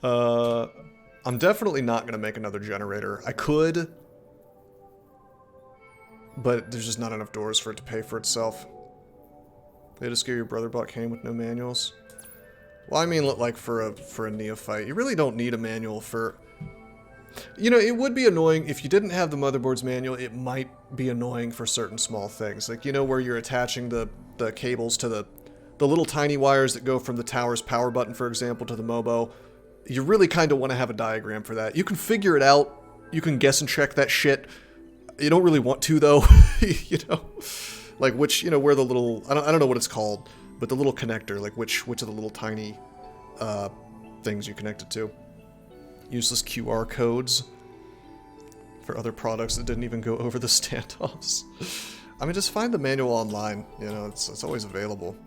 I'm definitely not going to make another generator. I could, but there's just not enough doors for it to pay for itself. They had to scare your brother bought cane with no manuals. Well, I mean, like for a neophyte, you really don't need a manual for. You know, it would be annoying if you didn't have the motherboard's manual. It might be annoying for certain small things. Like, you know, where you're attaching the cables to the little tiny wires that go from the tower's power button, for example, to the Mobo. You really kind of want to have a diagram for that. You can figure it out. You can guess and check that shit. You don't really want to, though. You know? Like, which, you know, where the little... I don't know what it's called, but the little connector, like, which of the little tiny things you connect it to. Useless QR codes for other products that didn't even go over the standoffs. I mean, just find the manual online. You know, it's always available.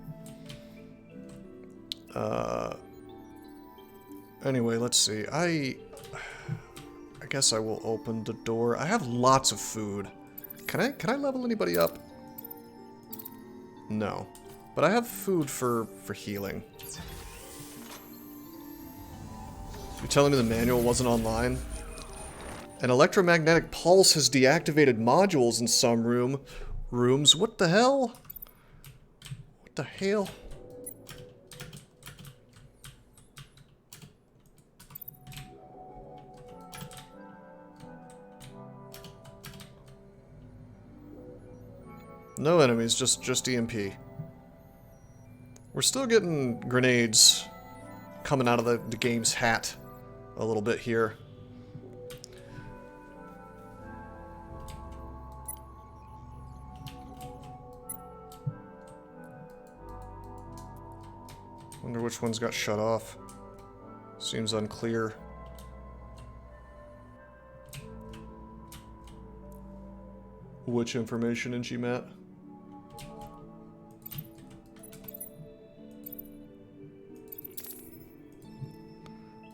Anyway, let's see. I guess I will open the door. I have lots of food. Can I level anybody up? No. But I have food for healing. You're telling me the manual wasn't online? An electromagnetic pulse has deactivated modules in some rooms. What the hell? What the hell? No enemies, just EMP. We're still getting grenades coming out of the game's hat a little bit here. Wonder which ones got shut off. Seems unclear. Which information in GMAT?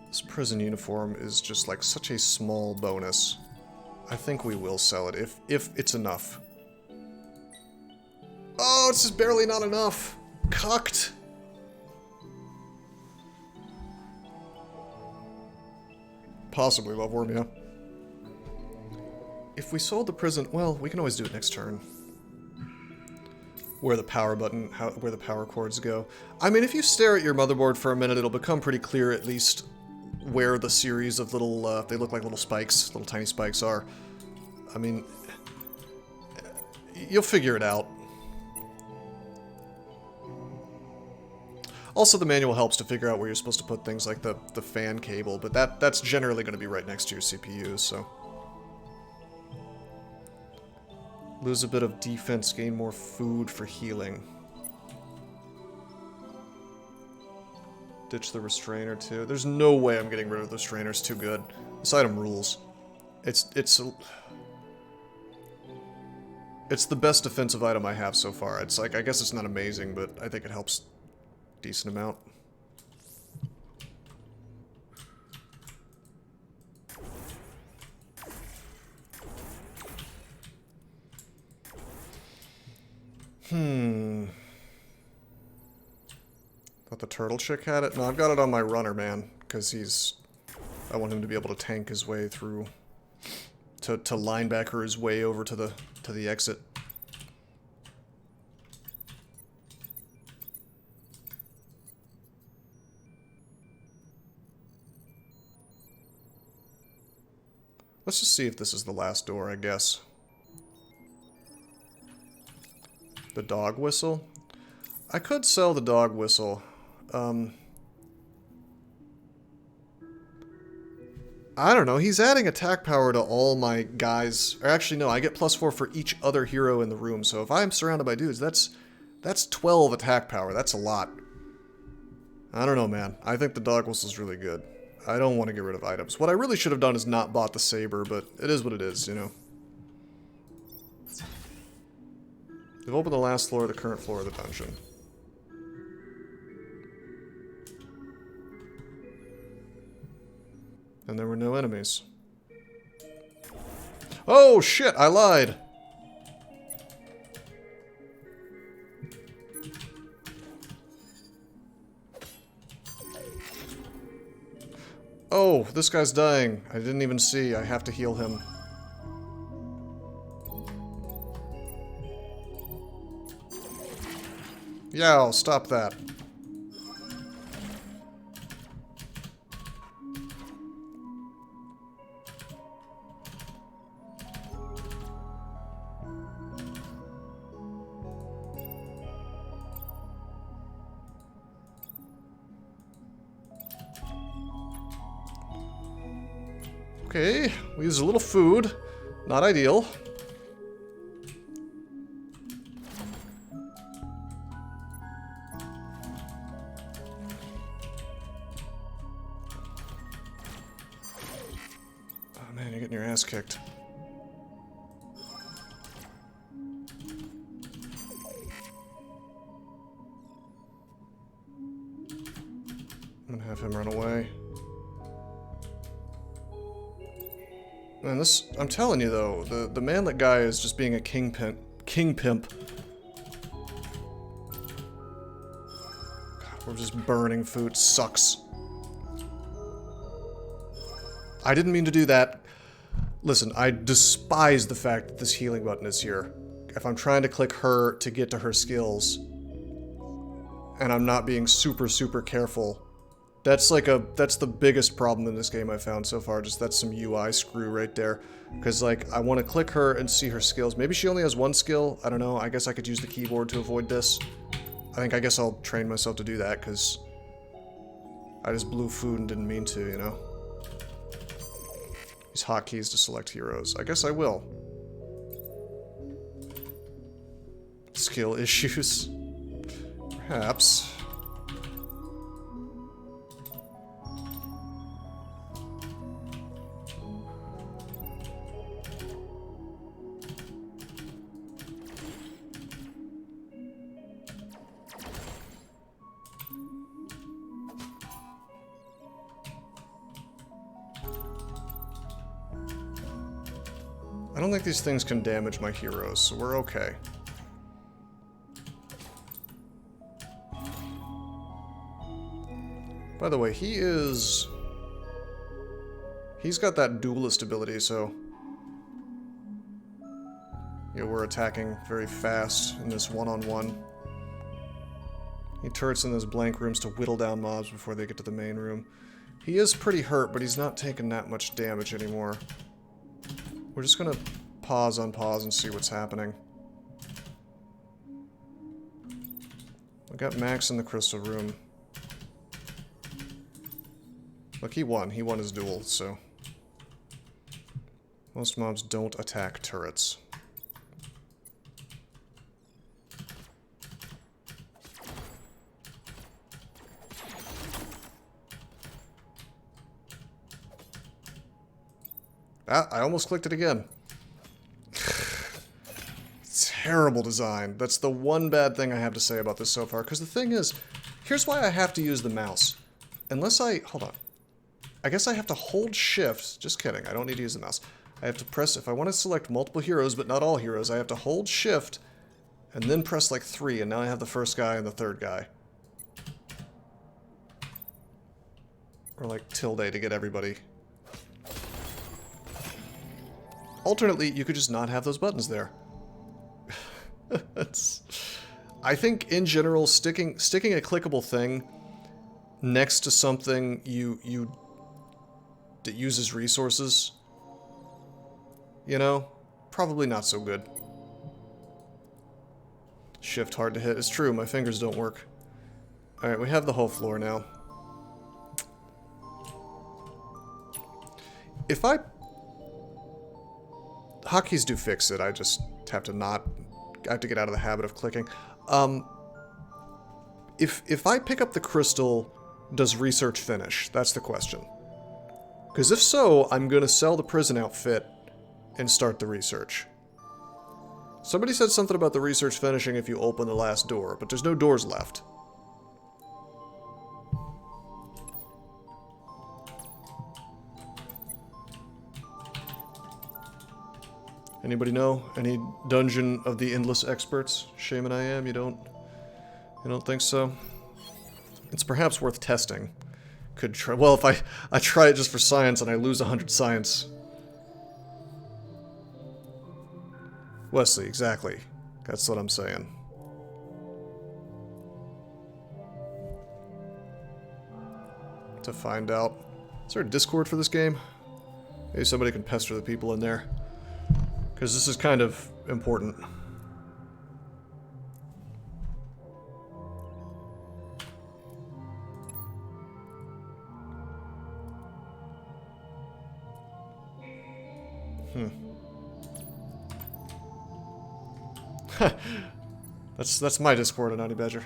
This prison uniform is just like such a small bonus. I think we will sell it if it's enough. Oh, it's just barely not enough. Cucked. Possibly Loveworm, yeah. If we sold the prison, well, we can always do it next turn. Where the power button, where the power cords go. I mean, if you stare at your motherboard for a minute, it'll become pretty clear at least where the series of little, they look like little spikes, little tiny spikes are. I mean, you'll figure it out. Also, the manual helps to figure out where you're supposed to put things like the fan cable, but that's generally going to be right next to your CPU, so... Lose a bit of defense, gain more food for healing. Ditch the restrainer too. There's no way I'm getting rid of the restrainer. It's too good. This item rules. It's the best defensive item I have so far. It's like, I guess it's not amazing, but I think it helps a decent amount. Thought the turtle chick had it? No, I've got it on my runner, man. Because I want him to be able to tank his way through... To linebacker his way over to the exit. Let's just see if this is the last door, I guess. The dog whistle? I could sell the dog whistle. I don't know, he's adding attack power to all my guys. Or actually, no, I get +4 for each other hero in the room. So if I'm surrounded by dudes, that's 12 attack power. That's a lot. I don't know, man. I think the dog whistle's really good. I don't want to get rid of items. What I really should have done is not bought the saber, but it is what it is, you know. They've opened the last floor of the current floor of the dungeon. And there were no enemies. Oh shit, I lied! Oh, this guy's dying. I didn't even see. I have to heal him. Yeah, I'll stop that. Okay, we use a little food. Not ideal. Oh man, you're getting your ass kicked. I'm gonna have him run away. Man, this... I'm telling you though, the manlet guy is just being a king pimp. God, we're just burning food. Sucks. I didn't mean to do that. Listen, I despise the fact that this healing button is here. If I'm trying to click her to get to her skills, and I'm not being super, super careful, that's the biggest problem in this game I found so far. Just that's some UI screw right there. Because, like, I want to click her and see her skills. Maybe she only has one skill. I don't know. I guess I could use the keyboard to avoid this. I guess I'll train myself to do that, because I just blew food and didn't mean to, you know? Use hotkeys to select heroes. I guess I will. Skill issues. Perhaps. I don't think these things can damage my heroes, so we're okay. By the way, he's got that duelist ability, so... yeah, we're attacking very fast in this one-on-one. He turrets in those blank rooms to whittle down mobs before they get to the main room. He is pretty hurt, but he's not taking that much damage anymore. We're just gonna pause on pause and see what's happening. I got Max in the crystal room. Look, he won. He won his duel, so... most mobs don't attack turrets. Ah, I almost clicked it again. Terrible design. That's the one bad thing I have to say about this so far. Because the thing is, here's why I have to use the mouse. Unless I... hold on. I guess I have to hold shift. Just kidding. I don't need to use the mouse. I have to press... if I want to select multiple heroes, but not all heroes, I have to hold shift and then press like 3, and now I have the first guy and the third guy. Or like tilde to get everybody. Alternately, you could just not have those buttons there. I think, in general, sticking a clickable thing next to something that uses resources, you know, probably not so good. Shift hard to hit. It's true, my fingers don't work. Alright, we have the whole floor now. If I... hotkeys do fix it, I just have to not... I have to get out of the habit of clicking. If I pick up the crystal, does research finish? That's the question. Because if so, I'm going to sell the prison outfit and start the research. Somebody said something about the research finishing if you open the last door, but there's no doors left. Anybody know? Any Dungeon of the Endless experts? Shaman I am, you don't think so? It's perhaps worth testing. Could try. Well, if I try it just for science and I lose 100 science. Wesley, exactly. That's what I'm saying. To find out. Is there a Discord for this game? Maybe somebody can pester the people in there. Because this is kind of important. That's my Discord, Honey Badger.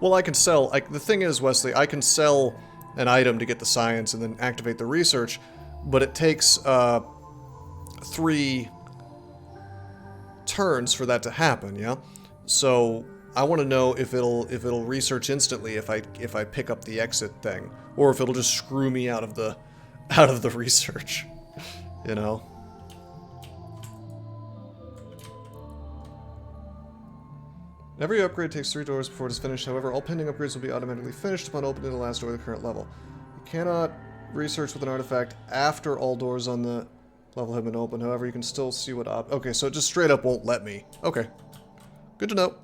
Well, I can sell... the thing is, Wesley, I can sell an item to get the science and then activate the research, but it takes 3 turns for that to happen, yeah? So I want to know if it'll research instantly if I pick up the exit thing, or if it'll just screw me out of the research, you know? Every upgrade takes 3 doors before it is finished. However, all pending upgrades will be automatically finished upon opening the last door of the current level. You cannot research with an artifact after all doors on the level have been opened. However, you can still see what okay, so it just straight up won't let me. Okay. Good to know.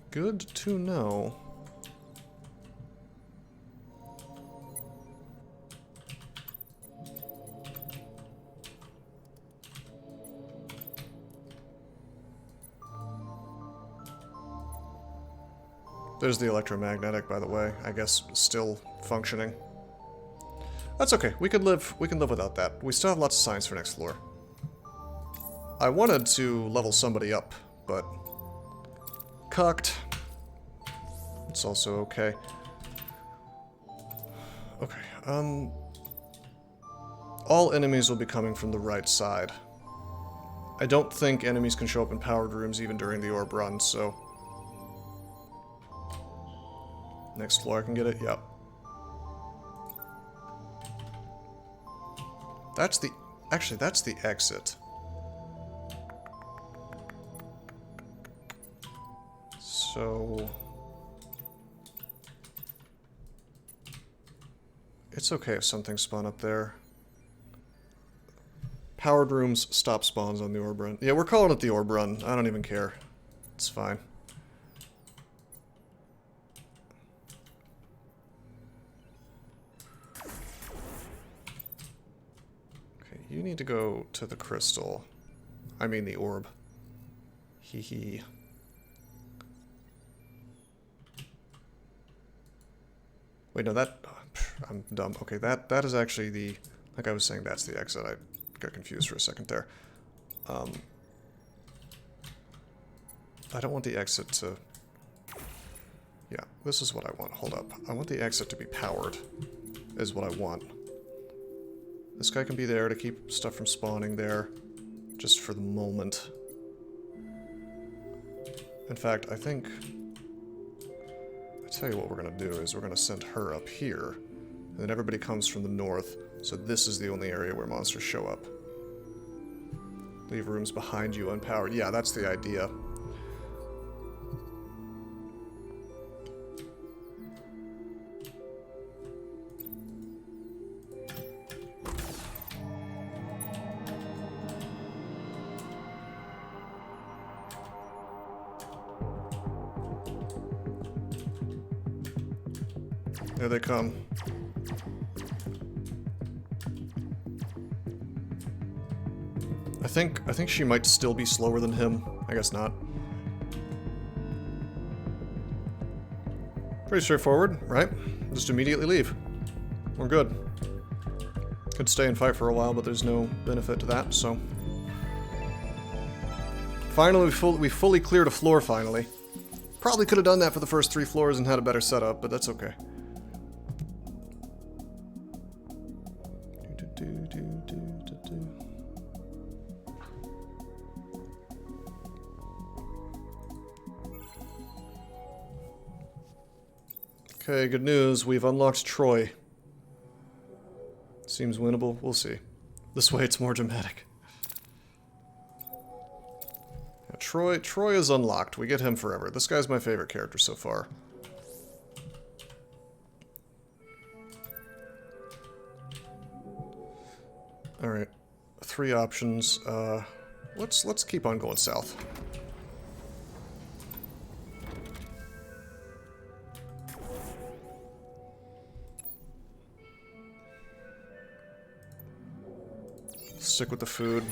Good to know. There's the electromagnetic, by the way. I guess still functioning. That's okay. We can live without that. We still have lots of science for next floor. I wanted to level somebody up, but cucked. It's also okay. Okay. All enemies will be coming from the right side. I don't think enemies can show up in powered rooms even during the orb run, so next floor I can get it? Yep. That's the... Actually, that's the exit. So... It's okay if something spawn up there. Powered rooms stop spawns on the orb run. Yeah, we're calling it the orb run. I don't even care. It's fine. You need to go to the crystal. I mean the orb. Hee hee. Wait, no, that... I'm dumb. Okay, that is actually the... Like I was saying, that's the exit. I got confused for a second there. I don't want the exit to... Yeah, this is what I want. Hold up. I want the exit to be powered, is what I want. This guy can be there to keep stuff from spawning there, just for the moment. In fact, I think... I tell you what we're going to do is we're going to send her up here, and then everybody comes from the north, so this is the only area where monsters show up. Leave rooms behind you unpowered. Yeah, that's the idea. There they come. I think she might still be slower than him. I guess not. Pretty straightforward, right? Just immediately leave. We're good. Could stay and fight for a while, but there's no benefit to that, so... Finally, we fully cleared a floor, finally. Probably could have done that for the first 3 floors and had a better setup, but that's okay. Okay, good news. We've unlocked Troy. Seems winnable. We'll see. This way it's more dramatic. Yeah, Troy is unlocked. We get him forever. This guy's my favorite character so far. Alright. 3 options. Let's keep on going south. Stick with the food.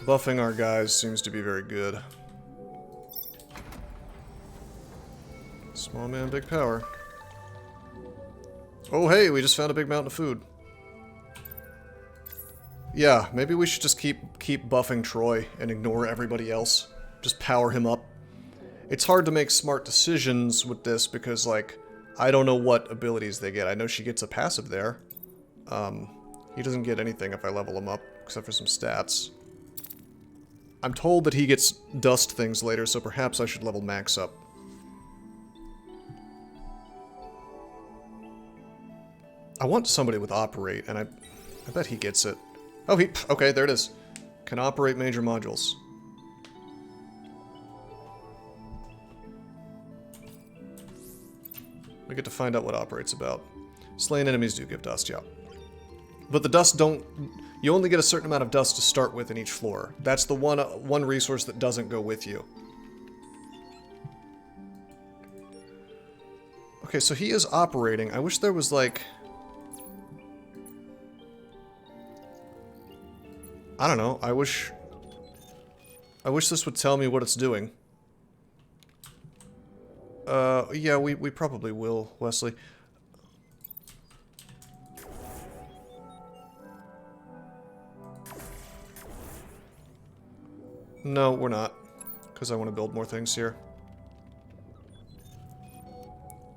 Buffing our guys seems to be very good. Let's Small man, big power. Oh hey, we just found a big mountain of food. Yeah, maybe we should just keep buffing Troy and ignore everybody else. Just power him up. It's hard to make smart decisions with this because, like, I don't know what abilities they get. I know she gets a passive there. He doesn't get anything if I level him up, except for some stats. I'm told that he gets dust things later, so perhaps I should level Max up. I want somebody with operate, and I bet he gets it. Oh, okay, there it is. Can operate major modules. We get to find out what operate's about. Slain enemies do give dust, yeah. But the dust don't... You only get a certain amount of dust to start with in each floor. That's the one resource that doesn't go with you. Okay, so he is operating. I wish there was, like... I don't know. I wish this would tell me what it's doing. Yeah, we probably will, Wesley. No, we're not. Because I want to build more things here.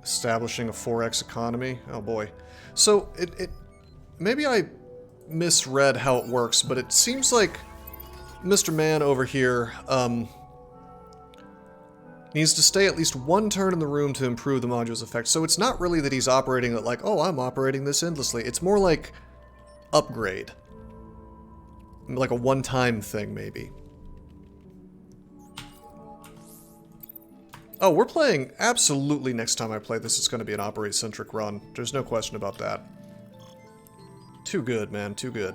Establishing a 4x economy. Oh boy. So, maybe I misread how it works, but it seems like Mr. Man over here, needs to stay at least one turn in the room to improve the module's effect. So it's not really that he's operating it like, oh, I'm operating this endlessly. It's more like upgrade. Like a one-time thing, maybe. Oh, we're playing... Absolutely next time I play this, it's going to be an operate-centric run. There's no question about that. Too good, man. Too good.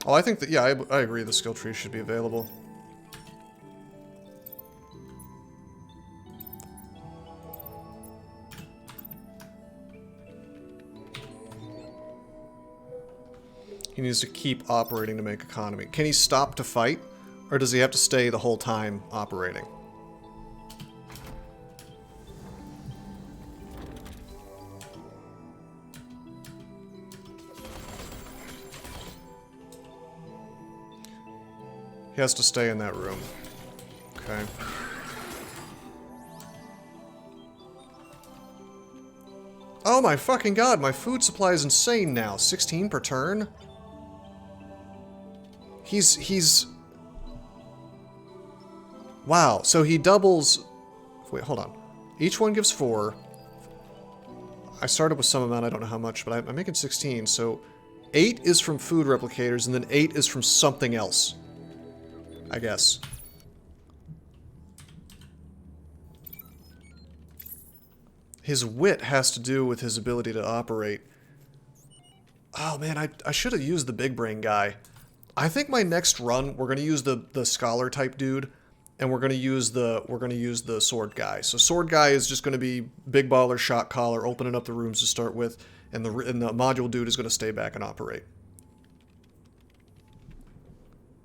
Oh, I think that... Yeah, I agree the skill tree should be available. He needs to keep operating to make economy. Can he stop to fight? Or does he have to stay the whole time operating? He has to stay in that room. Okay. Oh my fucking god, my food supply is insane now. 16 per turn? He's... Wow, so he doubles... Wait, hold on. Each one gives 4. I started with some amount, I don't know how much, but I'm making 16, so 8 is from food replicators, and then 8 is from something else. I guess. His wit has to do with his ability to operate. Oh man, I should have used the big brain guy. I think my next run, we're gonna use the scholar type dude, and we're gonna use the sword guy. So sword guy is just gonna be big baller, shot caller, opening up the rooms to start with, and the module dude is gonna stay back and operate.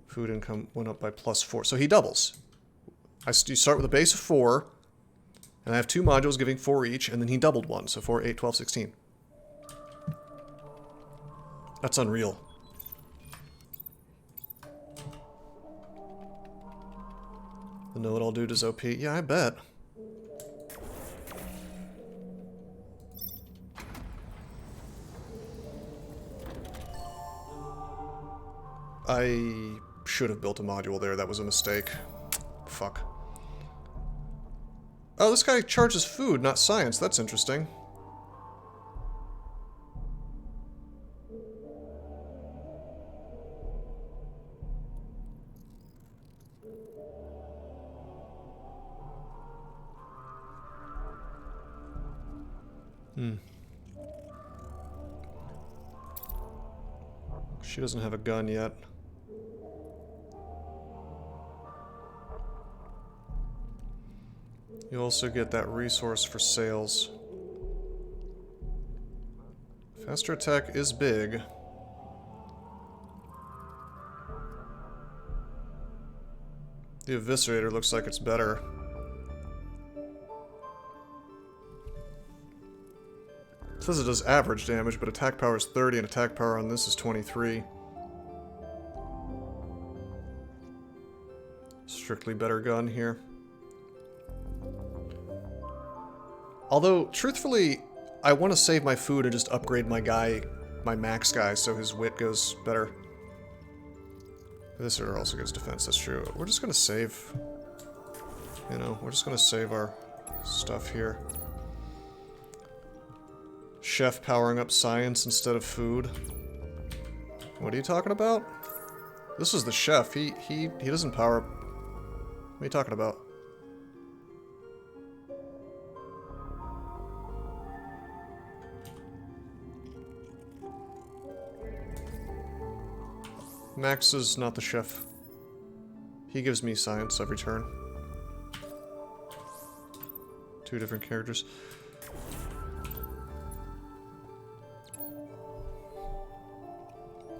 Food income went up by +4, so he doubles. You start with a base of 4, and I have 2 modules giving 4 each, and then he doubled one, so 4, 8, 12, 16. That's unreal. The know-it-all dude is OP. Yeah, I bet. I should have built a module there. That was a mistake. Fuck. Oh, this guy charges food, not science. That's interesting. She doesn't have a gun yet. You also get that resource for sales. Faster attack is big. The Eviscerator looks like it's better. It says it does average damage, but attack power is 30 and attack power on this is 23. Strictly better gun here. Although, truthfully, I want to save my food and just upgrade my guy, my max guy, so his wit goes better. This also gets defense, that's true. We're just gonna save, you know, we're just gonna save our stuff here. Chef powering up science instead of food. What are you talking about? This is the chef. He doesn't power up. What are you talking about? Max is not the chef. He gives me science every turn. Two different characters.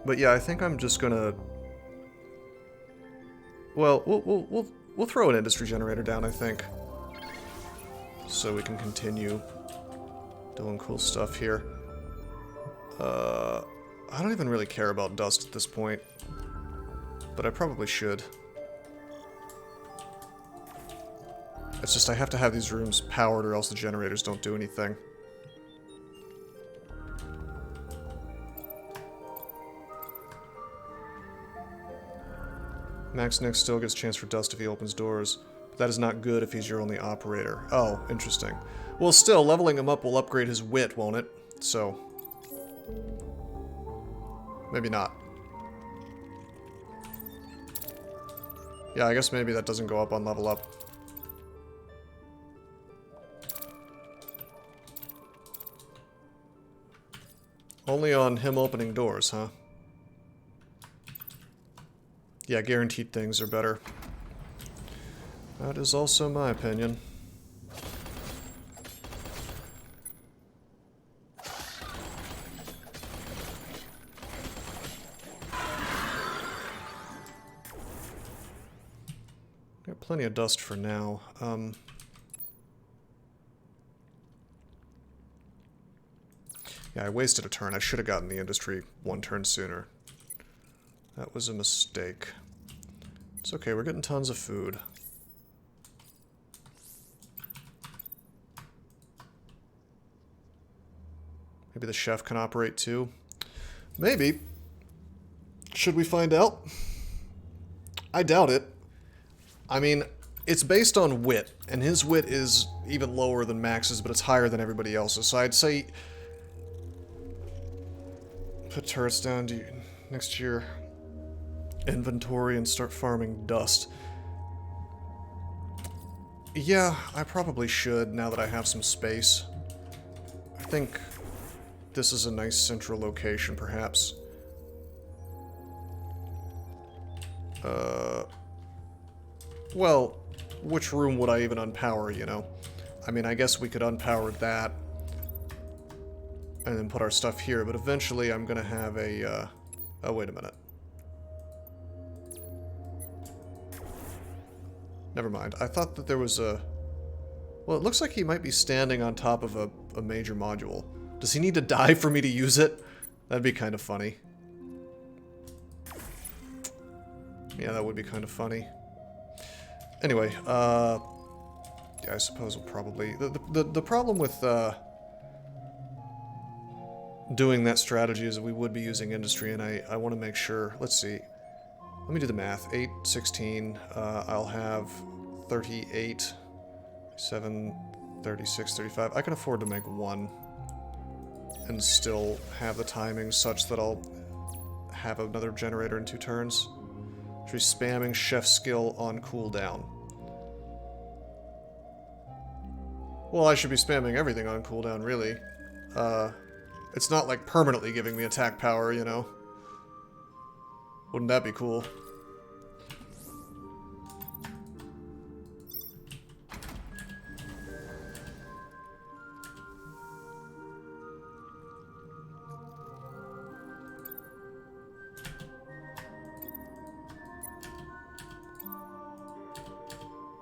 But yeah, I think I'm just gonna... Well, we'll throw an industry generator down, I think. So we can continue doing cool stuff here. I don't even really care about dust at this point. But I probably should. It's just I have to have these rooms powered or else the generators don't do anything. Max Nick still gets a chance for dust if he opens doors. But that is not good if he's your only operator. Oh, interesting. Well, still, leveling him up will upgrade his wit, won't it? So... maybe not. Yeah, I guess maybe that doesn't go up on level up. Only on him opening doors, huh? Yeah, guaranteed things are better. That is also my opinion. Got plenty of dust for now. Yeah, I wasted a turn. I should have gotten the industry one turn sooner. That was a mistake. It's okay, we're getting tons of food. Maybe the chef can operate too? Maybe. Should we find out? I doubt it. I mean, it's based on wit, and his wit is even lower than Max's, but it's higher than everybody else's. So I'd say... put turrets down next to your inventory and start farming dust. Yeah, I probably should now that I have some space. I think this is a nice central location, perhaps. Well, which room would I even unpower, you know? I mean, I guess we could unpower that and then put our stuff here, but eventually I'm gonna have a, oh, wait a minute. Never mind. I thought that there was a... Well, it looks like he might be standing on top of a major module. Does he need to die for me to use it? That'd be kind of funny. Yeah, that would be kind of funny. Anyway, yeah, I suppose we'll probably... The problem with, doing that strategy is that we would be using industry, and I want to make sure... Let's see. Let me do the math. 8, 16, I'll have 38, 7, 36, 35. I can afford to make one and still have the timing such that I'll have another generator in 2 turns. Should be spamming chef skill on cooldown. Well, I should be spamming everything on cooldown, really. It's not like permanently giving me attack power, you know. Wouldn't that be cool?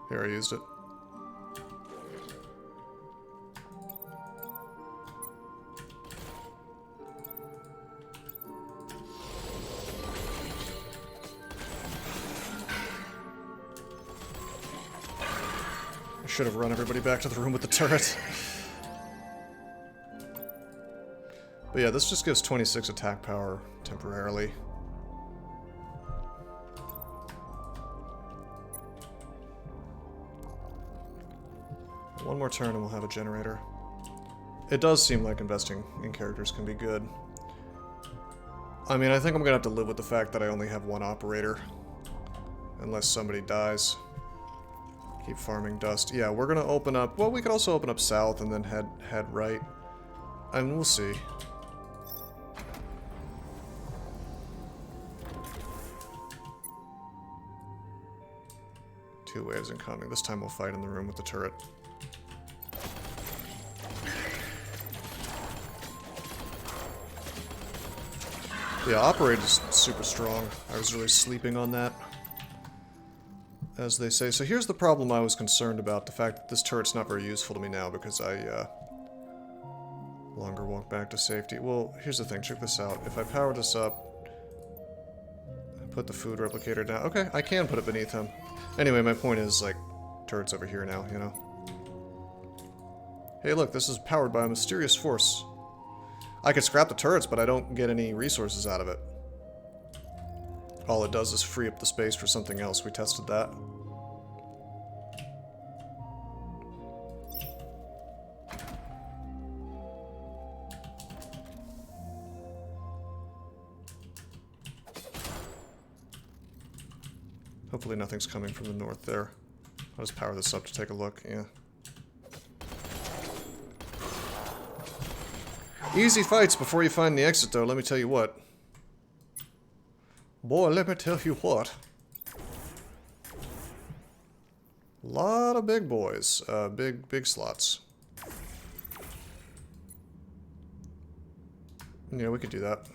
Here, I used it. I should have run everybody back to the room with the turret. But yeah, this just gives 26 attack power temporarily. One more turn and we'll have a generator. It does seem like investing in characters can be good. I mean, I think I'm gonna have to live with the fact that I only have one operator. Unless somebody dies. Keep farming dust. Yeah, we're gonna open up... Well, we could also open up south and then head right. And we'll see. Two waves incoming. This time we'll fight in the room with the turret. Yeah, Operate is super strong. I was really sleeping on that, as they say. So here's the problem I was concerned about. The fact that this turret's not very useful to me now because I longer walk back to safety. Well, here's the thing. Check this out. If I power this up, put the food replicator down. Okay, I can put it beneath him. Anyway, my point is, like, turret's over here now, you know? Hey, look, this is powered by a mysterious force. I could scrap the turrets, but I don't get any resources out of it. All it does is free up the space for something else. We tested that. Hopefully nothing's coming from the north there. I'll just power this up to take a look, yeah. Easy fights before you find the exit, though, let me tell you what. Boy, let me tell you what. Lot of big boys. Big slots. Yeah, we could do that.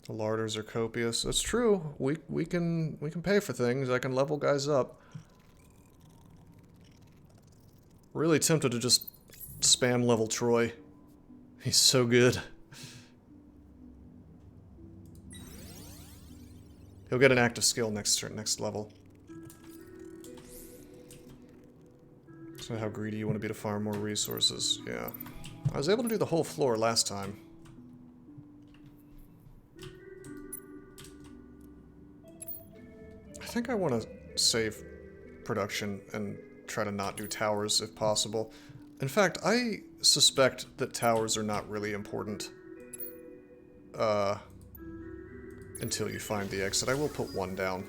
The larders are copious. That's true. We can pay for things. I can level guys up. Really tempted to just spam level Troy. He's so good. He'll get an active skill next level. So how greedy you want to be to farm more resources. Yeah. I was able to do the whole floor last time. I think I want to save production and try to not do towers if possible. In fact, I suspect that towers are not really important until you find the exit. I will put one down.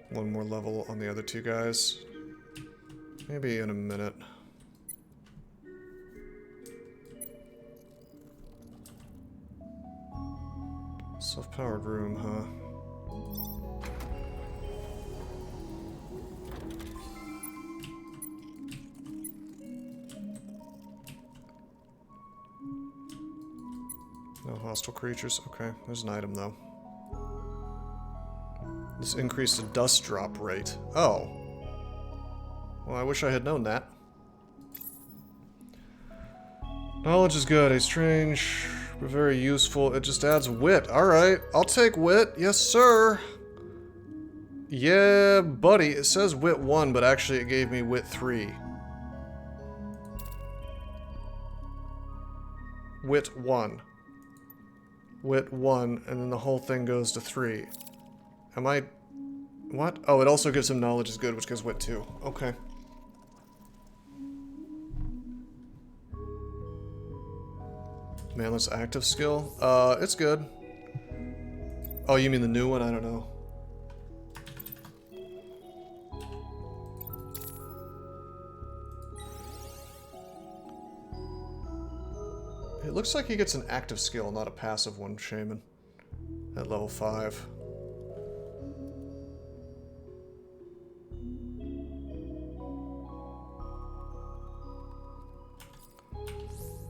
One more level on the other two guys. Maybe in a minute. Self-powered room, huh? No hostile creatures. Okay, there's an item though. This increased the dust drop rate. Oh. Well, I wish I had known that. Knowledge is good. A strange, but very useful. It just adds wit. Alright, I'll take wit. Yes, sir. Yeah, buddy. It says wit 1, but actually it gave me wit 3. Wit 1. Wit 1, and then the whole thing goes to 3. Am I... What? Oh, it also gives him knowledge is good, which gives wit 2. Okay. Manless active skill? It's good. Oh, you mean the new one? I don't know. It looks like he gets an active skill, not a passive one, Shaman. At level 5.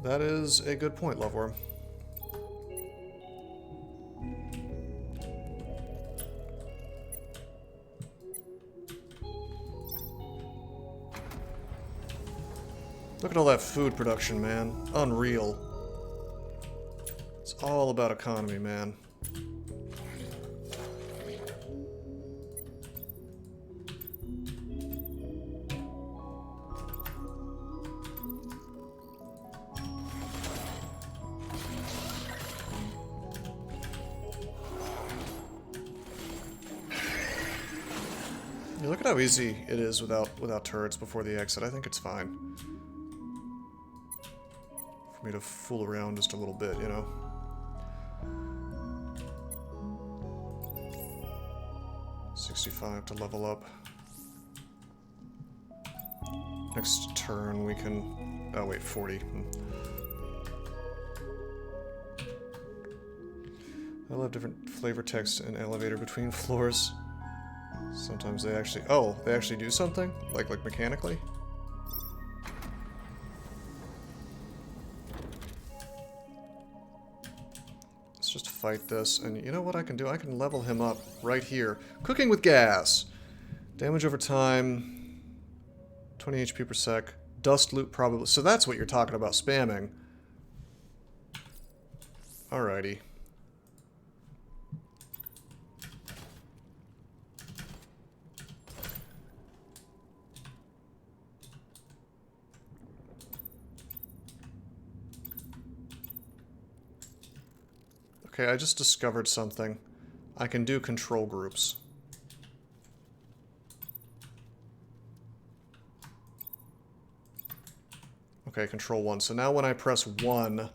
That is a good point, Loveworm. Look at all that food production, man. Unreal. It's all about economy, man. Yeah, look at how easy it is without turrets before the exit. I think it's fine. For me to fool around just a little bit, you know? $65 to level up. Next turn we can... Oh wait, 40. I love different flavor text and elevator between floors. Sometimes they actually... Oh, they actually do something? Like mechanically? Let's just fight this. And you know what I can do? I can level him up right here. Cooking with gas. Damage over time. 20 HP per sec. Dust loop probably. So that's what you're talking about spamming. Alrighty. Okay, I just discovered something. I can do control groups. Okay, control 1. So now when I press 1...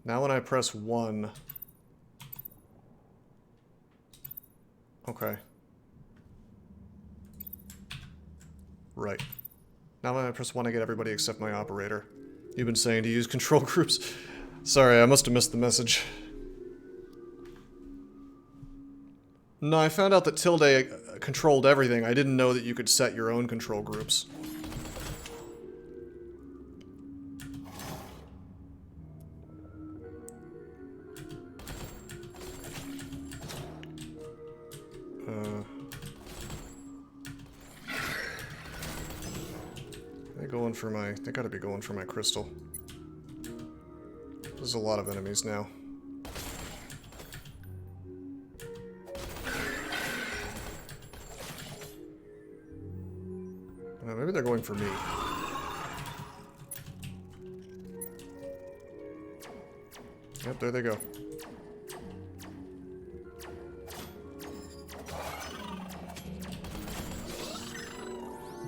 Now when I press 1... Okay. Right. Now when I press 1, I get everybody except my operator. You've been saying to use control groups. Sorry, I must have missed the message. No, I found out that Tilde controlled everything. I didn't know that you could set your own control groups. They going for my... They gotta be going for my crystal. There's a lot of enemies now. Maybe they're going for me. Yep, there they go.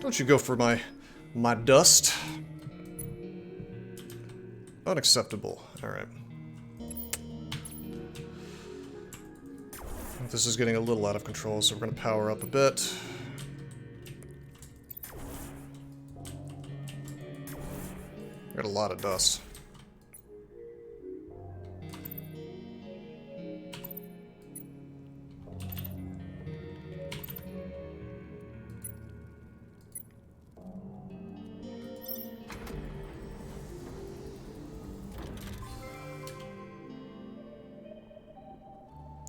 Don't you go for my dust. Unacceptable. Alright. This is getting a little out of control, so we're going to power up a bit. Got a lot of dust.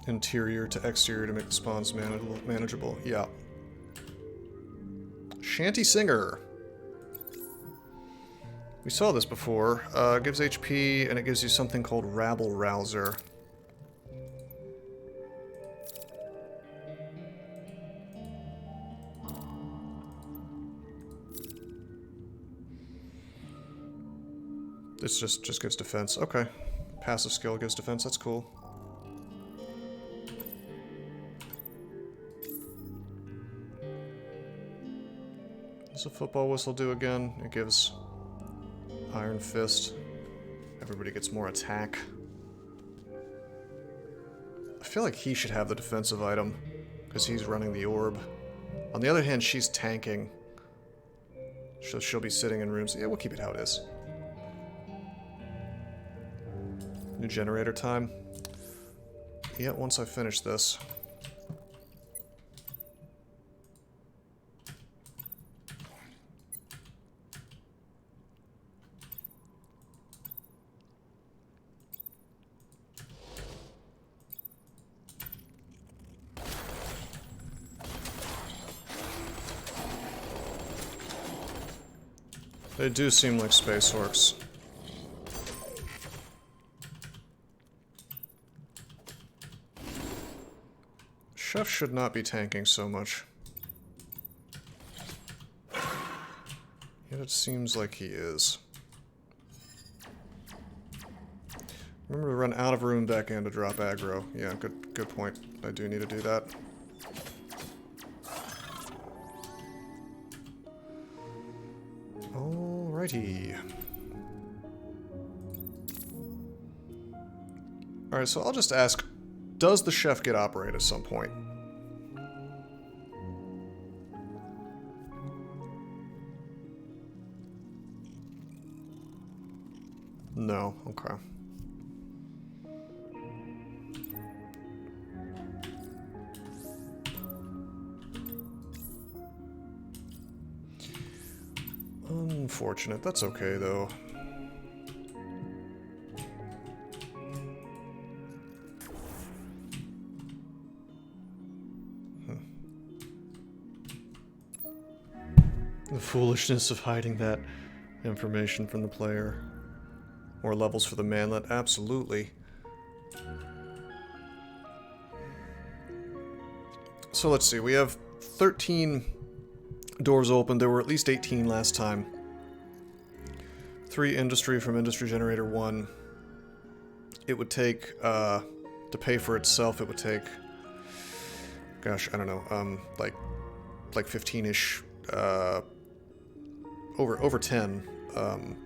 Interior to exterior to make the spawns manageable. Yeah. Shanty Singer. We saw this before. Gives HP, and it gives you something called Rabble Rouser. This just gives defense. Okay. Passive skill gives defense. That's cool. What's a football whistle do again? It gives Iron Fist. Everybody gets more attack. I feel like he should have the defensive item, because he's running the orb. On the other hand, she's tanking. She'll be sitting in rooms. Yeah, we'll keep it how it is. New generator time. Yeah, once I finish this. They do seem like space orcs. Chef should not be tanking so much. Yet it seems like he is. Remember to run out of room back in to drop aggro. Yeah, good point. I do need to do that. Alrighty. Alright, so I'll just ask, does the chef get operate at some point? No, okay. Unfortunate. That's okay, though. The foolishness of hiding that information from the player. More levels for the manlet, absolutely. So let's see, we have 13 doors open. There were at least 18 last time. 3 industry from industry generator 1. It would take, to pay for itself, it would take, gosh, I don't know, like 15-ish, over 10,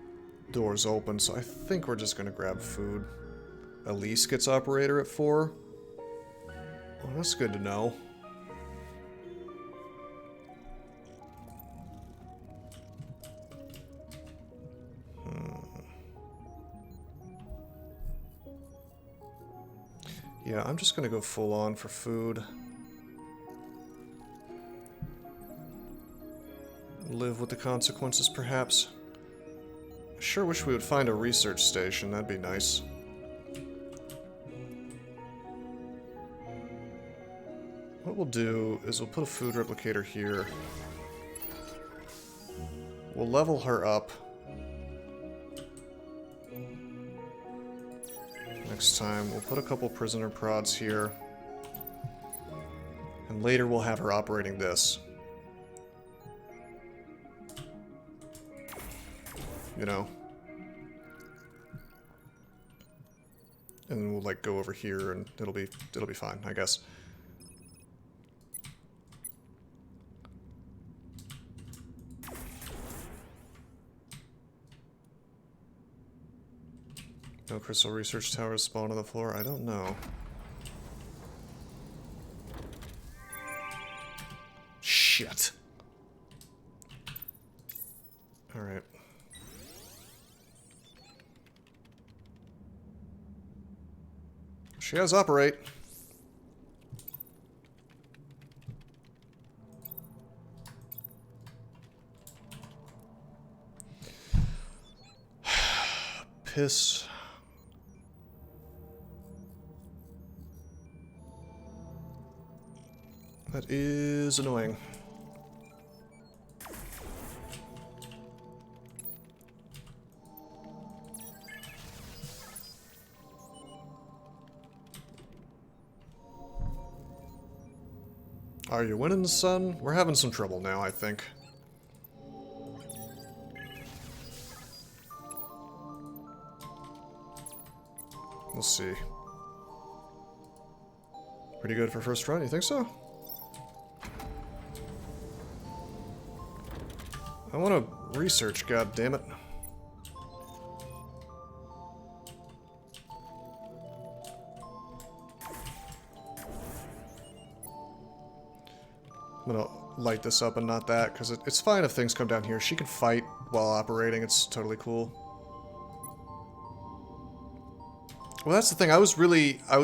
doors open, so I think we're just gonna grab food. Elise gets operator at 4. Well, that's good to know. Yeah, I'm just gonna go full on for food. Live with the consequences, perhaps. I sure wish we would find a research station, that'd be nice. What we'll do is we'll put a food replicator here. We'll level her up. Next time, we'll put a couple prisoner prods here. And later we'll have her operating this. You know? And we'll like go over here and it'll be fine, I guess. No crystal research towers spawn on the floor? I don't know. Shit. Alright. She has operate. Piss. That is annoying. Are you winning, son? We're having some trouble now, I think. We'll see. Pretty good for first run, you think so? I want to research, goddammit. I'm gonna light this up and not that, because it's fine if things come down here. She can fight while operating, it's totally cool. Well, that's the thing, I was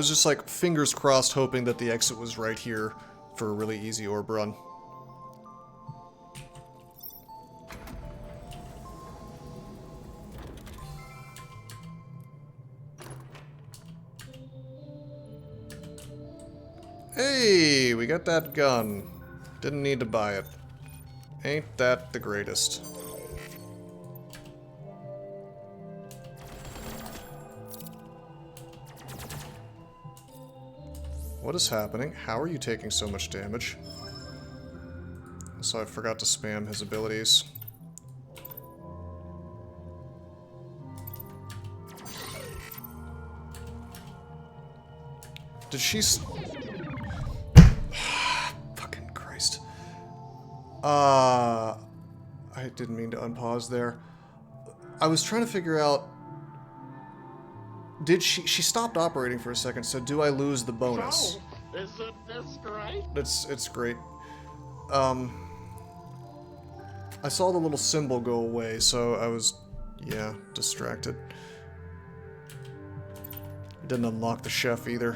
just like fingers crossed hoping that the exit was right here for a really easy orb run. Hey, we got that gun. Didn't need to buy it. Ain't that the greatest. What is happening? How are you taking so much damage? So I forgot to spam his abilities. Did she fucking Christ. I didn't mean to unpause there. I was trying to figure out... Did she stopped operating for a second, so do I lose the bonus? So, isn't this great? It's great. I saw the little symbol go away, so I was, yeah, distracted. Didn't unlock the chef either.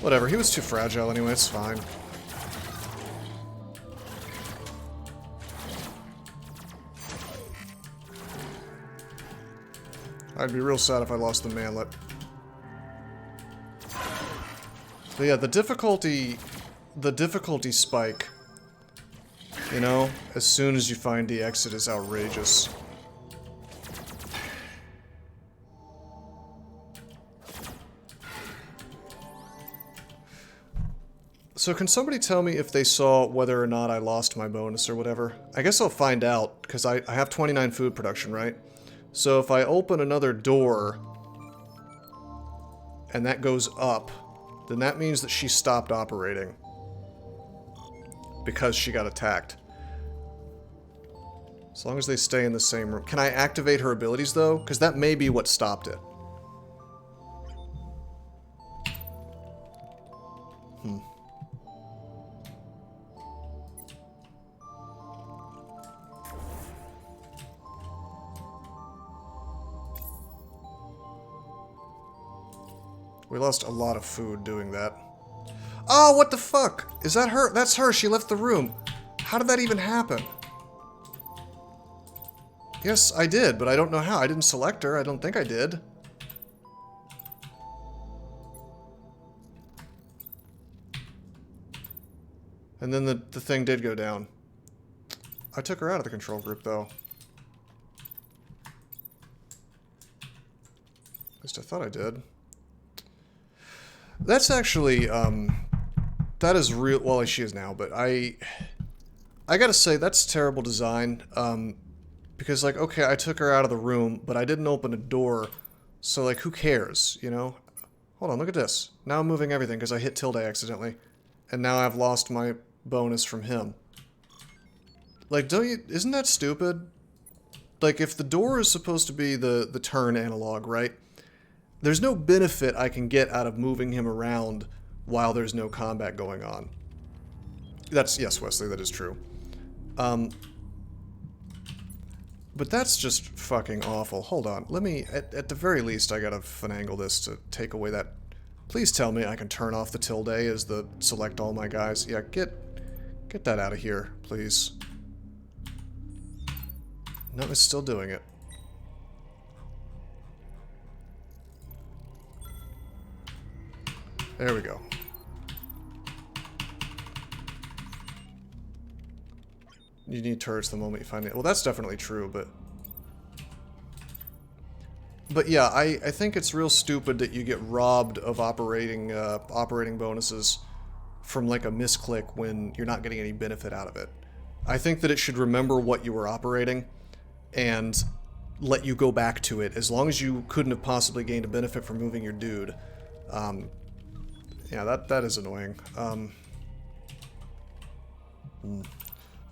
Whatever, he was too fragile anyway, it's fine. I'd be real sad if I lost the manlet. But yeah, the difficulty spike, you know, as soon as you find the exit is outrageous. So can somebody tell me if they saw whether or not I lost my bonus or whatever? I guess I'll find out, because I have 29 food production, right? So if I open another door, and that goes up, then that means that she stopped operating. Because she got attacked. As long as they stay in the same room. Can I activate her abilities, though? Because that may be what stopped it. We lost a lot of food doing that. Oh, what the fuck? Is that her? That's her. She left the room. How did that even happen? Yes, I did, but I don't know how. I didn't select her. I don't think I did. And then the thing did go down. I took her out of the control group, though. At least I thought I did. That's actually, that is real, well, she is now, but I gotta say, that's terrible design, because, like, okay, I took her out of the room, but I didn't open a door, so, like, who cares, you know? Hold on, look at this. Now I'm moving everything, because I hit tilde accidentally, and now I've lost my bonus from him. Like, isn't that stupid? Like, if the door is supposed to be the turn analog, right? There's no benefit I can get out of moving him around while there's no combat going on. Yes, Wesley, that is true. But that's just fucking awful. Hold on, let me, at the very least, I gotta finagle this to take away that. Please tell me I can turn off the tilde as the select all my guys. Yeah, get that out of here, please. No, it's still doing it. There we go. You need turrets the moment you find it. Well, that's definitely true, but... But yeah, I think it's real stupid that you get robbed of operating bonuses from, like, a misclick when you're not getting any benefit out of it. I think that it should remember what you were operating and let you go back to it, as long as you couldn't have possibly gained a benefit from moving your dude. Yeah, that is annoying.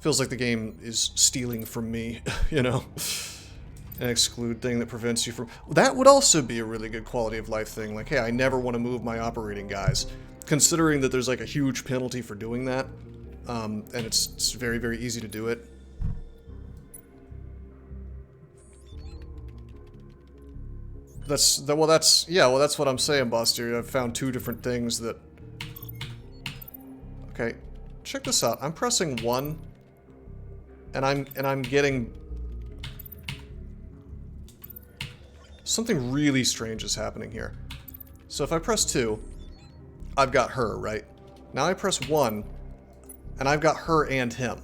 Feels like the game is stealing from me, you know? An exclude thing that prevents you from... That would also be a really good quality of life thing. Like, hey, I never want to move my operating guys. Considering that there's, like, a huge penalty for doing that. And it's very, very easy to do it. That's what I'm saying, Buster. I've found two different things that... Okay, check this out. I'm pressing 1, and I'm getting... Something really strange is happening here. So if I press 2, I've got her, right? Now I press 1, and I've got her and him.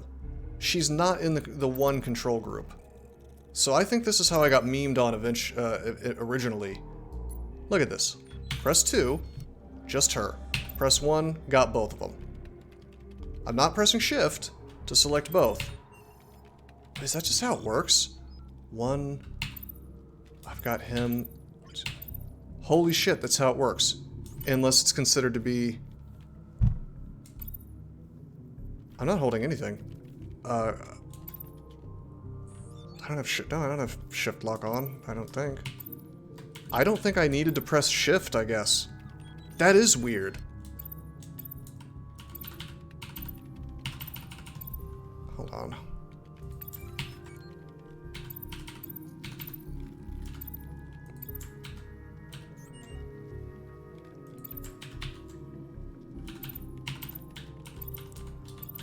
She's not in the 1 control group. So I think this is how I got memed on originally. Look at this. Press 2, just her. Press 1, got both of them. I'm not pressing shift to select both. Is that just how it works? 1, I've got him. Holy shit, that's how it works. Unless it's considered to be... I'm not holding anything. I don't have no, I don't have shift lock on, I don't think. I don't think I needed to press shift, I guess. That is weird. Hold on.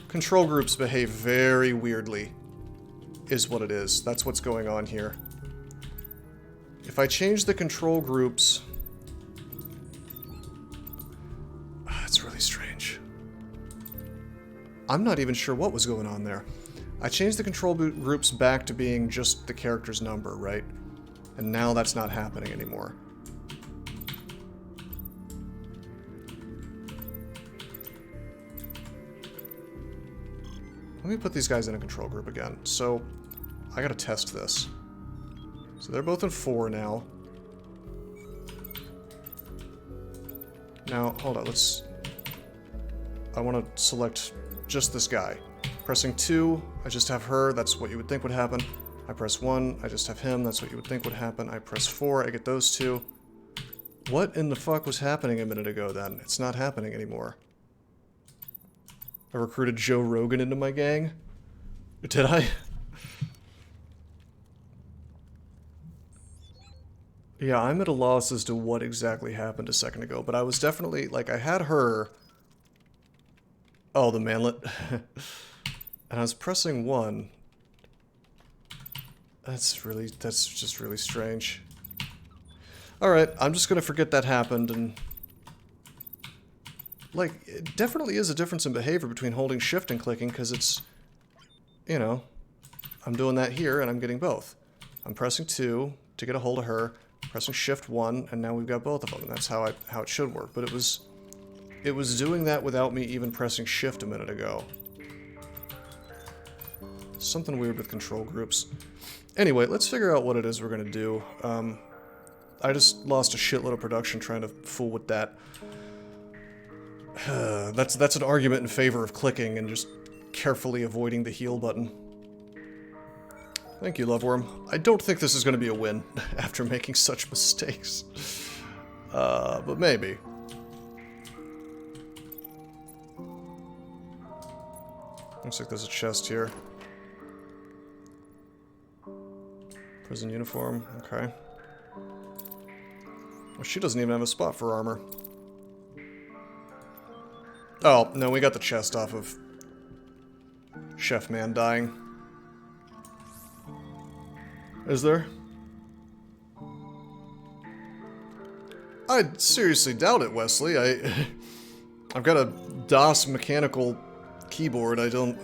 Control groups behave very weirdly, is what it is. That's what's going on here. If I change the control groups... That's really strange. I'm not even sure what was going on there. I changed the control groups back to being just the character's number, right? And now that's not happening anymore. Let me put these guys in a control group again. So, I gotta test this. So they're both in 4 now. Now, hold on, let's... I want to select just this guy. Pressing 2, I just have her, that's what you would think would happen. I press 1, I just have him, that's what you would think would happen. I press 4, I get those 2. What in the fuck was happening a minute ago then? It's not happening anymore. I recruited Joe Rogan into my gang? Did I? Yeah, I'm at a loss as to what exactly happened a second ago, but I was definitely, like, I had her... Oh, the manlet. And I was pressing 1. That's just really strange. Alright, I'm just gonna forget that happened and... Like, it definitely is a difference in behavior between holding shift and clicking, because it's... You know, I'm doing that here and I'm getting both. I'm pressing 2 to get a hold of her, pressing shift 1, and now we've got both of them, and that's how it should work. But it was doing that without me even pressing shift a minute ago. Something weird with control groups. Anyway, let's figure out what it is we're gonna do. I just lost a shitload of production trying to fool with that. That's an argument in favor of clicking and just carefully avoiding the heal button. Thank you, Loveworm. I don't think this is going to be a win after making such mistakes. But maybe. Looks like there's a chest here. Prison uniform, okay. Well, she doesn't even have a spot for armor. Oh, no, we got the chest off of Chef Man dying. Is there? I seriously doubt it, Wesley. I've got a DOS mechanical keyboard. I don't...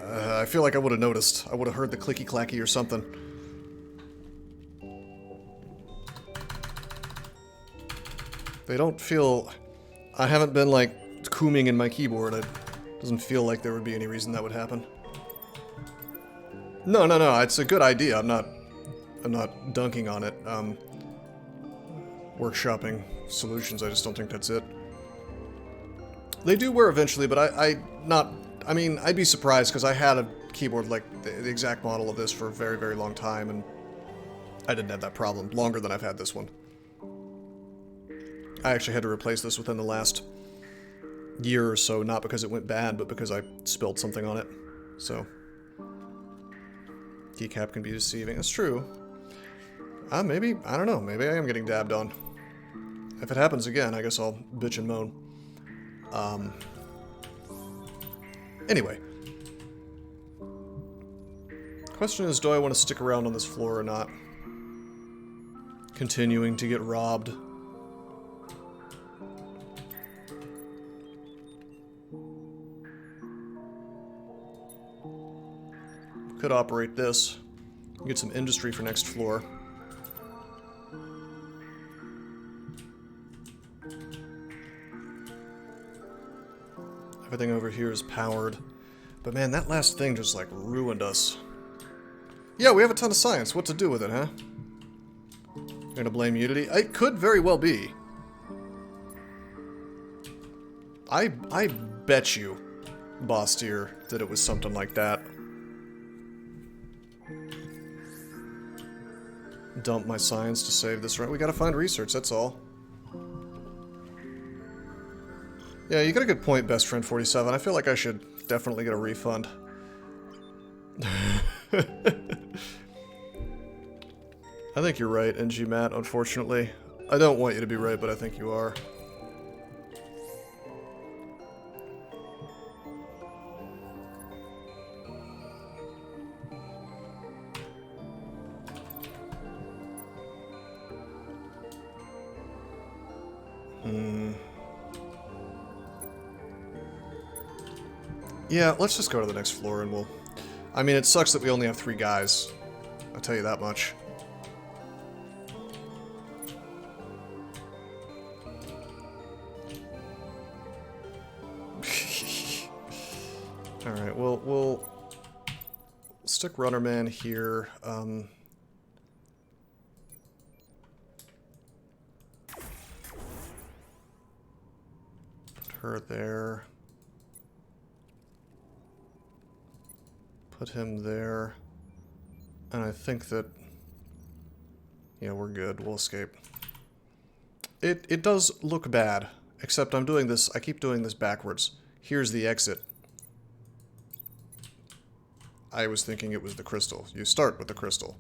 I feel like I would have noticed. I would have heard the clicky-clacky or something. They don't feel... I haven't been, like, cooming in my keyboard. It doesn't feel like there would be any reason that would happen. No, it's a good idea. I'm not dunking on it. Workshopping solutions, I just don't think that's it. They do wear eventually, but I mean, I'd be surprised because I had a keyboard like the exact model of this for a very, very long time, and I didn't have that problem. Longer than I've had this one. I actually had to replace this within the last year or so, not because it went bad, but because I spilled something on it. So, keycap can be deceiving. That's true. Maybe, I don't know, maybe I am getting dabbed on. If it happens again, I guess I'll bitch and moan. Anyway. Question is, do I want to stick around on this floor or not? Continuing to get robbed. Could operate this. Get some industry for next floor. Everything over here is powered. But man, that last thing just like ruined us. Yeah, we have a ton of science. What to do with it, huh? You're gonna blame Unity? It could very well be. I bet you, Boss Tier, that it was something like that. Dump my science to save this run. We gotta find research, that's all. Yeah, you got a good point, Best Friend 47. I feel like I should definitely get a refund. I think you're right, NG Matt, unfortunately. I don't want you to be right, but I think you are. Yeah, let's just go to the next floor and we'll... I mean, it sucks that we only have 3 guys. I'll tell you that much. Alright, we'll stick Runnerman here. Put her there. Put him there. And I think that... yeah, we're good. We'll escape. It does look bad. Except I'm doing this... I keep doing this backwards. Here's the exit. I was thinking it was the crystal. You start with the crystal.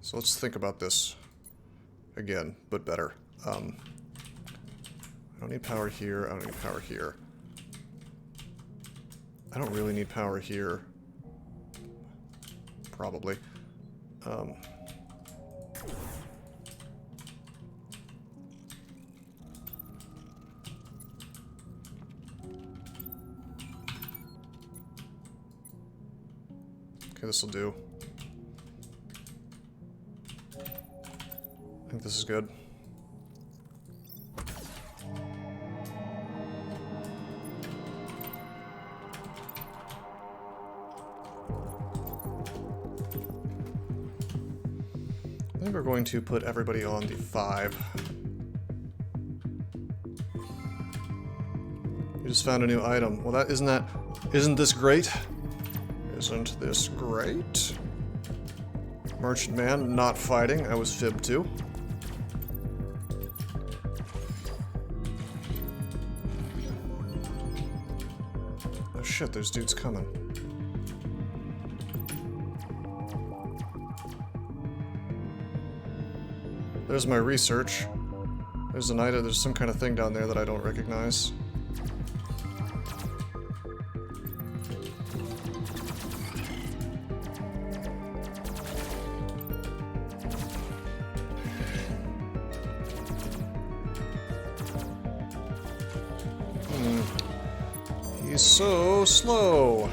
So let's think about this again, but better. I don't need power here. I don't need power here. I don't really need power here. Probably. Okay, this'll do. I think this is good. I think we're going to put everybody on the 5. You just found a new item. Well, isn't this great? Isn't this great? Merchant man, not fighting. I was fibbed too. Oh shit, there's dudes coming. There's my research. There's an item, there's some kind of thing down there that I don't recognize. He's so slow.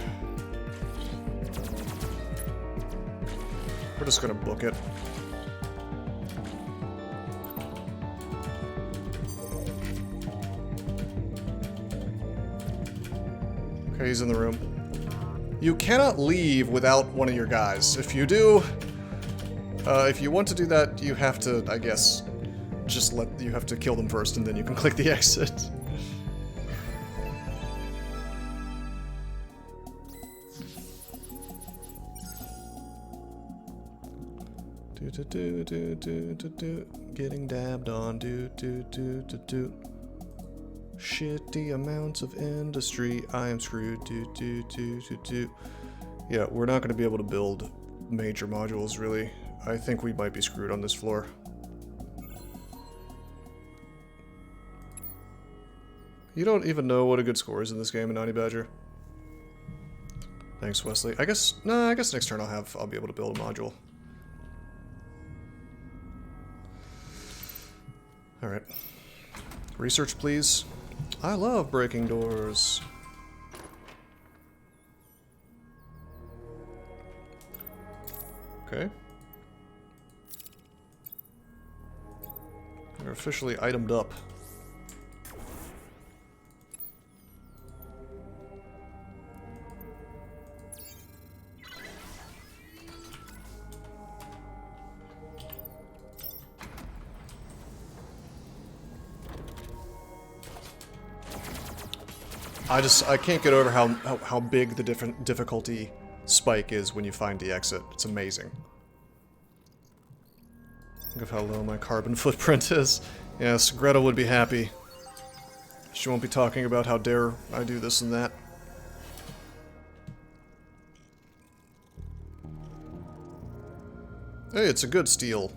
We're just gonna book it. Okay, he's in the room. You cannot leave without one of your guys. If you do, if you want to do that, you have to, I guess, you have to kill them first and then you can click the exit. Getting dabbed on, shitty amounts of industry, I am screwed, Yeah, we're not going to be able to build major modules, really. I think we might be screwed on this floor. You don't even know what a good score is in this game, Anani Badger. Thanks, Wesley. I guess next turn I'll be able to build a module. Alright. Research, please. I love breaking doors. Okay. We're officially itemed up. I can't get over how big the different difficulty spike is when you find the exit. It's amazing. Think of how low my carbon footprint is. Yes, Greta would be happy. She won't be talking about how dare I do this and that. Hey, it's a good steal.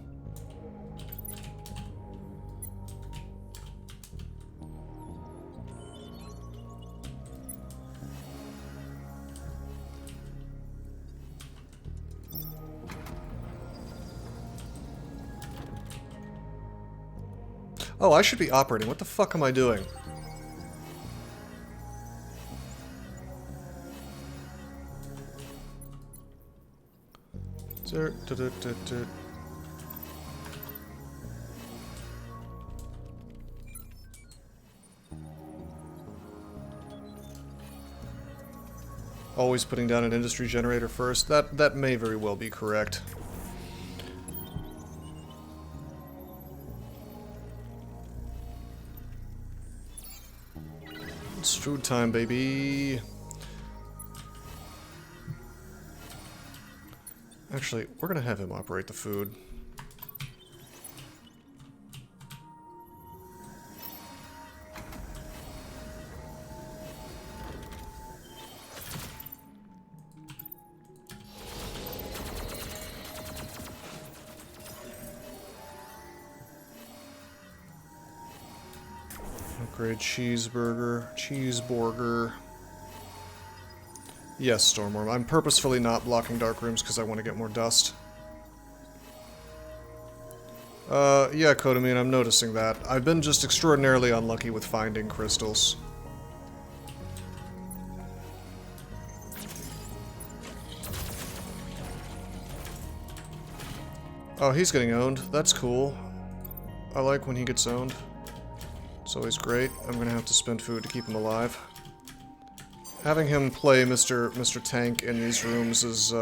Oh, I should be operating. What the fuck am I doing? Always putting down an industry generator first. That may very well be correct. It's food time, baby. Actually, we're gonna have him operate the food. Upgrade cheeseburger. Yes, Stormworm. I'm purposefully not blocking dark rooms because I want to get more dust. Yeah, Kodamine, I'm noticing that. I've been just extraordinarily unlucky with finding crystals. Oh, he's getting owned. That's cool. I like when he gets owned. It's always great. I'm gonna have to spend food to keep him alive. Having him play Mr. Tank in these rooms is,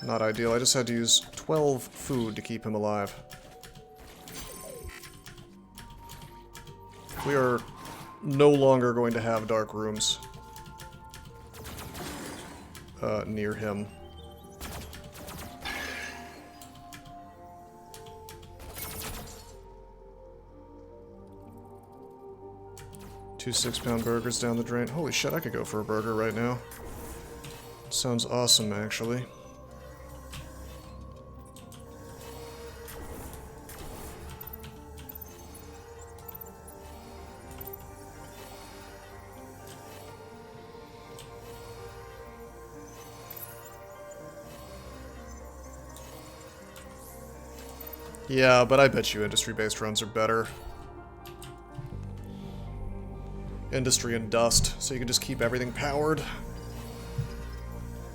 not ideal. I just had to use 12 food to keep him alive. We are no longer going to have dark rooms near him. Two 6-pound burgers down the drain. Holy shit, I could go for a burger right now. Sounds awesome, actually. Yeah, but I bet you industry-based runs are better. Industry and dust, so you can just keep everything powered.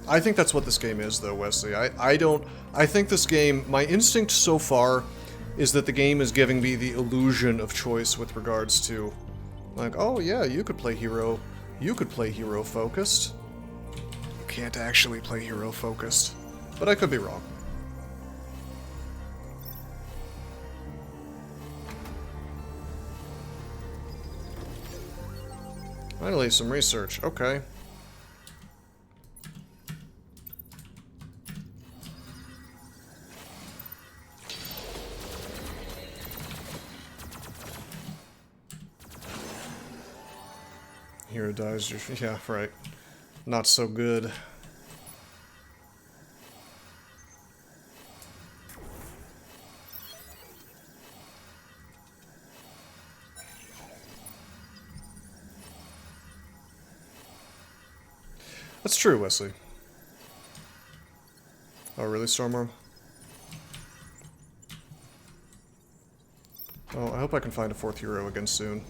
I think that's what this game is, though, Wesley. I think this game, my instinct so far is that the game is giving me the illusion of choice with regards to, like, oh yeah, you could play hero focused. You can't actually play hero focused, but I could be wrong. Finally, some research. Okay. Hero dies. Yeah, right. Not so good. That's true, Wesley. Oh, really, Stormworm? Oh, I hope I can find a 4th hero again soon.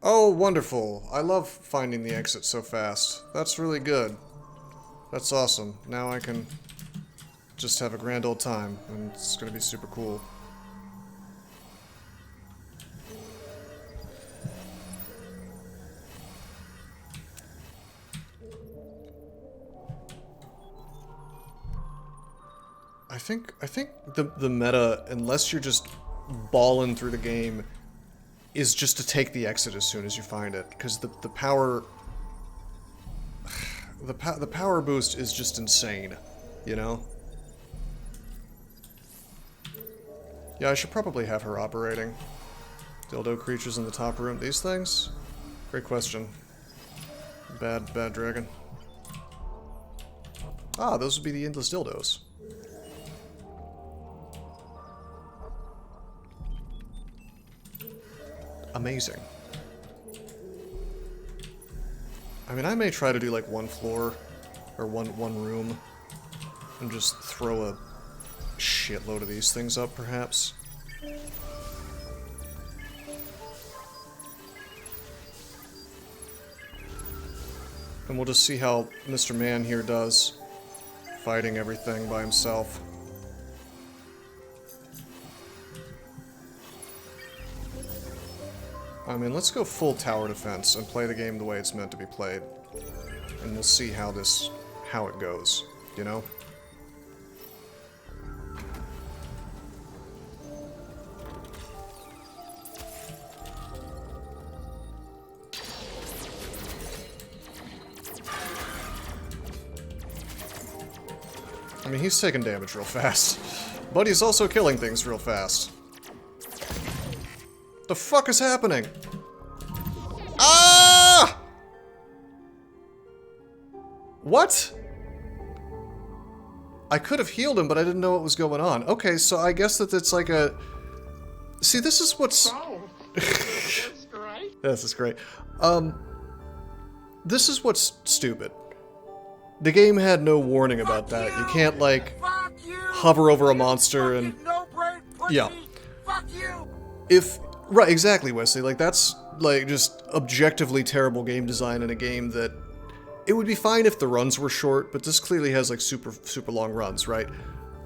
Oh, wonderful. I love finding the exit so fast. That's really good. That's awesome. Now I can just have a grand old time, and it's gonna be super cool. I think the meta, unless you're just balling through the game is just to take the exit as soon as you find it, because the power... The power boost is just insane, you know? Yeah, I should probably have her operating. Dildo creatures in the top room. These things? Great question. Bad dragon. Ah, those would be the endless dildos. Amazing. I mean, I may try to do like one floor, or one room, and just throw a shitload of these things up, perhaps. And we'll just see how Mr. Man here does, fighting everything by himself. I mean, let's go full tower defense and play the game the way it's meant to be played. And we'll see how it goes, you know? I mean, he's taking damage real fast. But he's also killing things real fast. The fuck is happening? Ah! What? I could have healed him, but I didn't know what was going on. Okay, so I guess that it's like a... See, this is what's... Oh, that's great. This is great. This is what's stupid. The game had no warning about that. You can't, like, hover over a monster and... Yeah. Fuck you! If... Right, exactly, Wesley. Like, that's, like, just objectively terrible game design in a game that... It would be fine if the runs were short, but this clearly has, like, super long runs, right?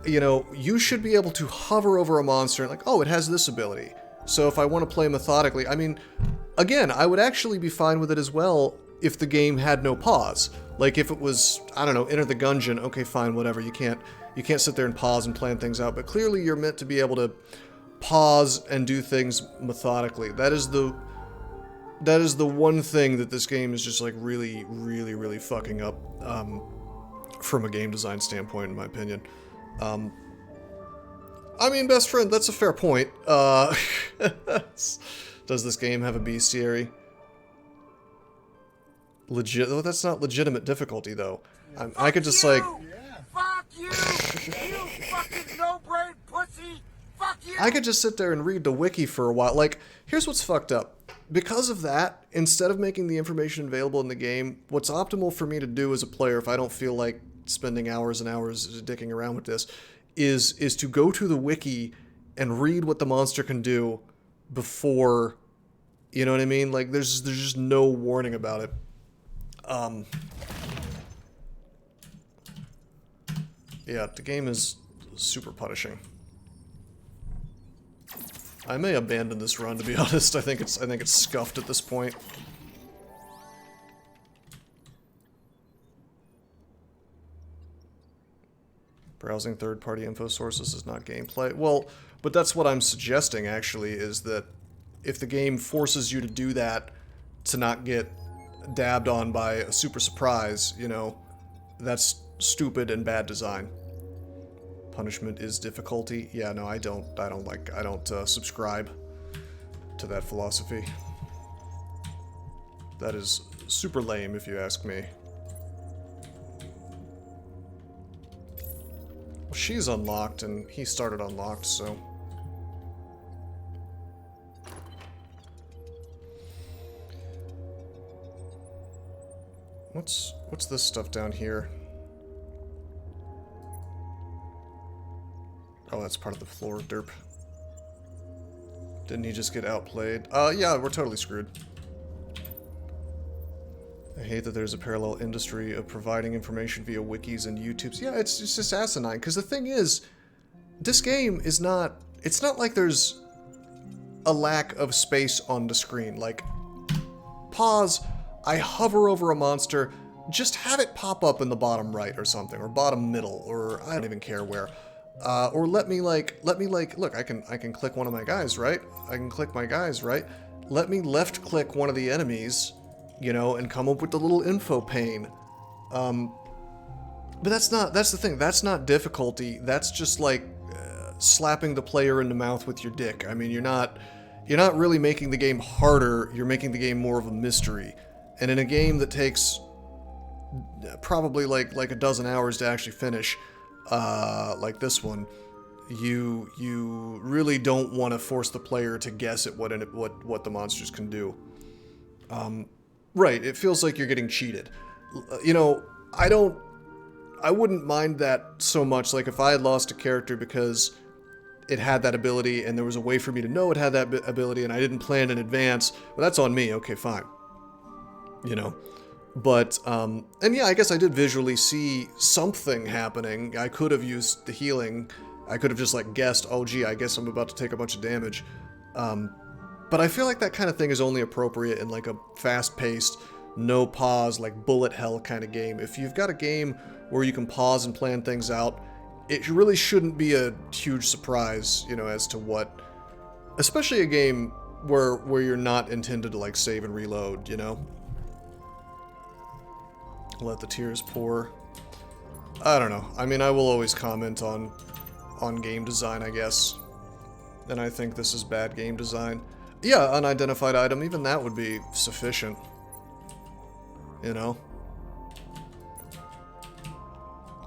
You know, you should be able to hover over a monster and, like, oh, it has this ability. So if I want to play methodically... I mean, again, I would actually be fine with it as well if the game had no pause. Like, if it was, I don't know, enter the gungeon, okay, fine, whatever. You can't sit there and pause and plan things out, but clearly you're meant to be able to pause and do things methodically. That is the one thing that this game is just like really fucking up from a game design standpoint, in my opinion. I mean, best friend, that's a fair point. Does this game have a bestiary? Oh, that's not legitimate difficulty though. I could just like... Fuck you! You fucking no-brain pussy! Fuck you! I could just sit there and read the wiki for a while. Like, here's what's fucked up. Because of that, instead of making the information available in the game, what's optimal for me to do as a player, if I don't feel like spending hours and hours dicking around with this, is to go to the wiki and read what the monster can do before, you know what I mean? Like, there's just no warning about it. Yeah, the game is super punishing. I may abandon this run, to be honest. I think it's scuffed at this point. Browsing third-party info sources is not gameplay. Well, but that's what I'm suggesting, actually, is that if the game forces you to do that to not get dabbed on by a super surprise, you know, that's stupid and bad design. Punishment is difficulty. Yeah, no, I don't subscribe to that philosophy. That is super lame, if you ask me. Well, she's unlocked, and he started unlocked, so... What's this stuff down here? Oh, that's part of the floor, derp. Didn't he just get outplayed? Yeah, we're totally screwed. I hate that there's a parallel industry of providing information via wikis and YouTubes. Yeah, it's just asinine, because the thing is, this game is not... It's not like there's a lack of space on the screen. Like, pause, I hover over a monster, just have it pop up in the bottom right or something, or bottom middle, or I don't even care where. Or let me look, I can click one of my guys, right? I can click my guys, right? Let me left click one of the enemies, you know, and come up with the little info pane. But that's the thing, that's not difficulty, that's just like slapping the player in the mouth with your dick. I mean, you're not really making the game harder, you're making the game more of a mystery. And in a game that takes probably like a dozen hours to actually finish, like this one, you really don't want to force the player to guess at what the monsters can do. Right, it feels like you're getting cheated. You know, I wouldn't mind that so much. Like if I had lost a character because it had that ability and there was a way for me to know it had that ability and I didn't plan in advance, well, that's on me. Okay, fine. You know. But, and yeah, I guess I did visually see something happening. I could have used the healing. I could have just, like, guessed, oh, gee, I guess I'm about to take a bunch of damage. But I feel like that kind of thing is only appropriate in, like, a fast-paced, no pause, like, bullet hell kind of game. If you've got a game where you can pause and plan things out, it really shouldn't be a huge surprise, you know, as to what... Especially a game where you're not intended to, like, save and reload, you know? Let the tears pour. I don't know. I mean, I will always comment on game design, I guess. And I think this is bad game design. Yeah, unidentified item, even that would be sufficient. You know?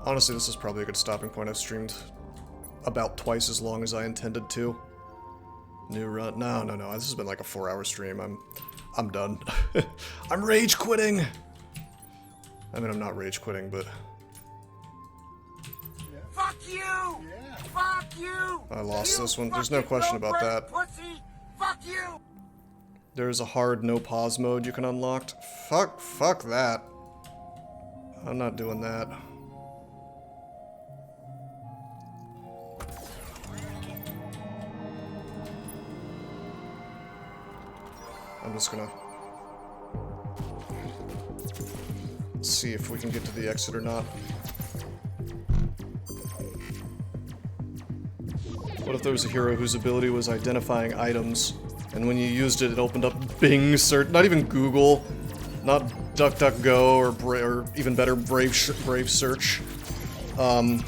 Honestly, this is probably a good stopping point. I've streamed about twice as long as I intended to. New run. No. This has been like a 4-hour stream. I'm done. I'm rage quitting! I mean, I'm not rage quitting, but... Fuck you! Yeah. Fuck you! I lost this one. There's no question about that. Pussy. Fuck you! There's a hard no pause mode you can unlock. Fuck that. I'm not doing that. I'm just gonna... see if we can get to the exit or not. What if there was a hero whose ability was identifying items, and when you used it, it opened up Bing search, not even Google, not DuckDuckGo or even better, Brave search. That's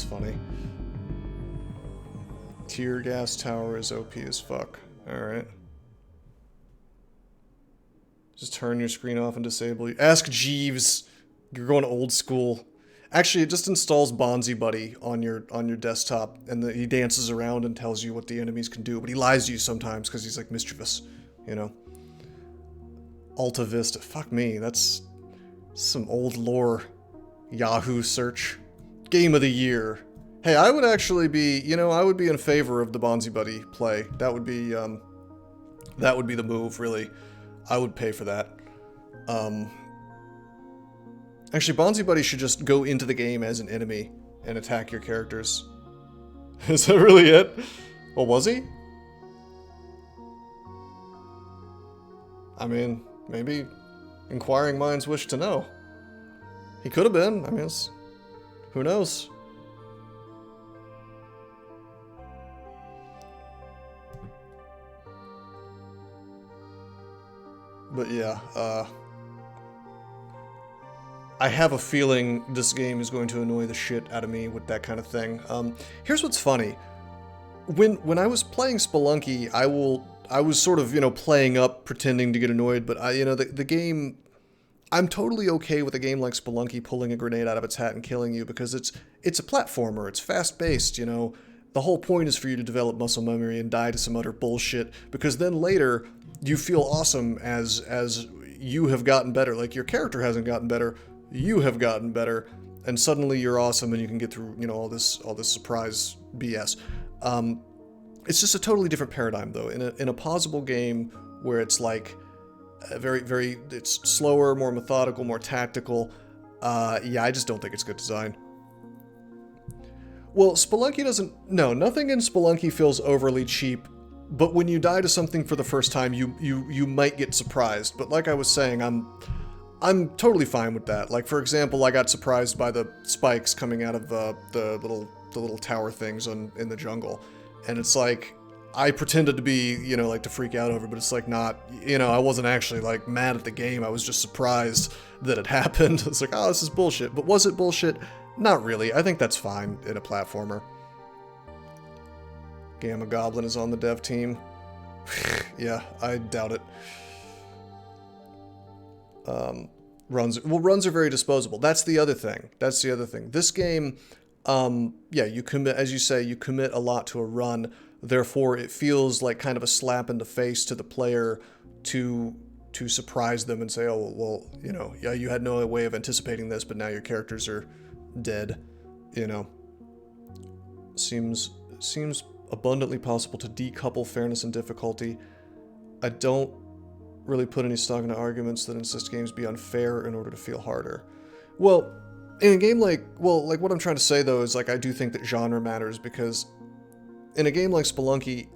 funny. Tear gas tower is OP as fuck. Alright. Just turn your screen off and disable you. Ask Jeeves. You're going old school. Actually, it just installs Bonzi Buddy on your desktop, and he dances around and tells you what the enemies can do, but he lies to you sometimes because he's like mischievous, you know. Alta Vista. Fuck me, that's some old lore. Yahoo search. Game of the year. Hey, I would actually be, you know, I would be in favor of the Bonzi Buddy play. That would be the move, really. I would pay for that. Actually, Bonzi Buddy should just go into the game as an enemy and attack your characters. Is that really it? Well, was he? I mean, maybe inquiring minds wish to know. He could have been. I mean, who knows? But yeah, I have a feeling this game is going to annoy the shit out of me with that kind of thing. Here's what's funny. When I was playing Spelunky, I was sort of, you know, playing up, pretending to get annoyed, but the game, I'm totally okay with a game like Spelunky pulling a grenade out of its hat and killing you, because it's a platformer, it's fast-paced, you know. The whole point is for you to develop muscle memory and die to some utter bullshit, because then later you feel awesome as you have gotten better. Like, your character hasn't gotten better, you have gotten better, and suddenly you're awesome and you can get through, you know, all this surprise BS. It's just a totally different paradigm, though. In a pausable game where it's like it's slower, more methodical, more tactical. Yeah, I just don't think it's good design. Well, Spelunky doesn't... No, nothing in Spelunky feels overly cheap, but when you die to something for the first time, you might get surprised. But like I was saying, I'm I'm totally fine with that. Like, for example, I got surprised by the spikes coming out of the little tower things in the jungle, and it's like, I pretended to be, you know, like to freak out over, but it's like not, you know, I wasn't actually like mad at the game. I was just surprised that it happened. It's like, oh, this is bullshit. But was it bullshit? Not really. I think that's fine in a platformer. Gamma Goblin is on the dev team. Yeah, I doubt it. Runs are very disposable. That's the other thing. This game, yeah, you commit, as you say, you commit a lot to a run. Therefore, it feels like kind of a slap in the face to the player to surprise them and say, oh, well, you know, yeah, you had no way of anticipating this, but now your characters are dead. You know, seems abundantly possible to decouple fairness and difficulty. I don't really put any stock into arguments that insist games be unfair in order to feel harder. Well, in a game like what I'm trying to say though is like I do think that genre matters, because in a game like Spelunky,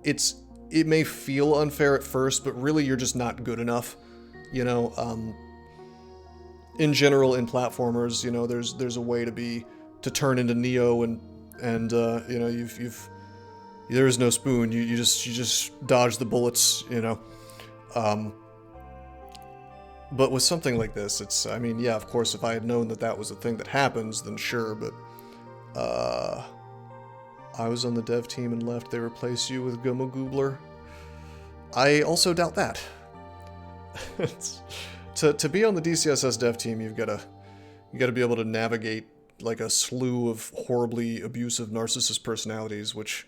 it may feel unfair at first, but really you're just not good enough. You know, in general in platformers, you know, there's a way to turn into Neo and you know, there is no spoon. You just dodge the bullets, you know. But with something like this, it's, I mean, yeah, of course, if I had known that was a thing that happens, then sure, but, I was on the dev team and left, they replace you with Gummo Goobler. I also doubt that. To be on the DCSS dev team, you gotta be able to navigate, like, a slew of horribly abusive narcissist personalities, which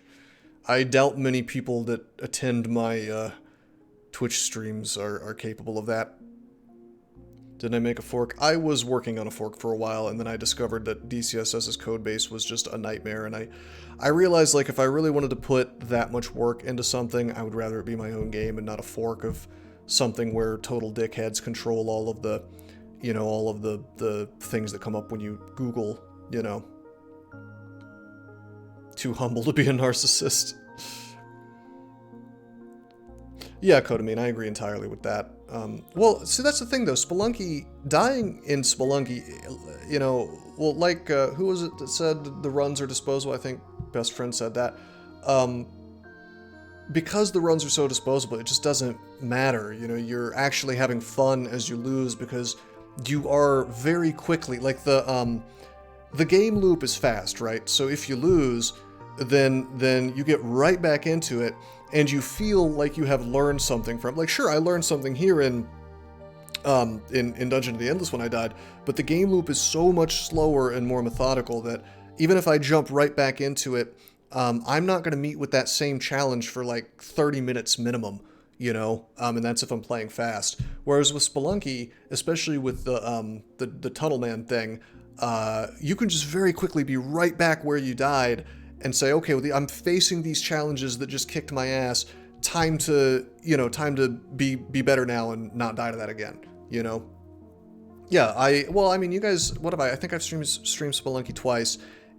I doubt many people that attend my, Twitch streams are capable of that. Didn't I make a fork? I was working on a fork for a while, and then I discovered that DCSS's codebase was just a nightmare, and I realized, like, if I really wanted to put that much work into something, I would rather it be my own game and not a fork of something where total dickheads control all of the, you know, all of the things that come up when you Google, you know. Too humble to be a narcissist. Yeah, Kodamine, I agree entirely with that. Well, see, that's the thing, though. Spelunky, dying in Spelunky, you know, well, like, who was it that said the runs are disposable? I think Best Friend said that. Because the runs are so disposable, it just doesn't matter. You know, you're actually having fun as you lose, because you are very quickly, like, the game loop is fast, right? So if you lose, then you get right back into it, and you feel like you have learned something from, like, sure, I learned something here in Dungeon of the Endless when I died, but the game loop is so much slower and more methodical that even if I jump right back into it, I'm not going to meet with that same challenge for like 30 minutes minimum, you know, and that's if I'm playing fast. Whereas with Spelunky, especially with the Tunnel Man thing, you can just very quickly be right back where you died and say, okay, well, I'm facing these challenges that just kicked my ass. Time to be better now and not die to that again, you know? Yeah, I mean, you guys, what have I think I've streamed Spelunky twice,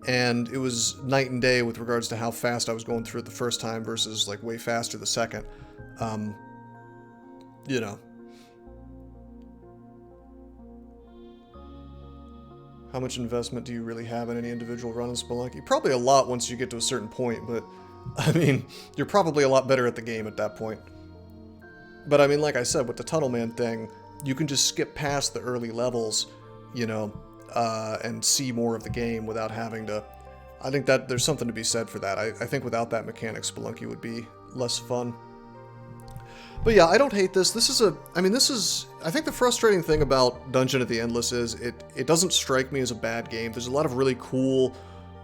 and it was night and day with regards to how fast I was going through it the first time versus, like, way faster the second. You know. How much investment do you really have in any individual run in Spelunky? Probably a lot once you get to a certain point, but, I mean, you're probably a lot better at the game at that point. But, I mean, like I said, with the Tunnel Man thing, you can just skip past the early levels, you know, and see more of the game without having to... I think that there's something to be said for that. I think without that mechanic, Spelunky would be less fun. But yeah, I don't hate this. I think the frustrating thing about Dungeon of the Endless is it doesn't strike me as a bad game. There's a lot of really cool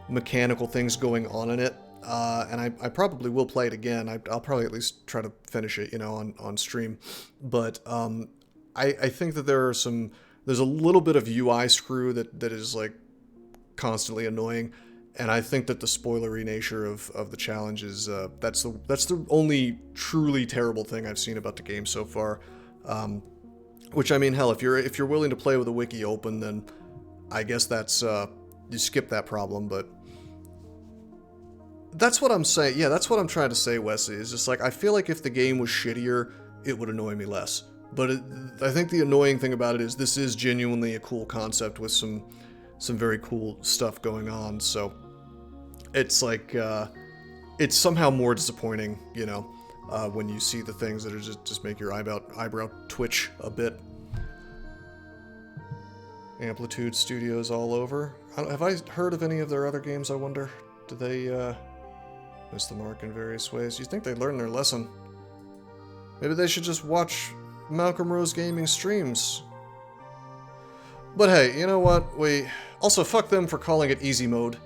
mechanical things going on in it, and I probably will play it again. I'll probably at least try to finish it, you know, on stream. But I think that there's a little bit of UI screw that is, like, constantly annoying. And I think that the spoilery nature of the challenge is, that's the only truly terrible thing I've seen about the game so far. Which, I mean, hell, if you're willing to play with a wiki open, then I guess that's, you skip that problem, but... That's what I'm saying. Yeah, that's what I'm trying to say, Wesley, is just, like, I feel like if the game was shittier, it would annoy me less. But I think the annoying thing about it is this is genuinely a cool concept with some very cool stuff going on. So it's like it's somehow more disappointing, you know, when you see the things that are just make your eyebrow twitch a bit. Amplitude Studios all over. Have I heard of any of their other games, I wonder? Do they miss the mark in various ways? You'd think they'd learn their lesson. Maybe they should just watch Malcolm Rose Gaming streams. But hey, you know what? Also, fuck them for calling it easy mode.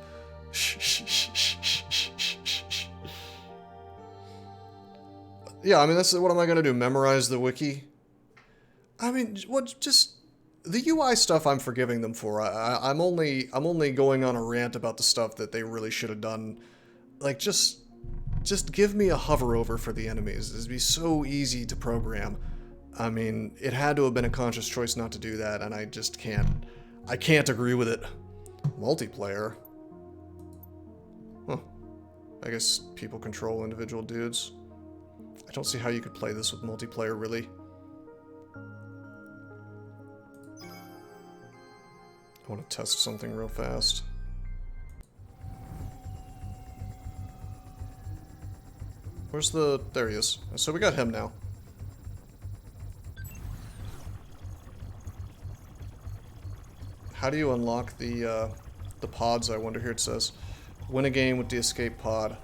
Yeah, I mean, what am I gonna do? Memorize the wiki? I mean, just the UI stuff I'm forgiving them for. I'm only going on a rant about the stuff that they really should have done. Like, just give me a hover over for the enemies. It'd be so easy to program. I mean, it had to have been a conscious choice not to do that, and I just can't. I can't agree with it. Multiplayer? Huh. I guess people control individual dudes. I don't see how you could play this with multiplayer, really. I want to test something real fast. There he is. So we got him now. How do you unlock the pods, I wonder? Here it says. Win a game with the escape pod.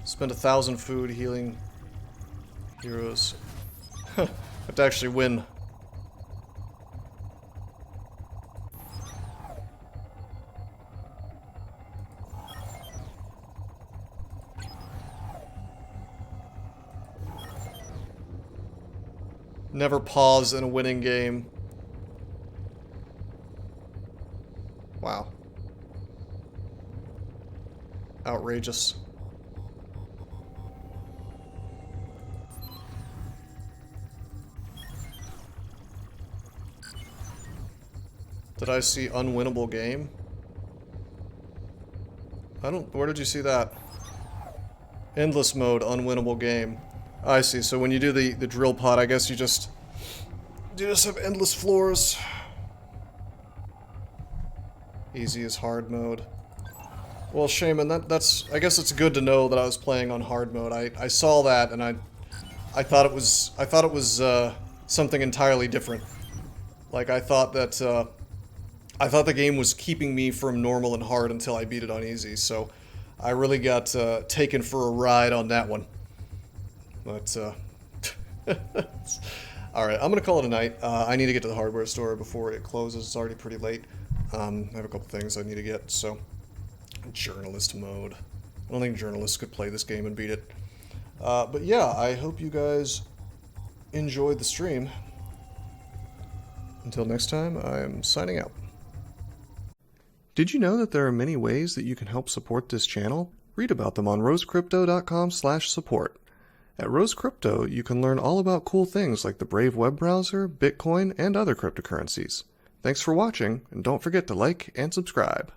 Spend 1,000 food healing heroes. Have to actually win. Never pause in a winning game. Wow. Outrageous. Did I see unwinnable game? Where did you see that? Endless mode, unwinnable game. I see, so when you do the drill pod, I guess you just have endless floors. Easy as hard mode. Well, Shaman, that's I guess it's good to know that I was playing on hard mode. I saw that and I thought it was something entirely different. Like I thought the game was keeping me from normal and hard until I beat it on easy. So I really got taken for a ride on that one. But all right, I'm gonna call it a night. I need to get to the hardware store before it closes. It's already pretty late. I have a couple things I need to get. So, journalist mode. I don't think journalists could play this game and beat it. But yeah, I hope you guys enjoyed the stream. Until next time, I'm signing out. Did you know that there are many ways that you can help support this channel? Read about them on rosecrypto.com/support. At Rose Crypto, you can learn all about cool things like the Brave web browser, Bitcoin, and other cryptocurrencies. Thanks for watching, and don't forget to like and subscribe.